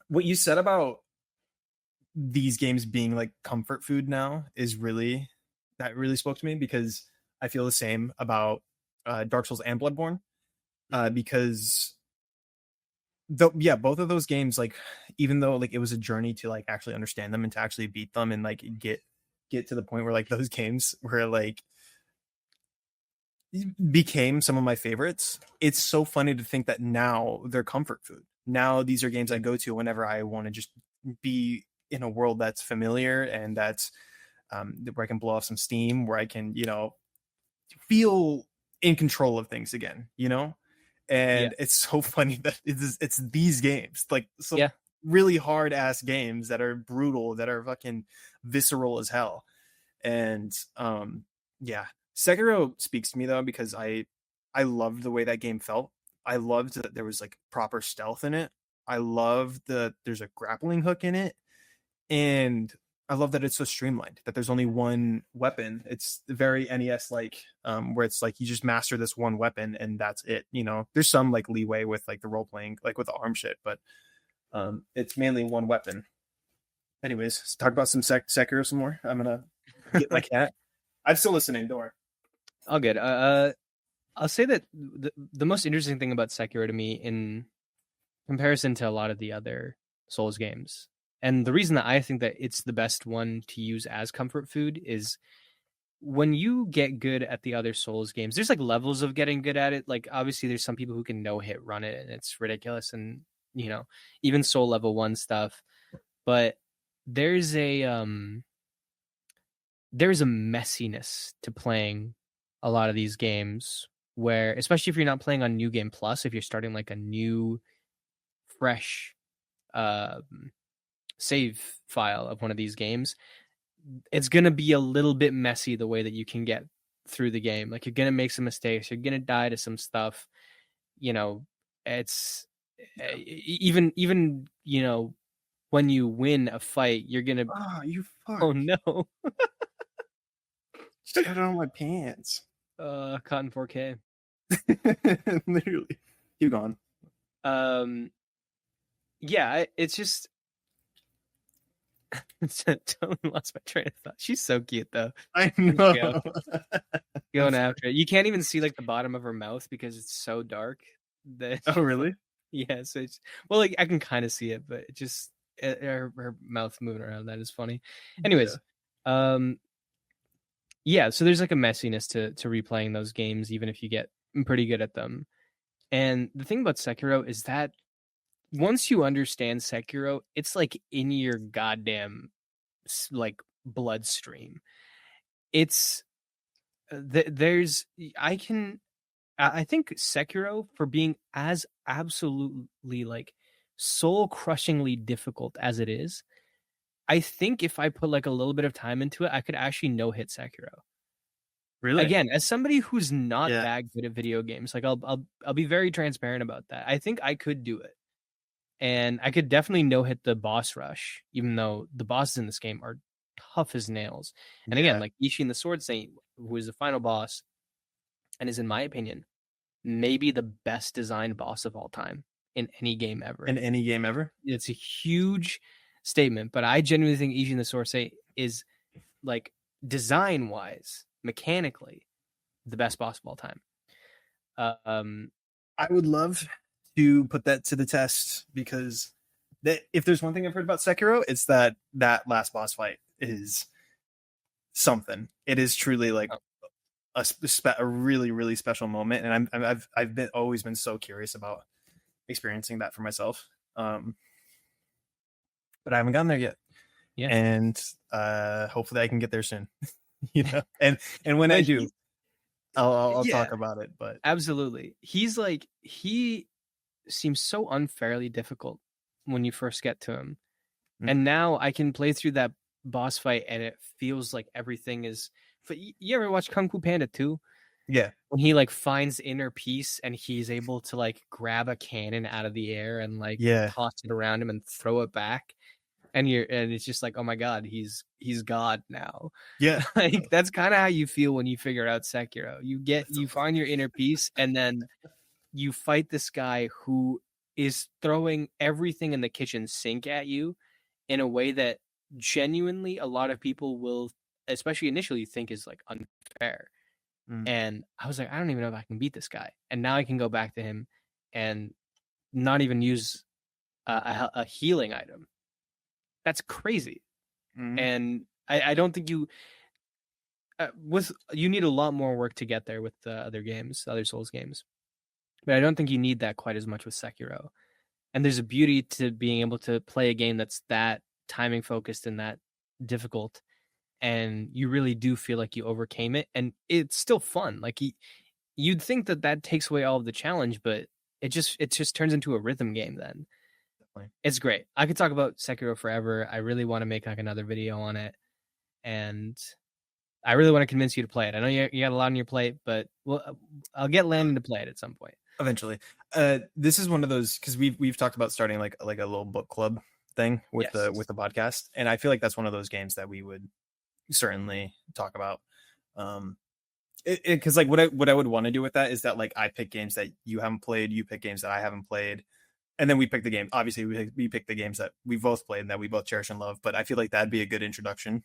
What you said about these games being like comfort food now that really spoke to me, because I feel the same about Dark Souls and Bloodborne, because both of those games, like, even though like it was a journey to like actually understand them and to actually beat them and like get to the point where like those games were like became some of my favorites, it's so funny to think that now they're comfort food. Now these are games I go to whenever I want to just be in a world that's familiar, and that's where I can blow off some steam, where I can, you know, feel in control of things again, you know. And it's so funny that it's these games, like really hard ass games that are brutal, that are fucking visceral as hell. And Sekiro speaks to me though, because I loved the way that game felt. I loved that there was like proper stealth in it. I loved that there's a grappling hook in it, and I love that it's so streamlined, that there's only one weapon. It's very NES like, where it's like you just master this one weapon and that's it. You know, there's some like leeway with like the role playing, like with the arm shit, but it's mainly one weapon. Anyways, let's talk about some Sekiro some more. I'm gonna get my cat. I'm still listening. Don't worry. All good. I'll say that the most interesting thing about Sekiro to me, in comparison to a lot of the other Souls games, and the reason that I think that it's the best one to use as comfort food, is when you get good at the other Souls games, there's like levels of getting good at it. Like obviously there's some people who can no hit run it and it's ridiculous, and even Soul level 1 stuff. But there's a messiness to playing a lot of these games where, especially if you're not playing on New Game Plus, if you're starting like a new fresh save file of one of these games, it's going to be a little bit messy the way that you can get through the game. Like you're going to make some mistakes, you're going to die to some stuff. It's even when you win a fight, you're going to you fuck. Oh no. Just got it on my pants. Cotton 4K. Literally. Keep going. Yeah, it's just totally lost my train of thought. She's so cute though. I know. Going after it. You can't even see like the bottom of her mouth because it's so dark. Oh really? Yeah, so it's like I can kind of see it, but it just her mouth moving around, that is funny. Anyways, yeah, so there's like a messiness to replaying those games, even if you get pretty good at them. And the thing about Sekiro is that once you understand Sekiro, it's like in your goddamn like bloodstream. It's I think Sekiro, for being as absolutely like soul crushingly difficult as it is, I think if I put like a little bit of time into it, I could actually no hit Sekiro. Really? Again, as somebody who's not that good at video games, like I'll be very transparent about that. I think I could do it. And I could definitely no hit the boss rush, even though the bosses in this game are tough as nails. And again, like Ishin the Sword Saint, who is the final boss, and is, in my opinion, maybe the best designed boss of all time in any game ever. In any game ever? It's a huge statement, but I genuinely think Ishin the Sword Saint is, like, design-wise, mechanically, the best boss of all time. I would love to put that to the test, because if there's one thing I've heard about Sekiro, it's that last boss fight is something. It is truly like a really, really special moment, and I've always been so curious about experiencing that for myself. But I haven't gotten there yet. Yeah, and hopefully I can get there soon. And when I do, I'll talk about it. But absolutely, he seems so unfairly difficult when you first get to him, and now I can play through that boss fight and it feels like everything is. You ever watch Kung Fu Panda 2? Yeah, when he like finds inner peace and he's able to like grab a cannon out of the air and like toss it around him and throw it back, and it's just like, oh my god, he's God now. Yeah, like that's kind of how you feel when you figure out Sekiro. You find your inner peace, and then you fight this guy who is throwing everything in the kitchen sink at you in a way that genuinely a lot of people will, especially initially, think is like unfair. And I was like, I don't even know if I can beat this guy. And now I can go back to him and not even use a healing item. That's crazy. And I don't think you need a lot more work to get there with the other games, other Souls games. But I don't think you need that quite as much with Sekiro. And there's a beauty to being able to play a game that's that timing focused and that difficult, and you really do feel like you overcame it, and it's still fun. Like you'd think that takes away all of the challenge, but it just turns into a rhythm game then. Definitely. It's great. I could talk about Sekiro forever. I really want to make like another video on it, and I really want to convince you to play it. I know you got a lot on your plate, but I'll get Landen to play it at some point eventually. This is one of those, because we've talked about starting like a little book club thing with the podcast, and I feel like that's one of those games that we would certainly talk about. Because like what I would want to do with that is that like I pick games that you haven't played, you pick games that I haven't played, and then we pick the game. Obviously, we pick the games that we both played and that we both cherish and love. But I feel like that'd be a good introduction.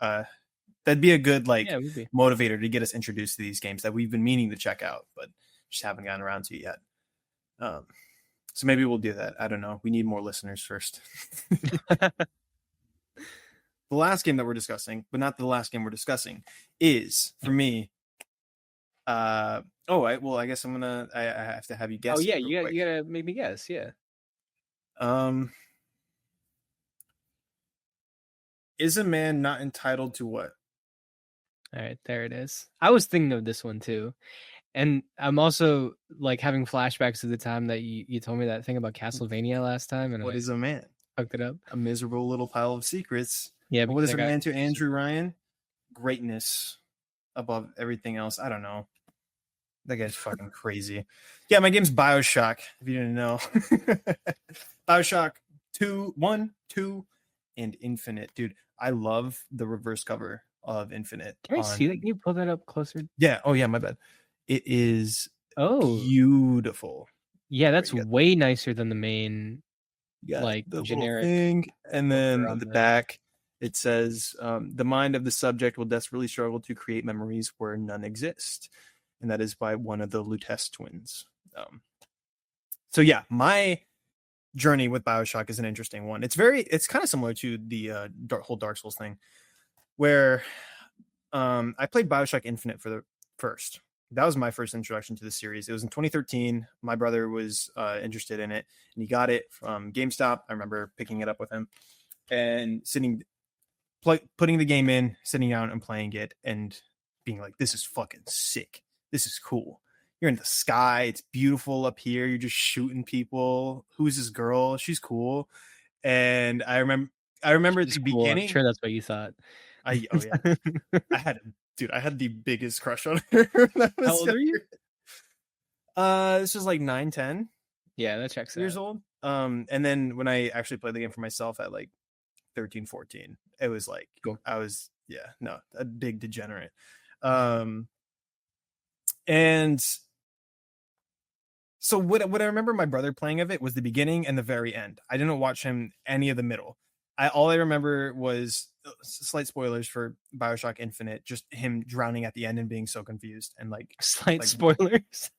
That'd be a good motivator to get us introduced to these games that we've been meaning to check out, but just haven't gotten around to yet. So maybe we'll do that. I don't know. We need more listeners first. the last game that we're discussing, but not the last game we're discussing, is for me. I guess I have to have you guess. Oh yeah, you gotta make me guess. Yeah. Is a man not entitled to what? All right, there it is. I was thinking of this one too. And I'm also like having flashbacks to the time that you told me that thing about Castlevania last time, and What I is a man? fucked it up. A miserable little pile of secrets. Yeah, What is a man to confused. Andrew Ryan? Greatness above everything else. I don't know. That guy's fucking crazy. Yeah, my game's Bioshock, if you didn't know. Bioshock 1, 2, and Infinite. Dude, I love the reverse cover of Infinite. Can I see that? Can you pull that up closer? Yeah. Oh, yeah, my bad. It is beautiful. Yeah, that's way nicer than the main, like, the generic thing. And then on the back, it says, the mind of the subject will desperately struggle to create memories where none exist. And that is by one of the Lutece twins. So yeah, my journey with Bioshock is an interesting one. It's kind of similar to the whole Dark Souls thing, where I played Bioshock Infinite for the first. That was my first introduction to the series. It was in 2013. My brother was interested in it, and he got it from GameStop. I remember picking it up with him and putting the game in, sitting down and playing it, and being like, "This is fucking sick. This is cool. You're in the sky. It's beautiful up here. You're just shooting people. Who's this girl? She's cool." And I remember at the beginning. I'm sure that's what you thought. I had the biggest crush on her. How old are you? This was like 9, 10. Yeah, that checks years old. And then when I actually played the game for myself at like 13, 14, it was like I was a big degenerate. And so what I remember my brother playing of it was the beginning and the very end. I didn't watch him any of the middle. All I remember was slight spoilers for Bioshock Infinite, just him drowning at the end and being so confused and like slight spoilers.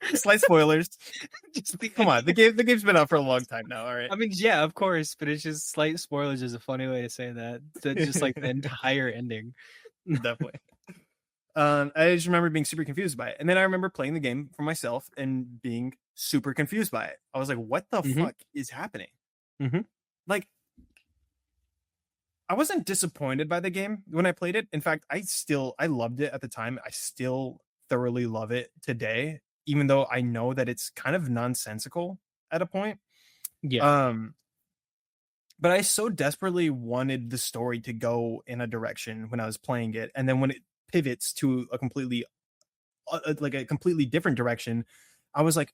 Just come on, the game's been out for a long time now. All right. I mean, yeah, of course, but it's just slight spoilers is a funny way to say that. Just like the entire ending. Definitely. I just remember being super confused by it, and then I remember playing the game for myself and being super confused by it. I was like, "What the fuck is happening?" Like, I wasn't disappointed by the game when I played it. In fact, I loved it at the time. I still thoroughly love it today, even though I know that it's kind of nonsensical at a point. Yeah. But I so desperately wanted the story to go in a direction when I was playing it, and then when it pivots to a completely different direction, I was like,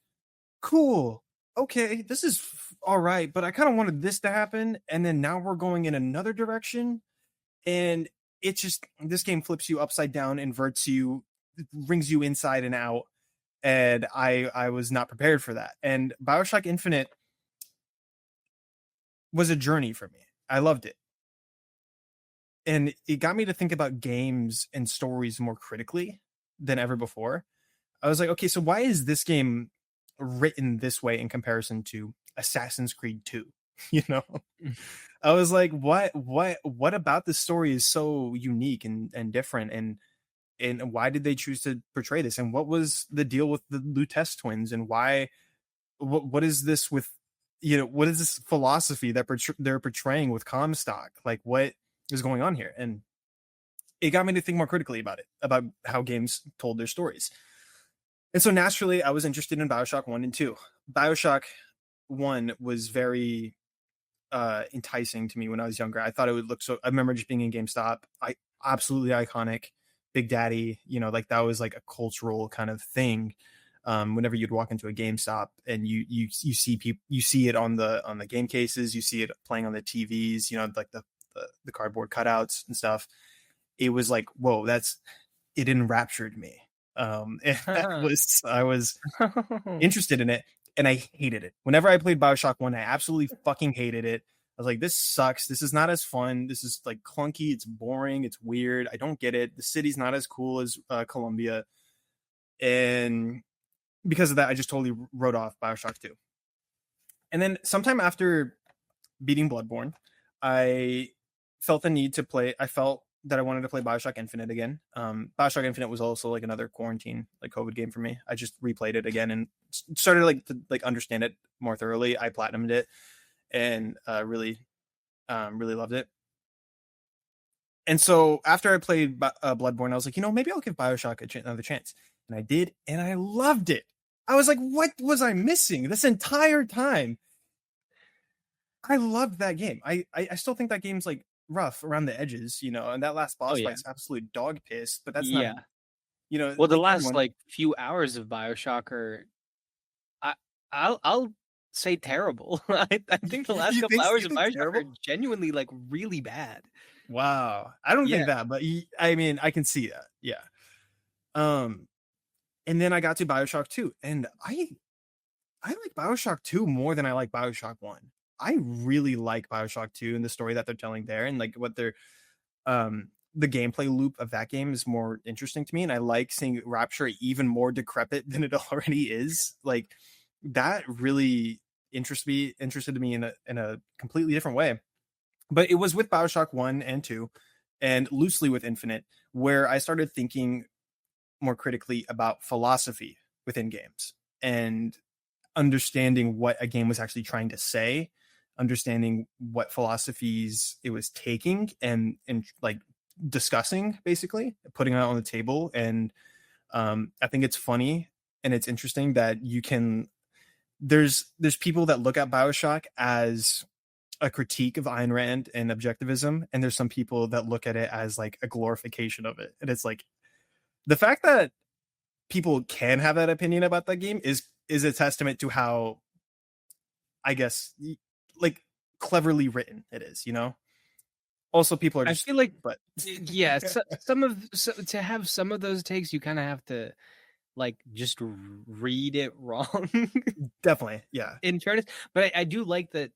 cool, okay, this is all right, but I kind of wanted this to happen, and then now we're going in another direction, and it's just, this game flips you upside down, inverts you, brings you inside and out, and I was not prepared for that. And Bioshock Infinite was a journey for me. I loved it. And it got me to think about games and stories more critically than ever before. I was like, okay, so why is this game written this way in comparison to Assassin's Creed 2? You know, I was like, what about this story is so unique and different, and why did they choose to portray this? And what was the deal with the Lutece twins? And why? What is this with? What is this philosophy that they're portraying with Comstock? Like, what is going on here? And it got me to think more critically about it, about how games told their stories. And so naturally, I was interested in Bioshock 1 and 2. Bioshock 1 was very enticing to me when I was younger. I thought it would look so. I remember just being in GameStop. Absolutely iconic. Big Daddy, like that was like a cultural kind of thing. Whenever you'd walk into a GameStop and you see people, you see it on the game cases, you see it playing on the TVs, like the cardboard cutouts and stuff. It was like, whoa, it enraptured me. I was interested in it, and I hated it. Whenever I played Bioshock 1, I absolutely fucking hated it. I was like, this sucks. This is not as fun. This is like clunky. It's boring. It's weird. I don't get it. The city's not as cool as Columbia. And because of that, I just totally wrote off Bioshock 2. And then sometime after beating Bloodborne, I felt the need to play. I felt that I wanted to play Bioshock Infinite again. Bioshock Infinite was also like another quarantine, like COVID game for me. I just replayed it again and started like to like understand it more thoroughly. I platinumed it and really loved it. And so after I played Bloodborne, I was like, maybe I'll give Bioshock another chance. And I did, and I loved it. I was like, what was I missing this entire time? I loved that game. I still think that game's like rough around the edges, and that last boss fight's absolute dog piss, but that's not, well, the like last everyone, like few hours of Bioshock are, I'll say terrible. I think the last couple hours of Bioshock terrible? are genuinely like really bad. Wow. I don't think that, but I mean, I can see that. Yeah. And then I got to Bioshock 2, and I like Bioshock 2 more than I like Bioshock 1. I really like Bioshock 2 and the story that they're telling there, and like what they're the gameplay loop of that game is more interesting to me, and I like seeing Rapture even more decrepit than it already is. Like that really interested me in a completely different way. But it was with Bioshock 1 and 2 and loosely with Infinite where I started thinking more critically about philosophy within games and understanding what a game was actually trying to say, understanding what philosophies it was taking and like discussing, basically putting it on the table. And I think it's funny and it's interesting that you can there's people that look at Bioshock as a critique of Ayn Rand and objectivism, and there's some people that look at it as like a glorification of it. And it's like the fact that people can have that opinion about that game is a testament to how, I guess, like cleverly written it is. Also, people are just, I feel like, but yeah, to have some of those takes, you kind of have to like just read it wrong. Definitely, yeah. In fairness, but I do like that.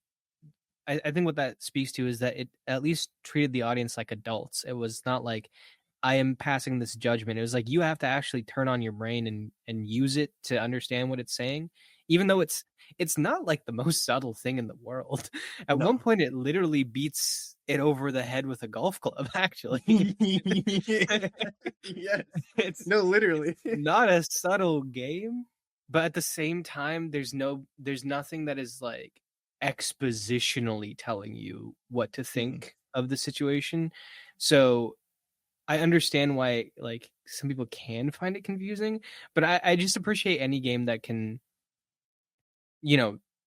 I think what that speaks to is that it at least treated the audience like adults. It was not like I am passing this judgment. It was like you have to actually turn on your brain and use it to understand what it's saying, even though it's not like the most subtle thing in the world. At one point, it literally beats it over the head with a golf club. Actually, yes, it's literally not a subtle game, but at the same time, there's nothing that is like expositionally telling you what to think of the situation. So I understand why like some people can find it confusing, but I just appreciate any game that can,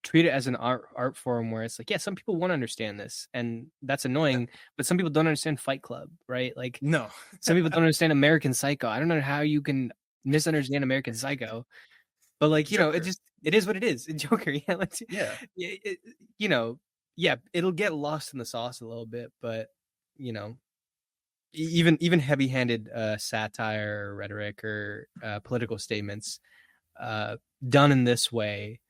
treat it as an art form where it's like, yeah, some people want to understand this, and that's annoying, but some people don't understand Fight Club, right? Like, no, some people don't understand American Psycho. I don't know how you can misunderstand American Psycho, but like, it is what it is. Joker, it'll get lost in the sauce a little bit, but even heavy-handed satire or rhetoric or political statements done in this way,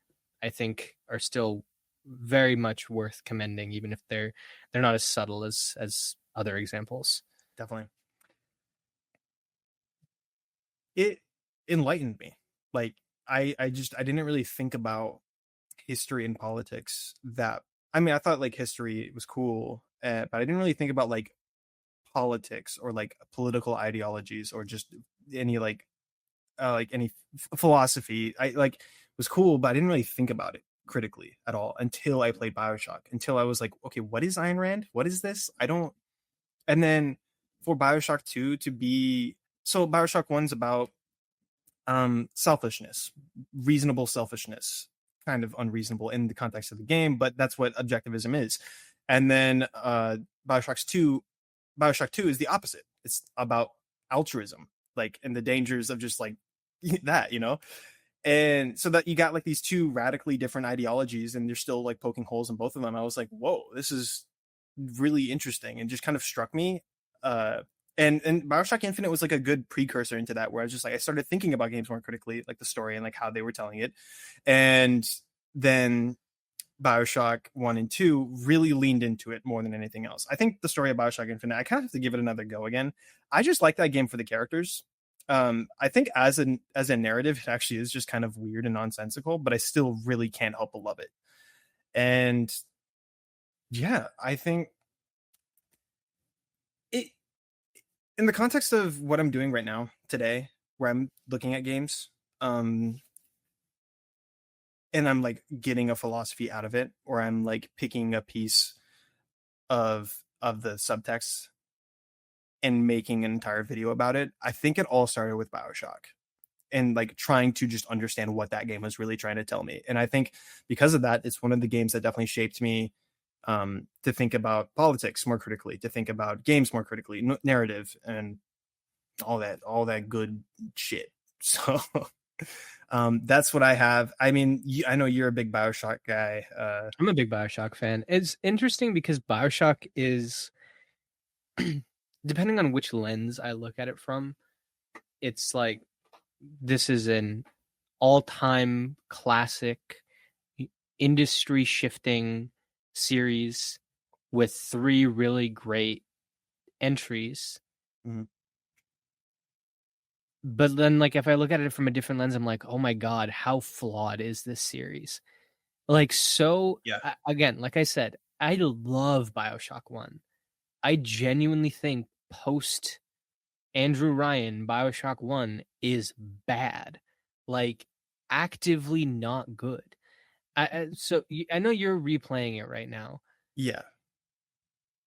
I think are still very much worth commending, even if they're not as subtle as other examples. Definitely. It enlightened me. Like I didn't really think about history and politics that, I mean, I thought like history was cool, but I didn't really think about like politics or like political ideologies or just any like any philosophy. I like was cool, but I didn't really think about it critically at all until I played Bioshock, until I was like, okay, what is Ayn Rand? What is this? I don't. And then for Bioshock 2 to be, so Bioshock 1's about selfishness, reasonable selfishness, kind of unreasonable in the context of the game, but that's what objectivism is. And then Bioshock 2 is the opposite. It's about altruism, like, and the dangers of just like that, and so that you got like these two radically different ideologies, and you're still like poking holes in both of them. I was like, whoa, this is really interesting, and just kind of struck me. And Bioshock Infinite was like a good precursor into that, where I was just like, I started thinking about games more critically, like the story and like how they were telling it. And then Bioshock 1 and 2 really leaned into it more than anything else. I think the story of Bioshock Infinite, I kind of have to give it another go again. I just like that game for the characters. I think as a narrative, it actually is just kind of weird and nonsensical, but I still really can't help but love it. And yeah, I think in the context of what I'm doing right now today, where I'm looking at games, and I'm like getting a philosophy out of it, or I'm like picking a piece of the subtext and making an entire video about it. I think it all started with Bioshock and like trying to just understand what that game was really trying to tell me. And I think because of that, it's one of the games that definitely shaped me, to think about politics more critically, to think about games more critically, narrative, and all that good shit. So that's what I have. I mean, I know you're a big Bioshock guy. I'm a big Bioshock fan. It's interesting because Bioshock is, depending on which lens I look at it from, it's like this is an all-time classic, industry shifting series with 3 really great entries. Mm-hmm. But then, like, if I look at it from a different lens, I'm like, oh my god, how flawed is this series? Like, so Yeah. again, like I said, I love Bioshock 1. I genuinely think post Andrew Ryan, Bioshock 1 is bad. Like, actively not good. So I know you're replaying it right now. Yeah.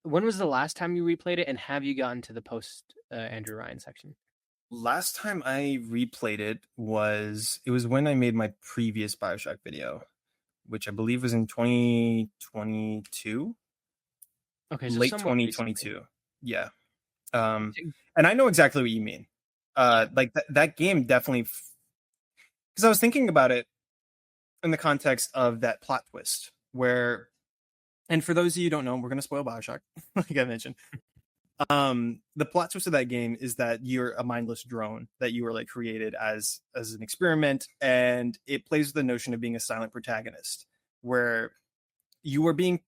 When was the last time you replayed it, and have you gotten to the post Andrew Ryan section? Last time I replayed it was when I made my previous Bioshock video, which I believe was in 2022. Okay, so Late somewhat 2022. recently. Yeah. And I know exactly what you mean. Like that game definitely, because I was thinking about it in the context of that plot twist where, and for those of you who don't know, we're going to spoil Bioshock, like I mentioned. The plot twist of that game is that you're a mindless drone that you were like created as an experiment, and it plays with the notion of being a silent protagonist, where you are being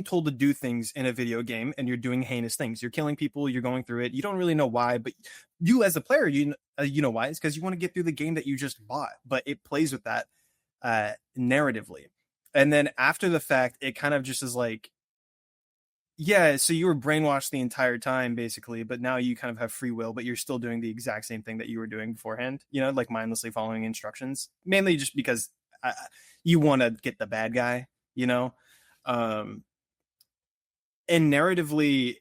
told to do things in a video game, and you're doing heinous things. You're killing people. You're going through it. You don't really know why, but you as a player, you know why. It's because you want to get through the game that you just bought. But it plays with that narratively, and then after the fact, it kind of just is like, yeah, so you were brainwashed the entire time, basically, but now you kind of have free will, but you're still doing the exact same thing that you were doing beforehand, like mindlessly following instructions, mainly just because you want to get the bad guy, and narratively,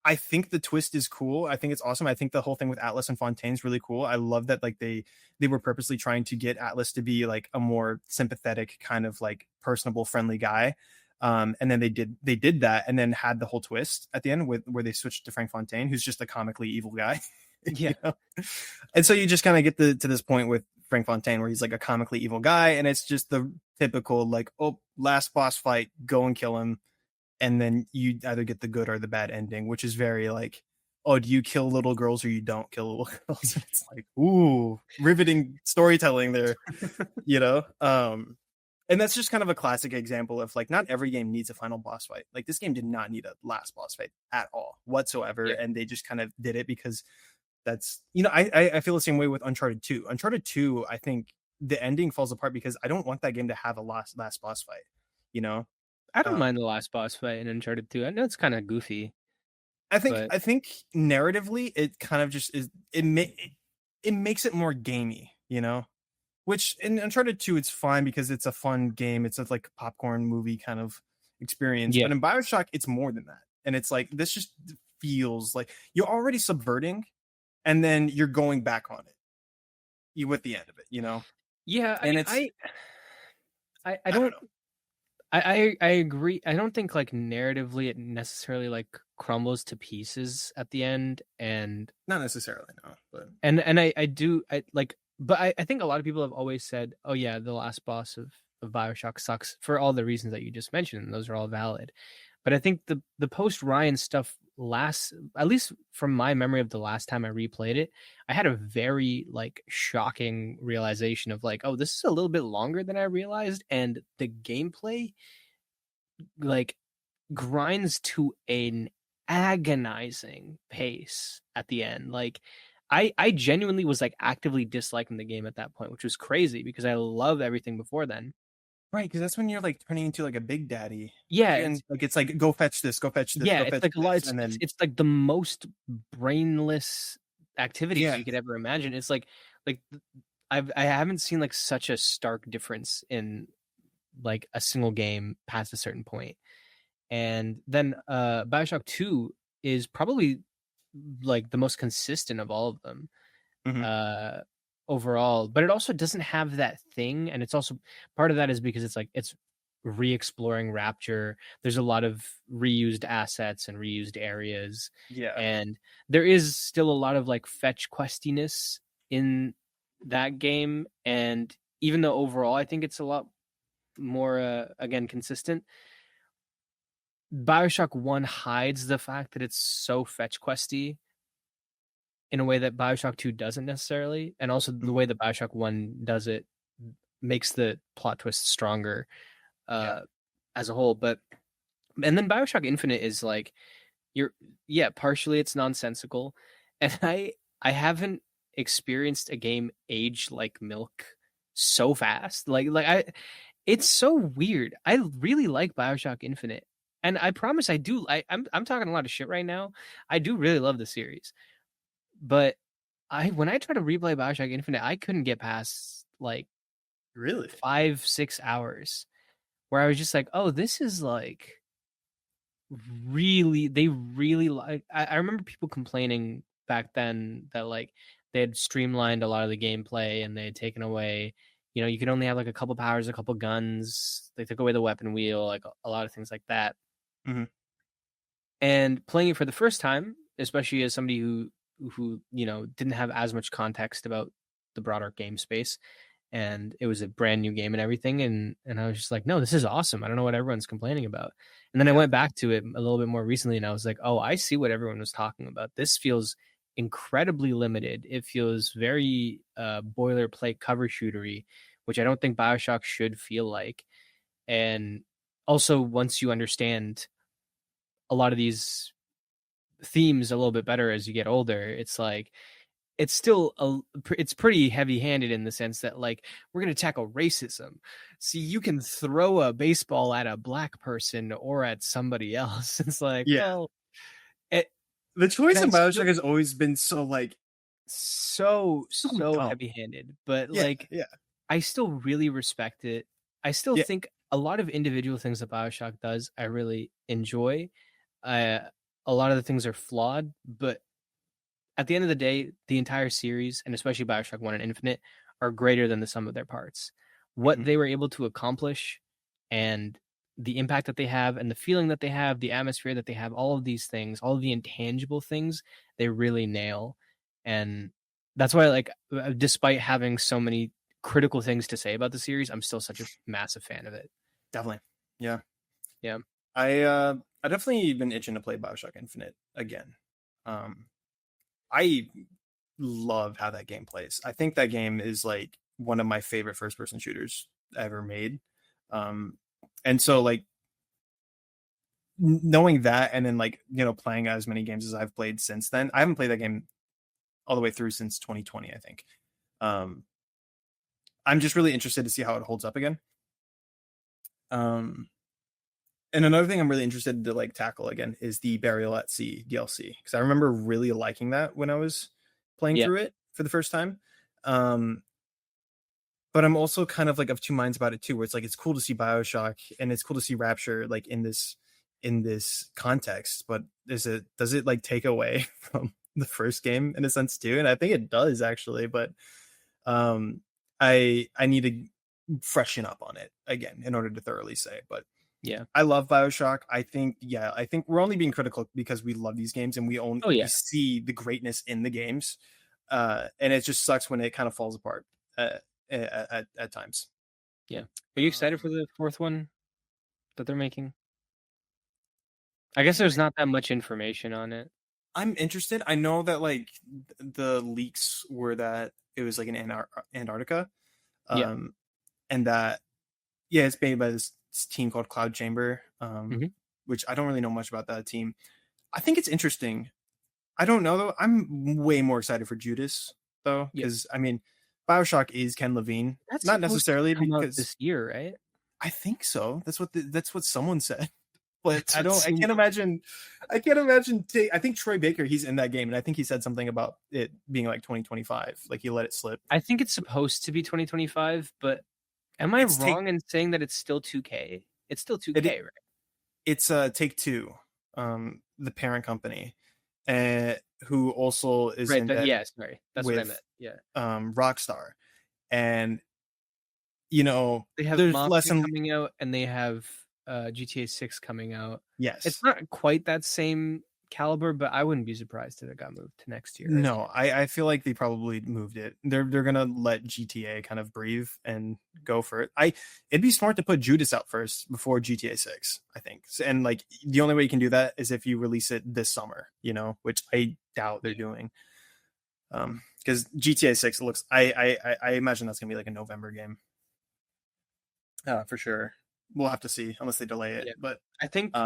I think the twist is cool. I think it's awesome. I think the whole thing with Atlas and Fontaine is really cool. I love that like they were purposely trying to get Atlas to be like a more sympathetic, kind of like personable, friendly guy. And then they did that, and then had the whole twist at the end where they switched to Frank Fontaine, who's just a comically evil guy. Yeah. And so you just kind of get to this point with Frank Fontaine where he's like a comically evil guy, and it's just the typical like, oh, last boss fight, go and kill him, and then you either get the good or the bad ending, which is very like, oh, do you kill little girls or you don't kill little girls? It's like, ooh, riveting storytelling there. And that's just kind of a classic example of like, not every game needs a final boss fight. Like this game did not need a last boss fight at all whatsoever. Yeah. And they just kind of did it because that's, I feel the same way with Uncharted 2. Uncharted 2, I think the ending falls apart because I don't want that game to have a last boss fight, I don't mind the last boss fight in Uncharted 2. I know it's kind of goofy. I think narratively it kind of just is, it makes it more gamey, which in Uncharted 2 it's fine because it's a fun game. It's a like popcorn movie kind of experience. Yeah. But in Bioshock, it's more than that. And it's like, this just feels like you're already subverting, and then you're going back on it. You with the end of it, Yeah, and I don't know. I agree. I don't think like narratively it necessarily like crumbles to pieces at the end, and not necessarily, no. But but I think a lot of people have always said, oh yeah, the last boss of Bioshock sucks for all the reasons that you just mentioned, and those are all valid. But I think the post Ryan stuff at least from my memory of the last time I replayed it, I had a very like shocking realization of like, oh, this is a little bit longer than I realized, and the gameplay like grinds to an agonizing pace at the end. Like I genuinely was like actively disliking the game at that point, which was crazy because I love everything before then. Right, because that's when you're like turning into like a big daddy. Yeah, And like it's like go fetch this, go fetch this, yeah, go it's fetch like a lot. this, and then It's like the most brainless activities yeah. you could ever imagine. It's like I haven't seen like such a stark difference in like a single game past a certain point. And then Bioshock 2 is probably like the most consistent of all of them Mhm. uh overall, but it also doesn't have that thing, and it's also part of that is because it's like it's re-exploring Rapture. There's a lot of reused assets and reused areas, Yeah. and there is still a lot of like fetch questiness in that game. And even though overall I think it's a lot more again consistent, Bioshock 1 hides the fact that it's so fetch questy in a way that Bioshock 2 doesn't necessarily, and also the Mhm. way that Bioshock 1 does it makes the plot twist stronger Yeah. uh as a whole. But and then Bioshock Infinite is like you're yeah, partially it's nonsensical, and I haven't experienced a game age like milk so fast. Like I it's so weird. I really like Bioshock Infinite. And I promise I do I'm talking a lot of shit right now. I do really love the series. But I when I try to replay Bioshock Infinite, I couldn't get past like Really? 5-6 hours where I was just like, oh, this is like really they really like I remember people complaining back then that like they had streamlined a lot of the gameplay and they had taken away, you could only have like a couple powers, a couple guns. They took away the weapon wheel, like a lot of things like that. Mhm. And playing it for the first time, especially as somebody who didn't have as much context about the broader game space, and it was a brand new game and everything, and I was just like, no, this is awesome. I don't know what everyone's complaining about. And then I Yeah. went back to it a little bit more recently, and I was like, oh, I see what everyone was talking about. This feels incredibly limited. It feels very boilerplate cover shootery, which I don't think Bioshock should feel like. And also, once you understand a lot of these themes a little bit better as you get older, it's like it's still it's pretty heavy-handed in the sense that like we're going to tackle racism. See, you can throw a baseball at a black person or at somebody else. It's like, Yeah. well, it, The and choice I in still Bioshock has always been so like so so dumb. heavy-handed, but Yeah, like yeah, I still really respect it. I still yeah. think a lot of individual things that Bioshock does I really enjoy. uh, a lot of the things are flawed, but at the end of the day, the entire series, and especially Bioshock 1 and Infinite, are greater than the sum of their parts. What Mhm. they were able to accomplish and the impact that they have and the feeling that they have, the atmosphere that they have, all of these things, all of the intangible things, they really nail. And that's why, like, despite having so many critical things to say about the series, I'm still such a massive fan of it. Definitely. Yeah. Yeah. I definitely been itching to play Bioshock Infinite again. Um I love how that game plays. I think that game is like one of my favorite first person shooters ever made. Um and so like knowing that and then like playing as many games as I've played since then. I haven't played that game all the way through since 2020, I think. Um I'm just really interested to see how it holds up again. Um and another thing I'm really interested to like tackle again is the Burial at Sea DLC because I remember really liking that when I was playing Yeah. through it for the first time. Um, but I'm also kind of like of two minds about it too, where it's like it's cool to see Bioshock and it's cool to see Rapture like in this context, but does it like take away from the first game in a sense too? And I think it does actually, but um, I need to freshen up on it again in order to thoroughly say. But Yeah. I love Bioshock. I think we're only being critical because we love these games and Oh, we yeah. see the greatness in the games. And it just sucks when it kind of falls apart at times. Yeah. Are you excited for Um, the fourth one that they're making? I guess there's not that much information on it. I'm interested. I know that like the leaks were that it was like in Antarctica, Yeah. um, and that yeah, it's made by this team called Cloud Chamber, Mhm. which I don't really know much about that team. I think it's interesting. I don't know though. I'm way more excited for Judas though, Yeah. because I mean, Bioshock is Ken Levine. That's Not supposed to necessarily come out because this year, right? I think so. That's what someone said. But That's I can't imagine. I can't imagine. I think Troy Baker, he's in that game, and I think he said something about it being like 2025. Like he let it slip. I think it's supposed to be 2025, but am I wrong in saying that it's still 2K? It's still 2K, right? It's Take-Two, the parent company, who also is right. in that. Yeah, sorry, that's with, what I meant. Yeah, Rockstar, and they have there's Mafia less and coming out, and they have GTA 6 coming out. yes, It's not quite that same caliber, but I wouldn't be surprised if it got moved to next year. No, I feel like they probably moved it. They're gonna let GTA kind of breathe and go for it. It'd be smart to put Judas out first before GTA 6, I think. And like the only way you can do that is if you release it this summer, which I doubt they're doing. Because GTA 6 looks, I imagine that's gonna be like a November game. For sure. We'll have to see unless they delay it. Yeah. But I think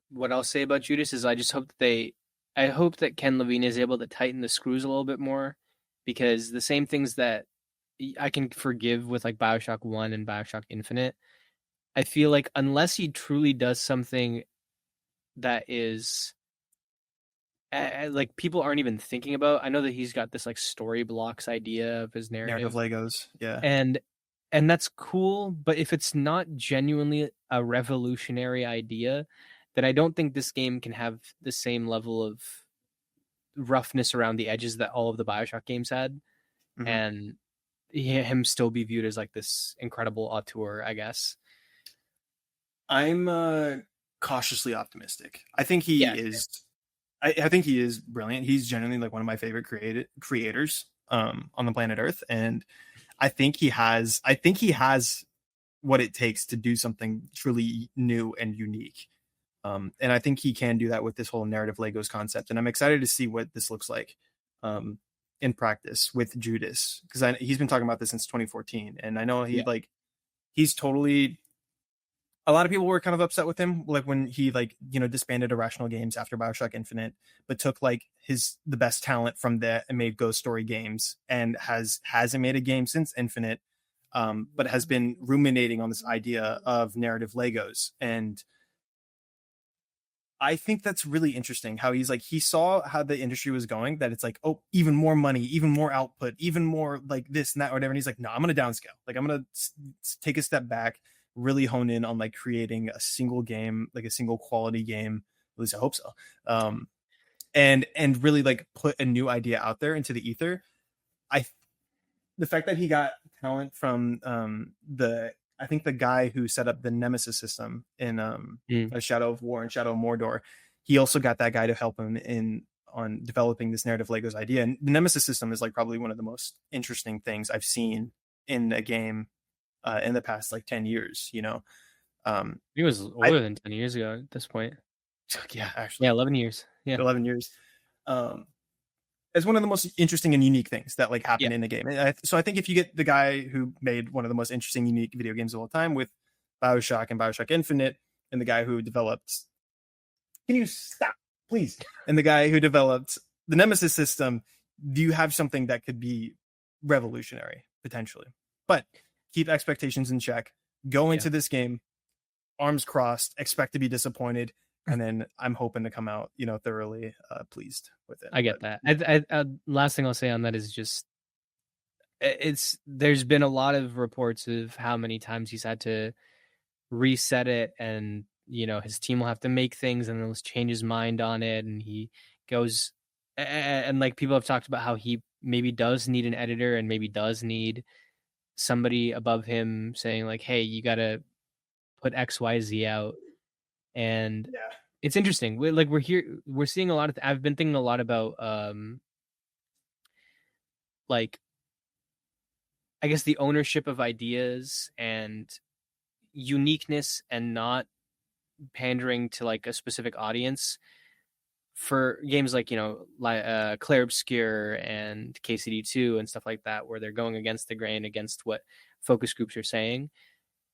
what I'll say about Judas is I just hope I hope that Ken Levine is able to tighten the screws a little bit more, because the same things that I can forgive with like Bioshock 1 and Bioshock Infinite, I feel like unless he truly does something that is like people aren't even thinking about. I know that he's got this like story blocks idea of his narrative Legos, yeah, and that's cool, but if it's not genuinely a revolutionary idea, then I don't think this game can have the same level of roughness around the edges that all of the Bioshock games had, and him still be viewed as like this incredible auteur, I guess. I'm cautiously optimistic. I think he is. I think he is brilliant. He's genuinely like one of my favorite creators on the planet Earth, and I think he has what it takes to do something truly new and unique. And I think he can do that with this whole narrative Legos concept. And I'm excited to see what this looks like in practice with Judas, because he's been talking about this since 2014. And I know he's totally, a lot of people were kind of upset with him, like when he disbanded Irrational Games after Bioshock Infinite, but took like the best talent from that and made Ghost Story games, and hasn't made a game since Infinite, but has been ruminating on this idea of narrative Legos. And I think that's really interesting how he's like, he saw how the industry was going, that it's like, oh, even more money, even more output, even more like this and that, whatever. And he's like, no, I'm going to downscale. Like, I'm going to take a step back, really hone in on like creating a single game, like a single quality game. At least I hope so. And really like put a new idea out there into the ether. The fact that he got talent from I think the guy who set up the Nemesis system in Shadow of War and Shadow of Mordor, he also got that guy to help him on developing this narrative Legos idea. And the Nemesis system is like probably one of the most interesting things I've seen in a game in the past like 10 years, It was older than 10 years ago at this point. Yeah, actually. Yeah, 11 years. Yeah. 11 years. It's one of the most interesting and unique things that like happen in the game. So I think if you get the guy who made one of the most interesting, unique video games of all time with Bioshock and Bioshock Infinite, and the guy who developed, can you stop, please? And the guy who developed the Nemesis system, do you have something that could be revolutionary potentially? But keep expectations in check. Go into this game, arms crossed, expect to be disappointed. And then I'm hoping to come out, thoroughly pleased with it. I get that. I last thing I'll say on that is just, there's been a lot of reports of how many times he's had to reset it, and his team will have to make things, and he'll change his mind on it, and he goes, and like people have talked about how he maybe does need an editor, and maybe does need somebody above him saying like, hey, you gotta put XYZ out. And it's interesting. We're seeing a lot of, I've been thinking a lot about, like, I guess the ownership of ideas and uniqueness, and not pandering to like a specific audience for games like, Clair Obscur and KCD2 and stuff like that, where they're going against the grain, against what focus groups are saying,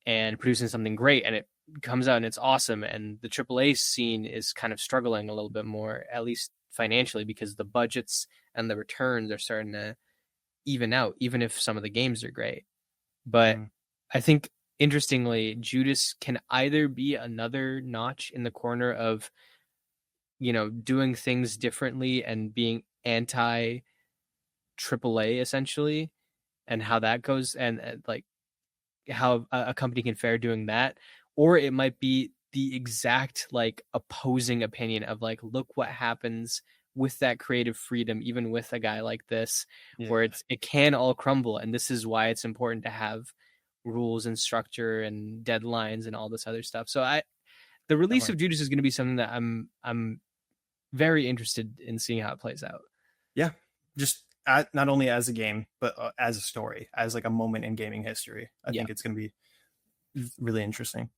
and producing something great, and it comes out and it's awesome. And the AAA scene is kind of struggling a little bit more, at least financially, because the budgets and the returns are starting to even out, even if some of the games are great. But I think interestingly, Judas can either be another notch in the corner of, doing things differently and being anti AAA essentially, and how that goes, and like how a company can fare doing that, or it might be the exact like opposing opinion of like, look what happens with that creative freedom, even with a guy like this, where it can all crumble, and this is why it's important to have rules and structure and deadlines and all this other stuff. So the release of Judas is going to be something that I'm very interested in seeing how it plays out. Yeah, just not only as a game, but as a story, as like a moment in gaming history. I think it's going to be really interesting.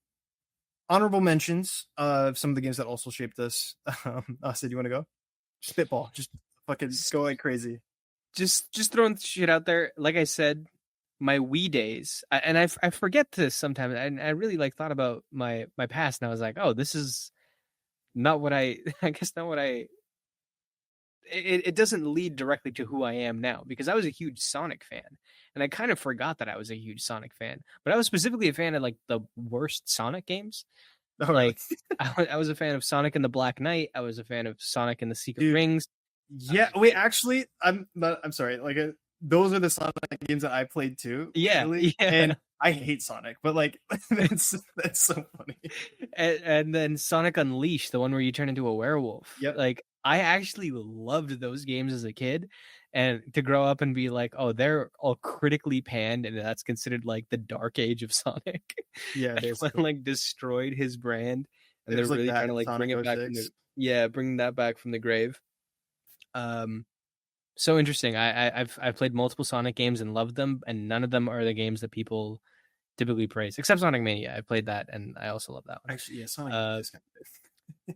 Honorable mentions of some of the games that also shaped us. Sid, you want to go? Spitball, just fucking go like crazy. Just throwing shit out there. Like I said, my Wii days, and I forget this sometimes, and I really like thought about my past, and I was like, oh, this is not what I guess not what I. It doesn't lead directly to who I am now, because I was a huge Sonic fan, and I kind of forgot that I was a huge Sonic fan. But I was specifically a fan of like the worst Sonic games. Oh, like really? I was a fan of Sonic and the Black Knight. I was a fan of Sonic and the Secret Rings. Yeah, wait, actually, I'm sorry. Like, those are the Sonic games that I played too. Yeah, really? yeah. And I hate Sonic, but like, that's so funny. And then Sonic Unleashed, the one where you turn into a werewolf. Yep. Like, I actually loved those games as a kid, and to grow up and be like, oh, they're all critically panned, and that's considered like the dark age of Sonic. Yeah, Everyone like destroyed his brand, and they're like really trying to like Sonic bring it back 06. bring that back from the grave. So interesting. I've played multiple Sonic games and loved them, and none of them are the games that people typically praise, except Sonic Mania. I played that, and I also love that one. Actually, yeah, Sonic Mania is kind of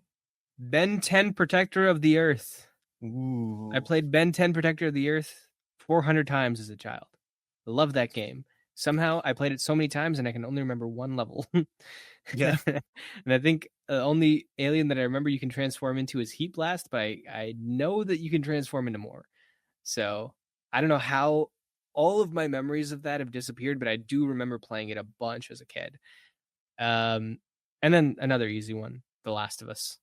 Ben 10 Protector of the Earth. Ooh. I played Ben 10 Protector of the Earth 400 times as a child. I love that game. Somehow I played it so many times and I can only remember one level. Yeah. And I think the only alien that I remember you can transform into is Heat Blast, but I know that you can transform into more. So I don't know how all of my memories of that have disappeared, but I do remember playing it a bunch as a kid. And then another easy one, The Last of Us.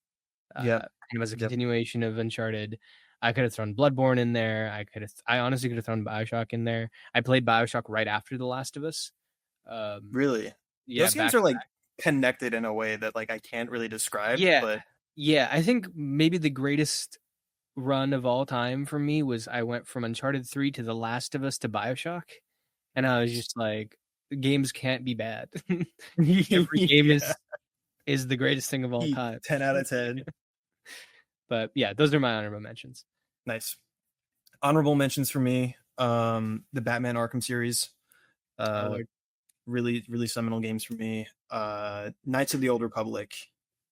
Yeah, kind of as a continuation of Uncharted. I could have thrown Bloodborne in there. I honestly could have thrown Bioshock in there. I played Bioshock right after The Last of Us. Really? Yeah, those games are like connected in a way that like I can't really describe. Yeah, but yeah. I think maybe the greatest run of all time for me was I went from Uncharted 3 to The Last of Us to Bioshock, and I was just like, games can't be bad. Every game is the greatest thing of all time. 10 out of 10. But yeah, those are my honorable mentions. Nice. Honorable mentions for me. The Batman Arkham series. Really, really seminal games for me. Knights of the Old Republic.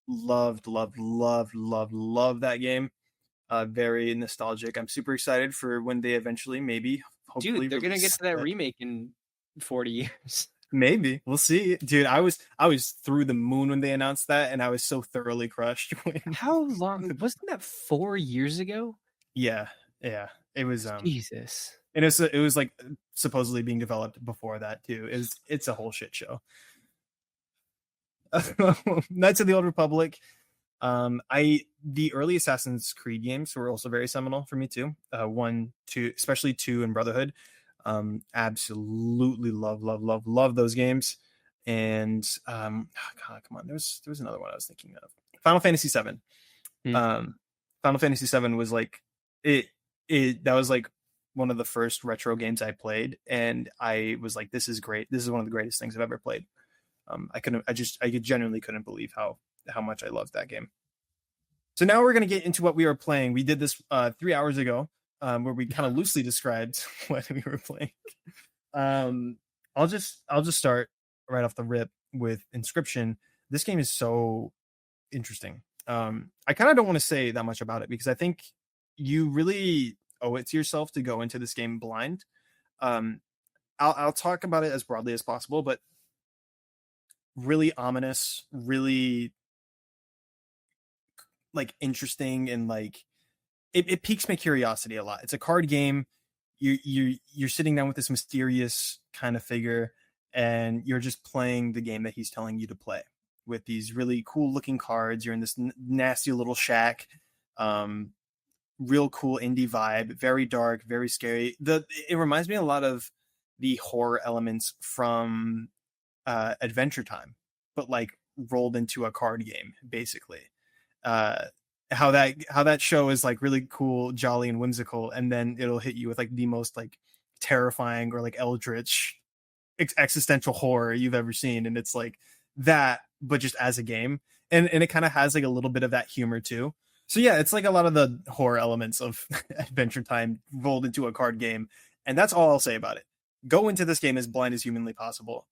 Loved that game. Very nostalgic. I'm super excited for when they eventually, hopefully, they're gonna get to that remake in 40 years. Maybe we'll see, dude. I was through the moon when they announced that, and I was so thoroughly crushed. How long wasn't that? 4 years ago? Yeah, it was. Jesus, and it was like supposedly being developed before that too. It's a whole shit show. Knights of the Old Republic. The early Assassin's Creed games were also very seminal for me too. 1, 2, especially 2 and Brotherhood. Absolutely love those games. And God, come on, there was another one I was thinking of. Final Fantasy 7. Final Fantasy 7 was like it that was like one of the first retro games I played, and I was like, this is great. This is one of the greatest things I've ever played. I genuinely couldn't believe how much I loved that game. So now we're going to get into what we are playing. We did this 3 hours ago, where we kind of loosely described what we were playing. I'll just start right off the rip with Inscription. This game is so interesting. I kind of don't want to say that much about it because I think you really owe it to yourself to go into this game blind. I'll talk about it as broadly as possible, but really ominous, really like interesting, and like it piques my curiosity a lot. It's a card game. You're sitting down with this mysterious kind of figure, and you're just playing the game that he's telling you to play with these really cool looking cards. You're in this nasty little shack. Real cool indie vibe, very dark, very scary. It reminds me a lot of the horror elements from Adventure Time, but like rolled into a card game, basically. How that show is like really cool, jolly, and whimsical, and then it'll hit you with like the most like terrifying or like eldritch existential horror you've ever seen, and it's like that, but just as a game, and it kind of has like a little bit of that humor too. So yeah, it's like a lot of the horror elements of Adventure Time rolled into a card game, and that's all I'll say about it. Go into this game as blind as humanly possible.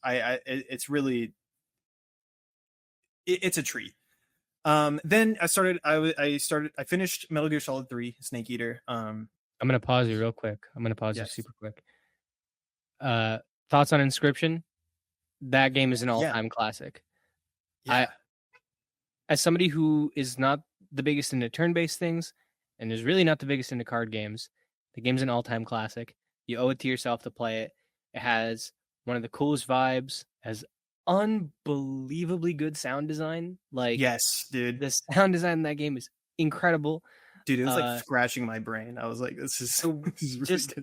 It's really, it's a treat. Then I finished Metal Gear Solid 3 Snake Eater. I'm gonna pause you real quick. Yes. Super quick. Thoughts on Inscription? That game is an all-time classic. Yeah. As somebody who is not the biggest into turn-based things, and is really not the biggest into card games, the game's an all-time classic. You owe it to yourself to play it. It has one of the coolest vibes, has unbelievably good sound design. Like, yes, dude, the sound design in that game is incredible. Dude, it was like scratching my brain. I was like, this is just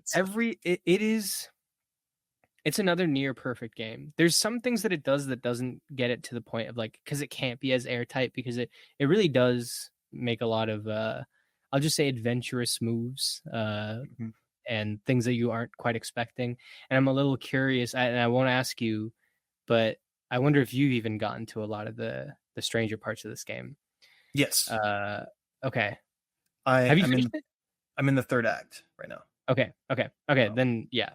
it's another near perfect game. There's some things that it does that doesn't get it to the point of like, because it can't be as airtight, because it really does make a lot of I'll just say adventurous moves and things that you aren't quite expecting. And I'm a little curious, and I won't ask you, but I wonder if you've even gotten to a lot of the stranger parts of this game. Yes. Okay. Have you finished it? I'm in the third act right now. Okay. Then yeah.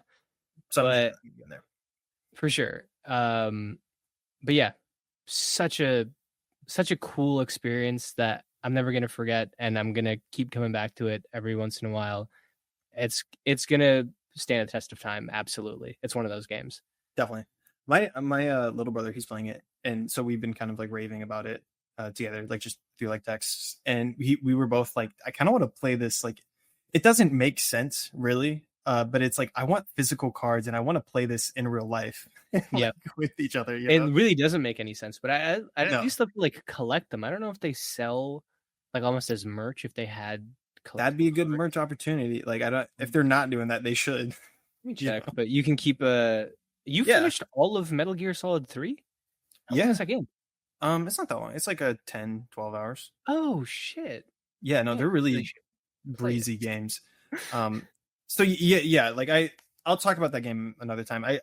So but in there for sure. But yeah, such a cool experience that I'm never gonna forget, and I'm gonna keep coming back to it every once in a while. It's gonna stand the test of time. Absolutely, it's one of those games. Definitely. My little brother, he's playing it, and so we've been kind of like raving about it together, like just through like texts, and we were both like, I kind of want to play this. Like, it doesn't make sense really. But it's like, I want physical cards and I want to play this in real life like, with each other. It really doesn't make any sense, but I at least love to like collect them. I don't know if they sell like almost as merch if they had. That'd be a good merch opportunity. Like, I don't, if they're not doing that, they should. Let me check, but you can keep you finished all of Metal Gear Solid 3? How long is that game? It's not that long. It's like a 10, 12 hours. Oh shit. Yeah, no, they're really breezy games. So yeah, like I'll talk about that game another time. I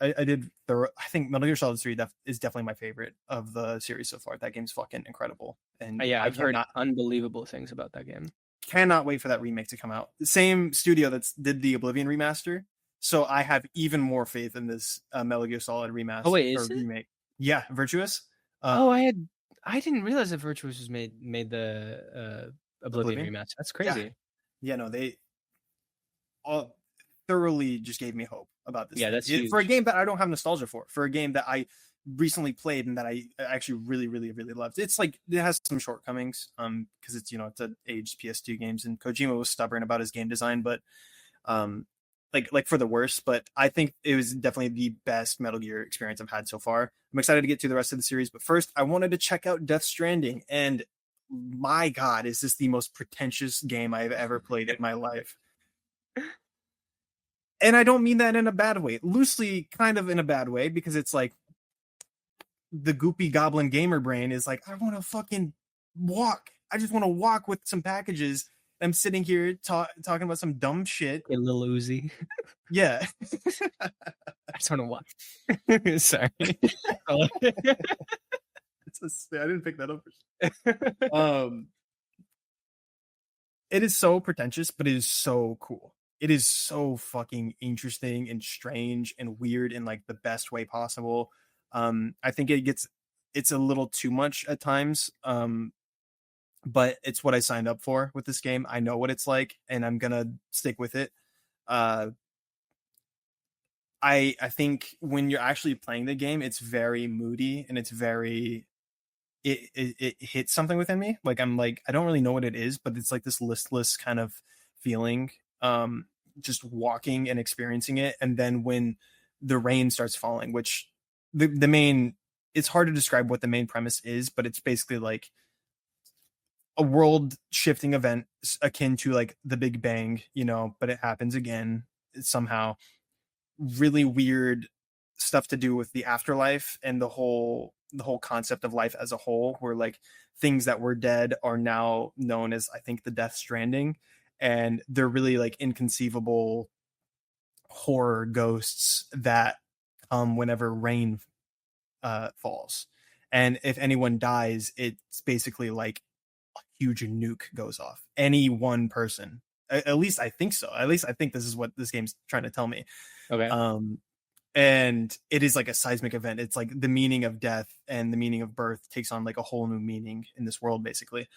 think Metal Gear Solid 3 is definitely my favorite of the series so far. That game's fucking incredible. And I've heard unbelievable things about that game. Cannot wait for that remake to come out. The same studio that did the Oblivion remaster. So I have even more faith in this Metal Gear Solid remaster. Oh wait, is it? Remake? Yeah, Virtuous. I didn't realize that Virtuous was made the Oblivion remaster. That's crazy. Yeah, no, they all thoroughly just gave me hope about this. Yeah, that's huge. For a game that I don't have nostalgia for a game that I recently played and that I actually really, really, really loved. It's like, it has some shortcomings because it's, it's an aged PS2 games, and Kojima was stubborn about his game design, but like for the worst. But I think it was definitely the best Metal Gear experience I've had so far. I'm excited to get to the rest of the series, but first I wanted to check out Death Stranding, and my God, is this the most pretentious game I've ever played in my life. And I don't mean that in a bad way, loosely kind of in a bad way, because it's like the goopy goblin gamer brain is like, I want to fucking walk. I just want to walk with some packages. I'm sitting here talking about some dumb shit. A little Uzi. Yeah. I just want to walk. Sorry. I didn't pick that up. It is so pretentious, but it is so cool. It is so fucking interesting and strange and weird in like the best way possible. I think it's a little too much at times. But it's what I signed up for with this game. I know what it's like, and I'm gonna stick with it. I think when you're actually playing the game, it's very moody and it's very it hits something within me. Like, I'm like, I don't really know what it is, but it's like this listless kind of feeling. Just walking and experiencing it, and then when the rain starts falling, which the main, it's hard to describe what the main premise is, but it's basically like a world shifting event akin to like the Big Bang, but it happens again somehow. Really weird stuff to do with the afterlife and the whole concept of life as a whole, where like things that were dead are now known as, I think, the Death Stranding, and they're really like inconceivable horror ghosts that come whenever rain falls. And if anyone dies, it's basically like a huge nuke goes off. Any one person. At least I think so. At least I think this is what this game's trying to tell me. Okay. And it is like a seismic event. It's like the meaning of death and the meaning of birth takes on like a whole new meaning in this world, basically.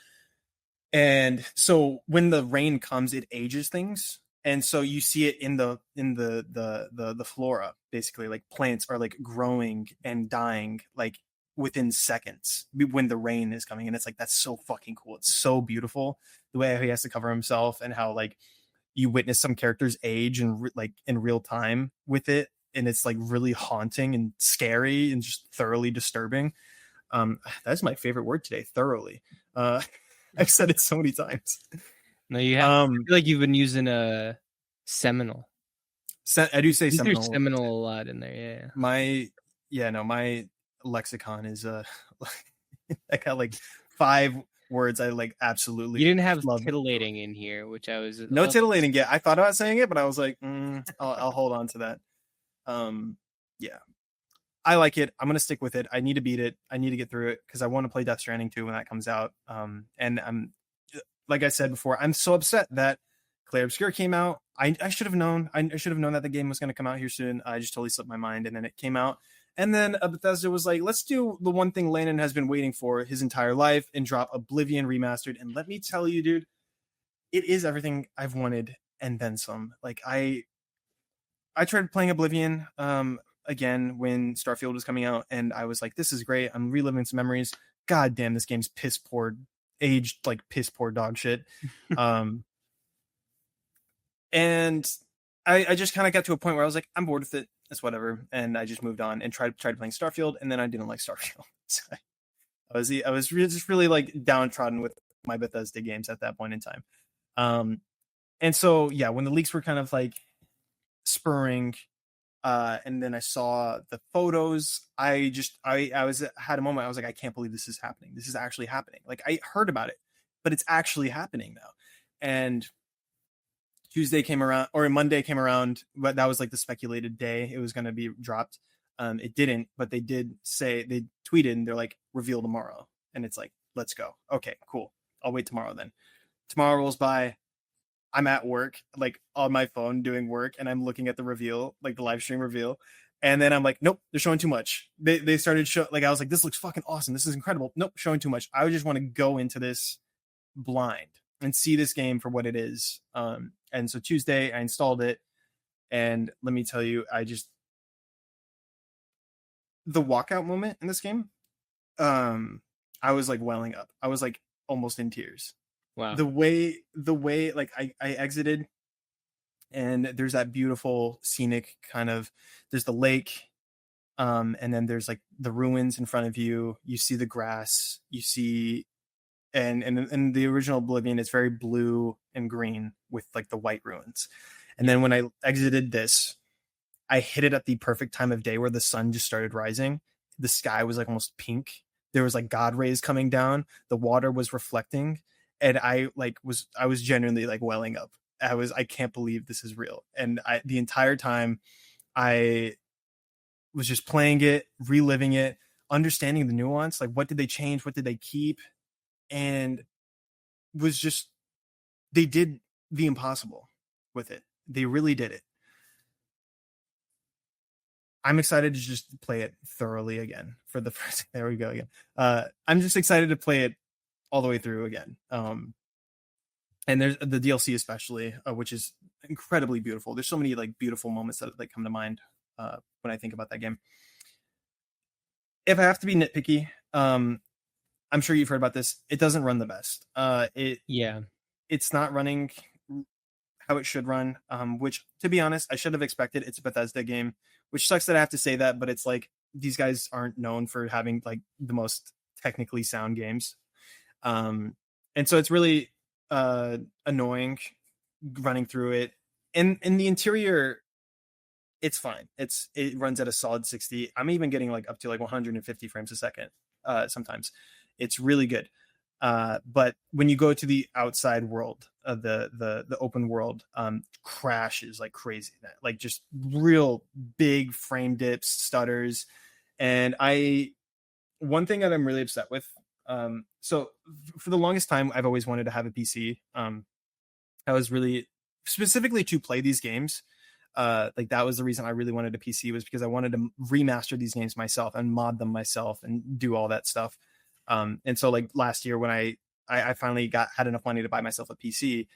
And so when the rain comes, it ages things. And so you see it in the flora, basically. Like plants are like growing and dying like within seconds when the rain is coming. And it's like, that's so fucking cool. It's so beautiful the way he has to cover himself, and how like you witness some characters age and like in real time with it. And it's like really haunting and scary and just thoroughly disturbing. That's my favorite word today, thoroughly. I've said it so many times. No, you have. I feel like you've been using a seminal. I do say seminal. Seminal a lot in there. Yeah. My lexicon is I got like 5 words I like absolutely. You didn't have love. Titillating in here, which I was no titillating yet. I thought about saying it, but I was like, I'll hold on to that. Yeah, I like it. I'm gonna stick with it. I need to beat it. I need to get through it because I want to play Death Stranding 2 when that comes out. And I'm, like I said before, I'm so upset that Clay Obscure came out. I should have known. I should have known that the game was going to come out here soon. I just totally slipped my mind, and then it came out. And then Bethesda was like, let's do the one thing Landen has been waiting for his entire life and drop Oblivion Remastered. And let me tell you, dude, it is everything I've wanted and then some. Like I tried playing Oblivion again when Starfield was coming out, and I was like, this is great. I'm reliving some memories. God damn, this game's piss poor, aged like piss poor dog shit. And I just kind of got to a point where I was like, I'm bored with it. It's whatever. And I just moved on and tried playing Starfield, and then I didn't like Starfield. So I was just really like downtrodden with my Bethesda games at that point in time. And so yeah, when the leaks were kind of like spurring, and then I saw the photos, I had a moment. I was like, I can't believe this is happening. This is actually happening. Like I heard about it, but it's actually happening now. And Tuesday came around, or Monday came around, but that was like the speculated day it was going to be dropped. It didn't, but they did say, they tweeted and they're like, reveal tomorrow. And it's like, let's go. Okay, cool. I'll wait tomorrow then. Tomorrow rolls by. I'm at work, like on my phone doing work, and I'm looking at the reveal, like the live stream reveal. And then I'm like, nope, they're showing too much. They started like, I was like, this looks fucking awesome. This is incredible. Nope, showing too much. I just want to go into this blind and see this game for what it is. And so Tuesday I installed it, and let me tell you, the walkout moment in this game, I was like welling up. I was like almost in tears. Wow. The way like I exited, and there's that beautiful scenic kind of, there's the lake, and then there's like the ruins in front of you. You see the grass, you see, and the original Oblivion is very blue and green with like the white ruins. And then when I exited this, I hit it at the perfect time of day where the sun just started rising. The sky was like almost pink. There was like God rays coming down. The water was reflecting. And I was genuinely like welling up. I can't believe this is real. And the entire time I was just playing it, reliving it, understanding the nuance. Like, what did they change? What did they keep? And they did the impossible with it. They really did it. I'm excited to just play it thoroughly again for the first. There we go again. I'm just excited to play it all the way through again. And there's the DLC especially, which is incredibly beautiful. There's so many like beautiful moments that like come to mind when I think about that game. If I have to be nitpicky, I'm sure you've heard about this. It doesn't run the best. It's not running how it should run. Which, to be honest, I should have expected. It's a Bethesda game, which sucks that I have to say that, but it's like these guys aren't known for having like the most technically sound games. And so it's really annoying running through it. And in the interior, it's fine. It runs at a solid 60. I'm even getting like up to like 150 frames a second sometimes. It's really good. But when you go to the outside world of the open world, crashes like crazy, like just real big frame dips, stutters. And one thing that I'm really upset with, so for the longest time, I've always wanted to have a PC. I was really specifically to play these games. Like that was the reason I really wanted a PC, was because I wanted to remaster these games myself and mod them myself and do all that stuff. And so like last year when I finally had enough money to buy myself a PC,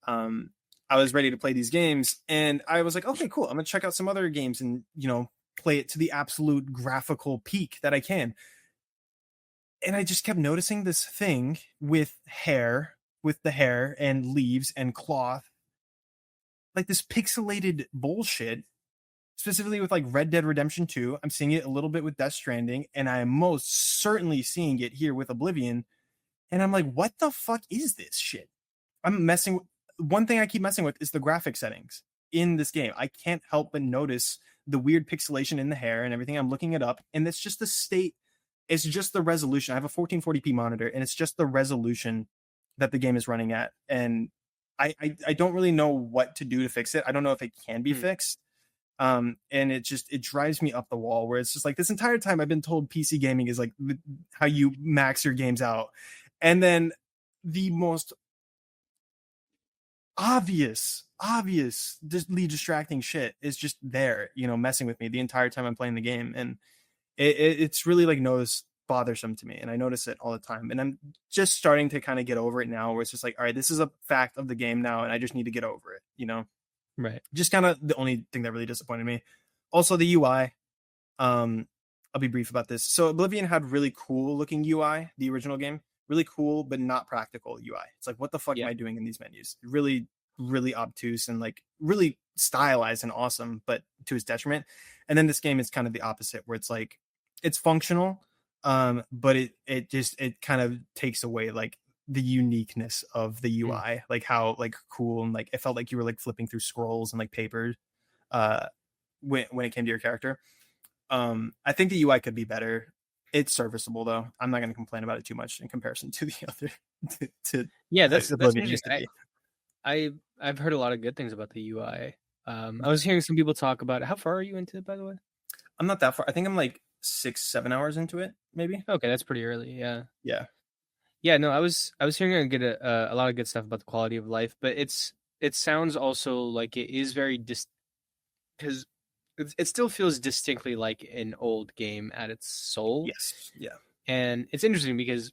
I was ready to play these games, and I was like, okay, cool. I'm gonna check out some other games and, play it to the absolute graphical peak that I can. And I just kept noticing this thing with the hair and leaves and cloth, like this pixelated bullshit, specifically with like Red Dead Redemption 2. I'm seeing it a little bit with Death Stranding, and I am most certainly seeing it here with Oblivion. And I'm like, what the fuck is this shit? One thing I keep messing with is the graphic settings in this game. I can't help but notice the weird pixelation in the hair and everything. I'm looking it up, and it's just the state. It's just the resolution. I have a 1440p monitor, and it's just the resolution that the game is running at. And I don't really know what to do to fix it. I don't know if it can be fixed. And it drives me up the wall, where it's just like, this entire time I've been told PC gaming is like how you max your games out. And then the most obviously distracting shit is just there, messing with me the entire time I'm playing the game. And it's really like bothersome to me, and I notice it all the time. And I'm just starting to kind of get over it now, where it's just like, all right, this is a fact of the game now, and I just need to get over it. Right. Just kind of the only thing that really disappointed me. Also, the UI. I'll be brief about this. So Oblivion had really cool looking UI, the original game. Really cool, but not practical UI. It's like, what the fuck am I doing in these menus? Really, really obtuse and like really stylized and awesome, but to its detriment. And then this game is kind of the opposite, where it's like, it's functional, but it kind of takes away like the uniqueness of the UI, like how like cool, and like it felt like you were like flipping through scrolls and like paper when it came to your character. I think the UI could be better. It's serviceable though. I'm not going to complain about it too much in comparison to the other. That's interesting. I've heard a lot of good things about the UI. I was hearing some people talk about it. How far are you into it, by the way? I'm not that far. I think I'm like 6-7 hours into it, maybe. Okay, that's pretty early. Yeah. No, I was hearing a lot of good stuff about the quality of life, but it sounds also like it is very because it still feels distinctly like an old game at its soul. Yes. Yeah. And it's interesting because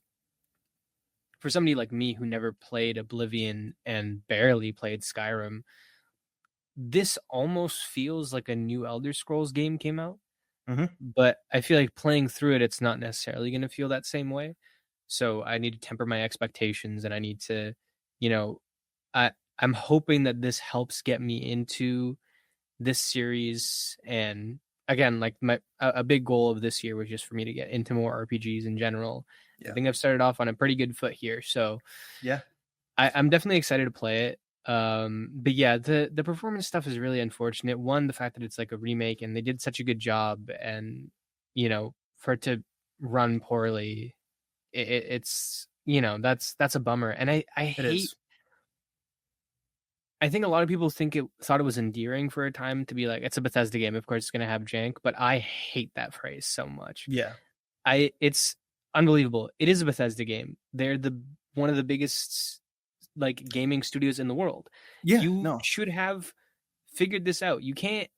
for somebody like me who never played Oblivion and barely played Skyrim, this almost feels like a new Elder Scrolls game came out. Mm-hmm. But I feel like playing through it, it's not necessarily going to feel that same way. So I need to temper my expectations, and I need to, I'm hoping that this helps get me into this series. And again, like a big goal of this year was just for me to get into more RPGs in general. I think I've started off on a pretty good foot here. So I'm definitely excited to play it. But yeah, the performance stuff is really unfortunate. One, the fact that it's like a remake and they did such a good job, and for it to run poorly, it's that's a bummer. And I hate. I think a lot of people thought it was endearing for a time to be like, it's a Bethesda game, of course it's gonna have jank, but I hate that phrase so much. It's unbelievable. It is a Bethesda game. They're one of the biggest like gaming studios in the world. You should have figured this out. You can't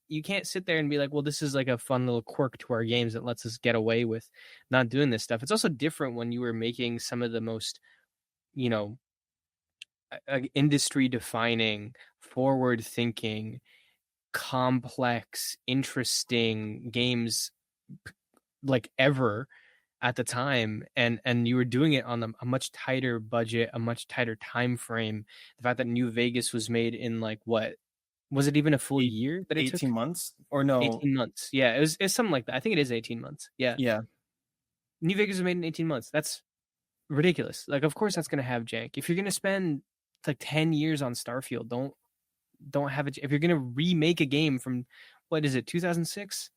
sit there and be like, well, this is like a fun little quirk to our games that lets us get away with not doing this stuff. It's also different when you were making some of the most industry defining, forward thinking, complex, interesting games like ever. at the time, and you were doing it on a much tighter budget, a much tighter time frame. The fact that New Vegas was made in like what was it even a full Eight, year that it took? 18 months or no? 18 months. Yeah, it's something like that. I think it is 18 months. Yeah. Yeah. New Vegas was made in 18 months. That's ridiculous. Like, of course that's going to have jank. If you're going to spend like 10 years on Starfield, don't have it. If you're going to remake a game from, what is it, 2006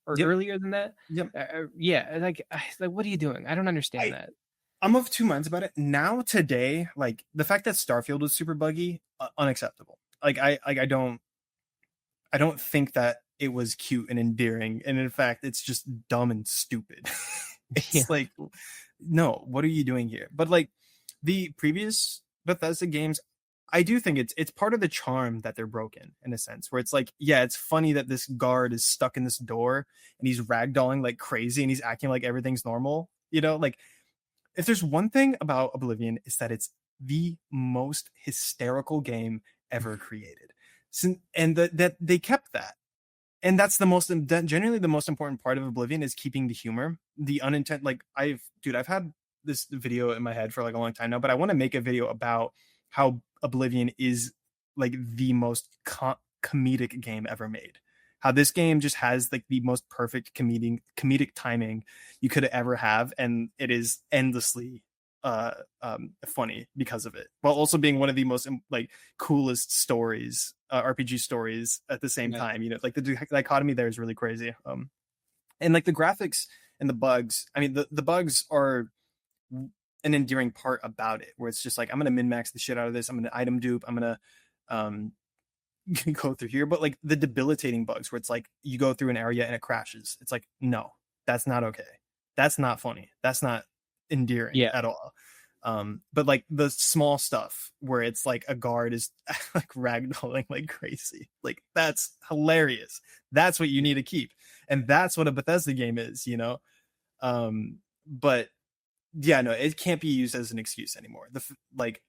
or earlier than that? Yep. Yeah. Like, what are you doing? I don't understand that. I'm of two minds about it. Now, today, like, the fact that Starfield was super buggy, unacceptable. Like, I don't think that it was cute and endearing. And in fact, it's just dumb and stupid. It's like, no, what are you doing here? But like the previous Bethesda games, I do think it's part of the charm that they're broken in a sense, where it's like, yeah, it's funny that this guard is stuck in this door and he's ragdolling like crazy and he's acting like everything's normal. You know, like if there's one thing about Oblivion, is that it's the most hysterical game ever created. And that they kept that. And that's genuinely the most important part of Oblivion, is keeping the humor, the unintended. Like I've had this video in my head for like a long time now, but I want to make a video about how Oblivion is like the most comedic game ever made. How this game just has like the most perfect comedic timing you could ever have, and it is endlessly funny because of it, while also being one of the most like coolest stories, RPG stories at the same time. You know, like the dichotomy there is really crazy. And like the graphics and the bugs. I mean, the bugs are an endearing part about it, where it's just like, I'm gonna min-max the shit out of this. I'm gonna item dupe. I'm gonna go through here. But like the debilitating bugs, where it's like you go through an area and it crashes. It's like, no, that's not okay. That's not funny. That's not endearing at all. But like the small stuff where it's like a guard is like ragdolling like crazy, like that's hilarious. That's what you need to keep, and that's what a Bethesda game is, you know. But yeah, no, it can't be used as an excuse anymore.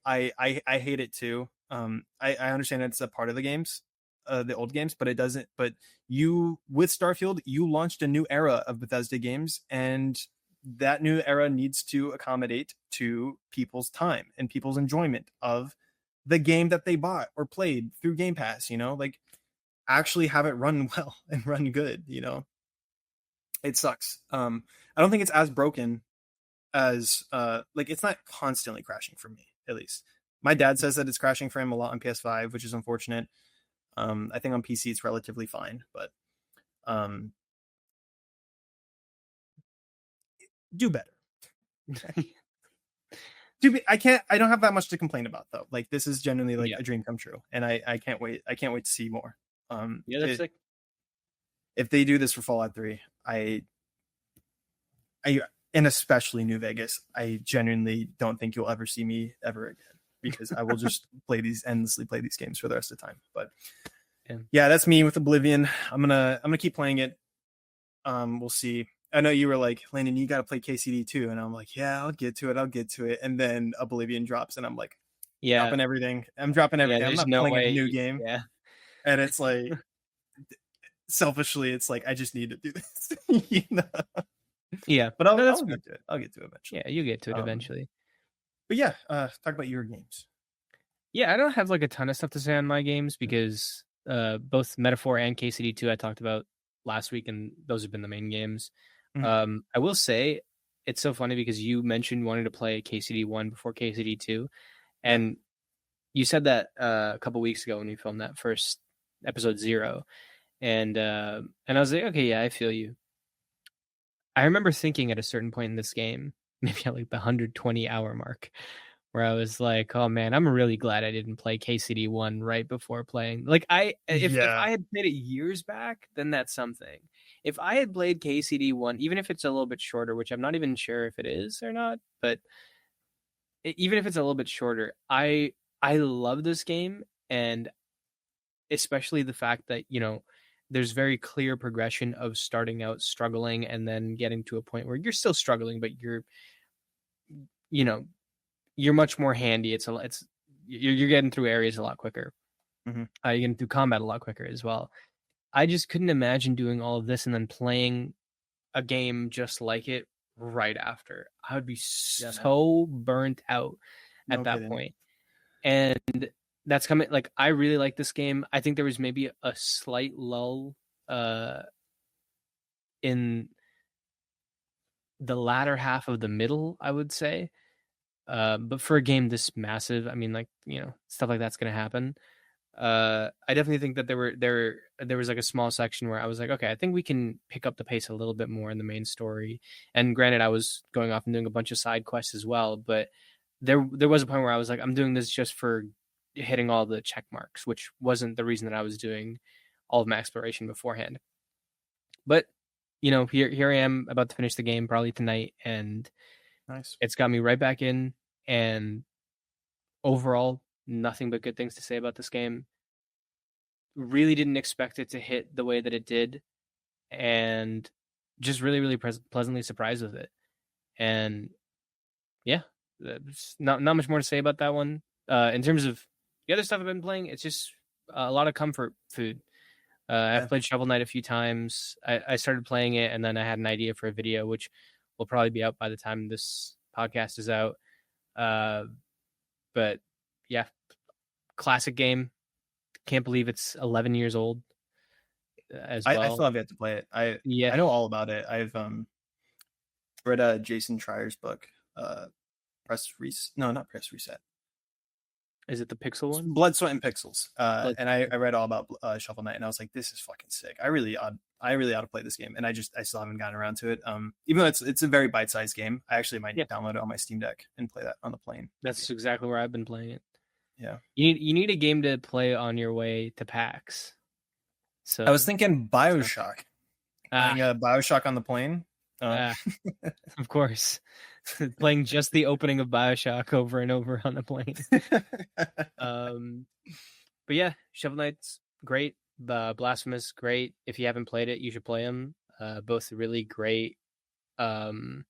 I hate it too. I understand it's a part of the games, the old games, but it doesn't. But you, with Starfield, you launched a new era of Bethesda games, and that new era needs to accommodate to people's time and people's enjoyment of the game that they bought or played through Game Pass, you know, like actually have it run well and run good, you know. It sucks. I don't think it's as broken as like it's not constantly crashing for me, at least. My dad says that it's crashing for him a lot on PS5, which is unfortunate. I think on PC it's relatively fine, but do better. I don't have that much to complain about though. Like this is genuinely like a dream come true, and I can't wait. I can't wait to see more. That's sick. If they do this for Fallout 3, and especially New Vegas, I genuinely don't think you'll ever see me ever again, because I will just endlessly play these games for the rest of the time. But yeah, that's me with Oblivion. I'm gonna keep playing it. We'll see. I know you were like, Landon, you got to play KCD too. And I'm like, yeah, I'll get to it. And then Oblivion drops and I'm like, dropping everything. I'm dropping everything. I'm not playing a new game. Yeah. And it's like, selfishly, it's like, I just need to do this. You know? Yeah. But I'll get to it. I'll get to it eventually. Yeah, you get to it eventually. But yeah, talk about your games. Yeah, I don't have like a ton of stuff to say on my games, because both Metaphor and KCD 2 I talked about last week, and those have been the main games. I will say it's so funny because you mentioned wanting to play KCD 1 before KCD 2, and you said that a couple weeks ago when we filmed that first episode 0, and I was like, okay, yeah, I feel you. I remember thinking at a certain point in this game, maybe at like the 120-hour mark, where I was like, oh man, I'm really glad I didn't play KCD 1 right before playing. Like if I had played it years back, then that's something. If I had played KCD 1, even if it's a little bit shorter, which I'm not even sure if it is or not, but even if it's a little bit shorter, I love this game, and especially the fact that, you know, there's very clear progression of starting out struggling and then getting to a point where you're still struggling, but you're much more handy. You're getting through areas a lot quicker. Mm-hmm. You're getting through combat a lot quicker as well. I just couldn't imagine doing all of this and then playing a game just like it right after. I would be Yeah, man. so burnt out No at that kidding. point. And that's coming, like, I really like this game. I think there was maybe a slight lull in the latter half of the middle, I would say. But for a game this massive, I mean, like, stuff like that's gonna happen. I definitely think that there was like a small section where I was like, okay, I think we can pick up the pace a little bit more in the main story. And granted, I was going off and doing a bunch of side quests as well, but there was a point where I was like, I'm doing this just for hitting all the check marks, which wasn't the reason that I was doing all of my exploration beforehand. But here I am about to finish the game probably tonight, and Nice. it's got me right back in. And overall, nothing but good things to say about this game. Really didn't expect it to hit the way that it did, and just really, really pleasantly surprised with it. And yeah, not much more to say about that one. In terms of the other stuff I've been playing, it's just a lot of comfort food. I've played Shovel Knight a few times. I started playing it, and then I had an idea for a video, which will probably be out by the time this podcast is out. But yeah, classic game. Can't believe it's 11 years old as well. I still have yet to play it. I know all about it. I've read Jason Schreier's book, Press Reset. No, not Press Reset. Is it the Pixel one? Blood, Sweat, and Pixels. And I read all about Shovel Knight, and I was like, this is fucking sick. I really ought to play this game, and I still haven't gotten around to it. Even though it's a very bite-sized game, I actually might download it on my Steam Deck and play that on the plane. That's exactly where I've been playing it. Yeah, you need a game to play on your way to PAX. So I was thinking Bioshock. Playing Bioshock on the plane. Of course. Playing just the opening of Bioshock over and over on a plane. But yeah, Shovel Knight's great. Blasphemous, great. If you haven't played it, you should play them. Both really great, dense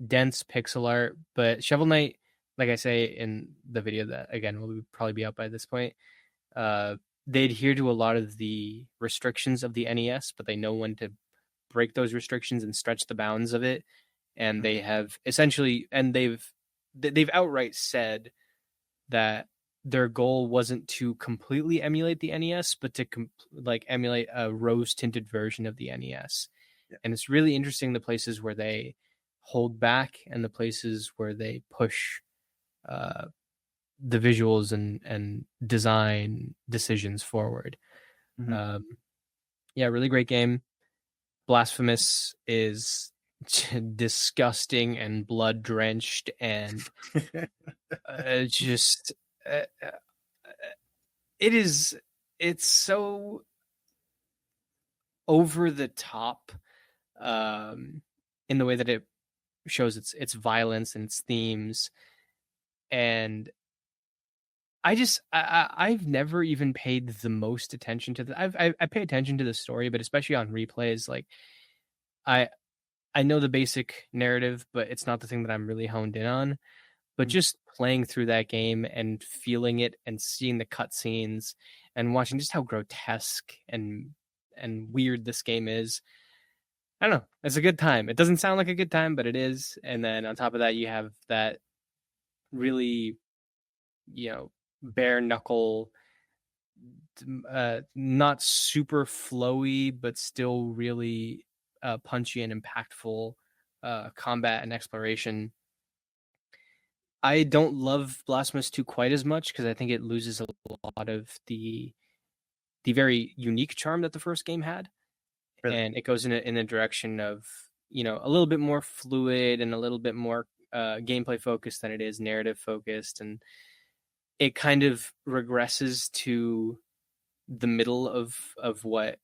pixel art. But Shovel Knight, like I say in the video that, again, will probably be out by this point, they adhere to a lot of the restrictions of the NES, but they know when to break those restrictions and stretch the bounds of it. And they have essentially, and they've outright said that their goal wasn't to completely emulate the NES, but to emulate a rose-tinted version of the NES. Yeah. And it's really interesting the places where they hold back and the places where they push the visuals and design decisions forward. Yeah, really great game. Blasphemous is disgusting and blood drenched and it's so over the top in the way that it shows its violence and its themes. And I've never even paid the most attention to I pay attention to the story, but especially on replays, like I know the basic narrative, but it's not the thing that I'm really honed in on. But just playing through that game and feeling it and seeing the cutscenes and watching just how grotesque and weird this game is, I don't know. It's a good time. It doesn't sound like a good time, but it is. And then on top of that, you have that really, bare knuckle, not super flowy, but still really punchy and impactful combat and exploration. I don't love Blasphemous 2 quite as much because I think it loses a lot of the very unique charm that the first game had. Really? And it goes in a direction of, a little bit more fluid and a little bit more gameplay focused than it is narrative focused. And it kind of regresses to the middle of what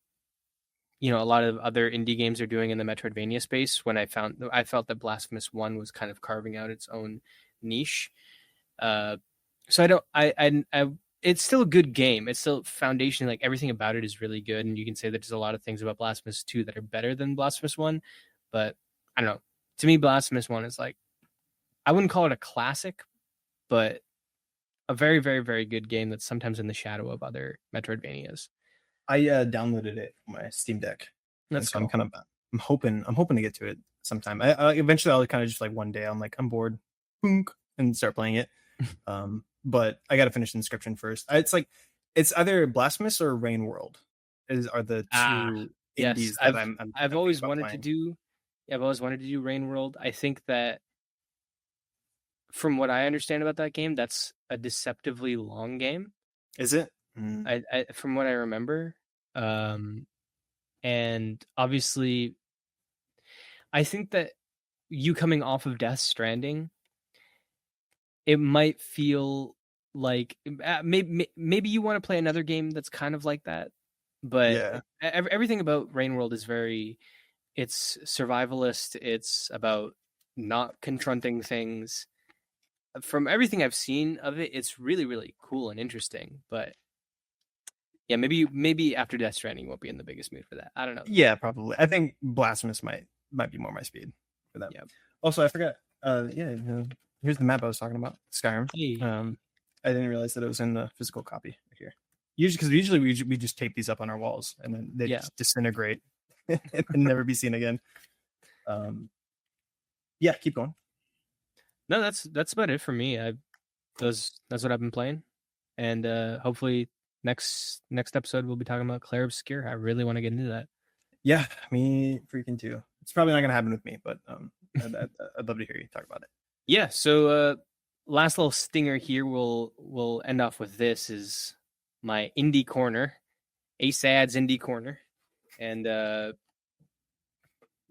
a lot of other indie games are doing in the Metroidvania space. When I felt that Blasphemous 1 was kind of carving out its own niche. So it's still a good game. It's still foundation, like everything about it is really good. And you can say that there's a lot of things about Blasphemous 2 that are better than Blasphemous 1, but I don't know. To me, Blasphemous 1 is like, I wouldn't call it a classic, but a very, very, very good game that's sometimes in the shadow of other Metroidvanias. I downloaded it on my Steam Deck. That's cool. I'm hoping to get to it sometime. I eventually I'll kind of just like one day I'm like I'm bored, boonk, and start playing it. But I got to finish Inscription first. It's either Blasphemous or Rain World are the two yes, indies that I'm I've thinking always about wanted playing. to do. Yeah, I've always wanted to do Rain World. I think that from what I understand about that game, that's a deceptively long game. Is it? I from what I remember, and obviously, I think that you coming off of Death Stranding, it might feel like maybe you want to play another game that's kind of like that, but Yeah. everything about Rain World is it's survivalist. It's about not confronting things. From everything I've seen of it, it's really, really cool and interesting. But yeah, maybe after Death Stranding, you won't be in the biggest mood for that. I don't know. Yeah, probably. I think Blasphemous might be more my speed for that. Yeah. Also, I forgot. Here's the map I was talking about. Skyrim. Hey. I didn't realize that it was in the physical copy here. Usually we just tape these up on our walls and then they just disintegrate and never be seen again. Yeah, keep going. No, that's about it for me. That's what I've been playing, and hopefully next episode we'll be talking about Clair Obscur. I really want to get into that. Yeah, me freaking too. It's probably not gonna happen with me, but I'd love to hear you talk about it. Yeah. So last little stinger here. We'll end off with this is my indie corner, ASAD's indie corner, and the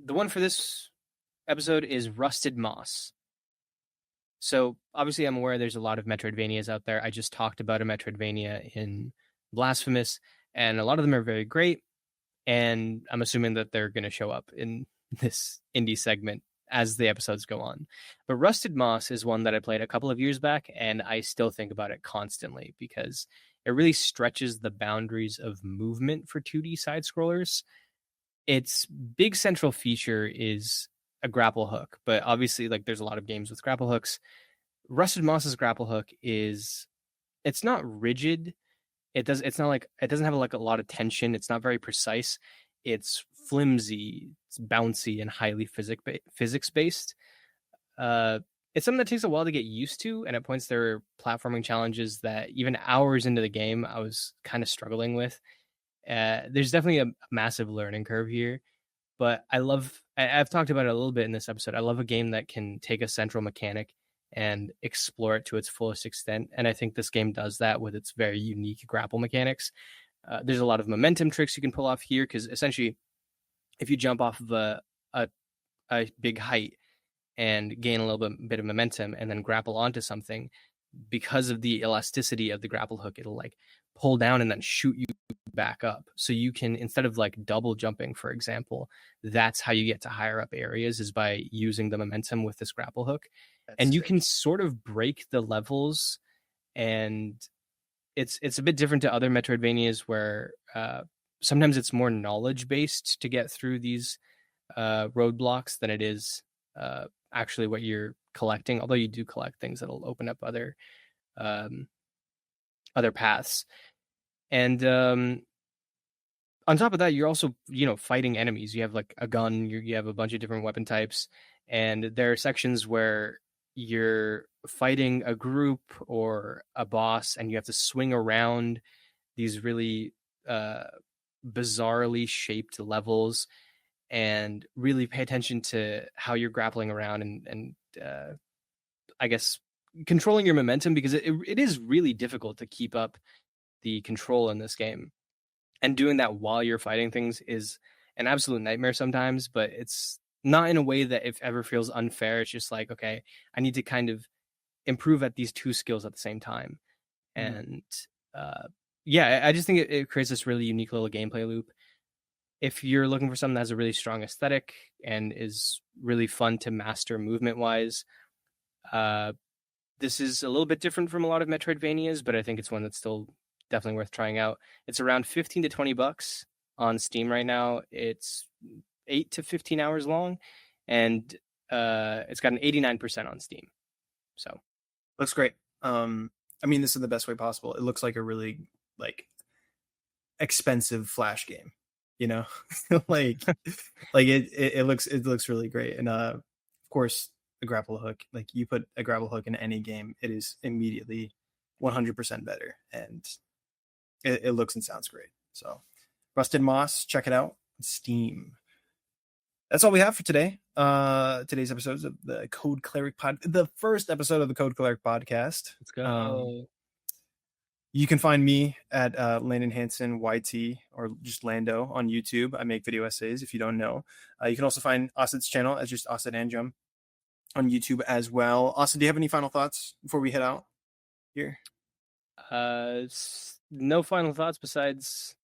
one for this episode is Rusted Moss. So obviously I'm aware there's a lot of Metroidvanias out there. I just talked about a Metroidvania in Blasphemous, and a lot of them are very great. And I'm assuming that they're going to show up in this indie segment as the episodes go on. But Rusted Moss is one that I played a couple of years back, and I still think about it constantly because it really stretches the boundaries of movement for 2D side scrollers. Its big central feature is a grapple hook, but obviously like there's a lot of games with grapple hooks. Rusted Moss's grapple hook it's not rigid. It's not like it doesn't have like a lot of tension. It's not very precise. It's flimsy, it's bouncy, and highly physics based. It's something that takes a while to get used to, and at points there are platforming challenges that even hours into the game I was kind of struggling with. There's definitely a massive learning curve here, but I've talked about it a little bit in this episode. I love a game that can take a central mechanic and explore it to its fullest extent. And I think this game does that with its very unique grapple mechanics. There's a lot of momentum tricks you can pull off here because essentially, if you jump off of a big height and gain a little bit of momentum and then grapple onto something, because of the elasticity of the grapple hook, it'll like pull down and then shoot you back up. So you can, instead of like double jumping, for example, that's how you get to higher up areas is by using the momentum with this grapple hook. And you can sort of break the levels, and it's a bit different to other Metroidvanias where sometimes it's more knowledge based to get through these roadblocks than it is actually what you're collecting, although you do collect things that'll open up other paths. And on top of that, you're also, fighting enemies. You have like a gun, you have a bunch of different weapon types, and there are sections where you're fighting a group or a boss and you have to swing around these really bizarrely shaped levels and really pay attention to how you're grappling around and I guess controlling your momentum, because it is really difficult to keep up the control in this game. And doing that while you're fighting things is an absolute nightmare sometimes, but it's not in a way that if ever feels unfair. It's just like, okay, I need to kind of improve at these two skills at the same time. And I just think it creates this really unique little gameplay loop. If you're looking for something that has a really strong aesthetic and is really fun to master movement wise, this is a little bit different from a lot of Metroidvanias, but I think it's one that's still definitely worth trying out. It's around $15 to $20 on Steam right now. It's 8 to 15 hours long, and it's got an 89% on Steam. So looks great. I mean, this is the best way possible. It looks like a really like expensive Flash game. you know, like it looks really great. And of course a grapple hook, like you put a grapple hook in any game, it is immediately 100% better, and it looks and sounds great. So Rusted Moss, check it out on Steam. That's all we have for today. Today's episodes of the Code Cleric the first episode of the Code Cleric podcast. Let's go. You can find me at Landen Hansen YT, or just Lando on YouTube. I make video essays if you don't know. You can also find Asad's channel as just Asad Anjum on YouTube as well. Asad, do you have any final thoughts before we head out here? No final thoughts besides,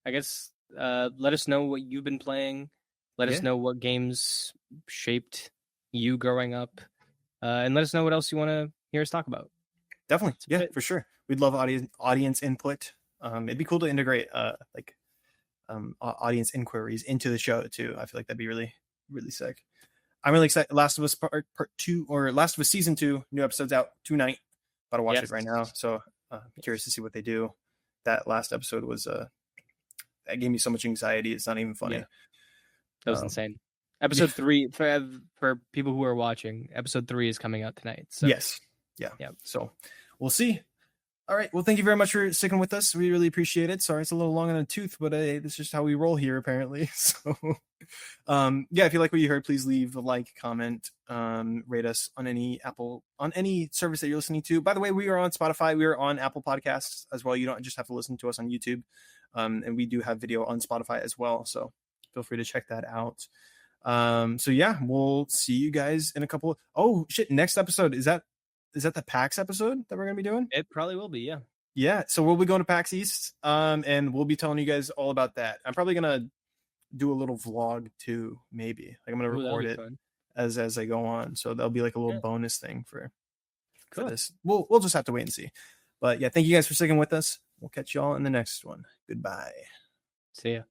I guess, let us know what you've been playing. Let us know what games shaped you growing up, and let us know what else you want to hear us talk about. Definitely, yeah, for sure. We'd love audience input. It'd be cool to integrate audience inquiries into the show too. I feel like that'd be really, really sick. I'm really excited. Last of Us part 2, or Last of Us season 2, new episodes out tonight. About to watch it right now, so curious to see what they do. That last episode was that gave me so much anxiety. It's not even funny. Yeah. That was insane. Episode 3 for people who are watching. Episode 3 is coming out tonight. So. Yes. Yeah. So we'll see. All right. Well, thank you very much for sticking with us. We really appreciate it. Sorry, it's a little long in the tooth, but that's just how we roll here, apparently. So, if you like what you heard, please leave a like, comment, rate us on any service that you're listening to. By the way, we are on Spotify. We are on Apple Podcasts as well. You don't just have to listen to us on YouTube. And we do have video on Spotify as well. So feel free to check that out. We'll see you guys in a couple. Next episode, is that the PAX episode that we're going to be doing? It probably will be, yeah. Yeah, so we'll be going to PAX East, and we'll be telling you guys all about that. I'm probably going to do a little vlog too, maybe. Like I'm going to record it as I go on. So that'll be like a little bonus thing for this. We'll just have to wait and see. But yeah, thank you guys for sticking with us. We'll catch you all in the next one. Goodbye. See ya.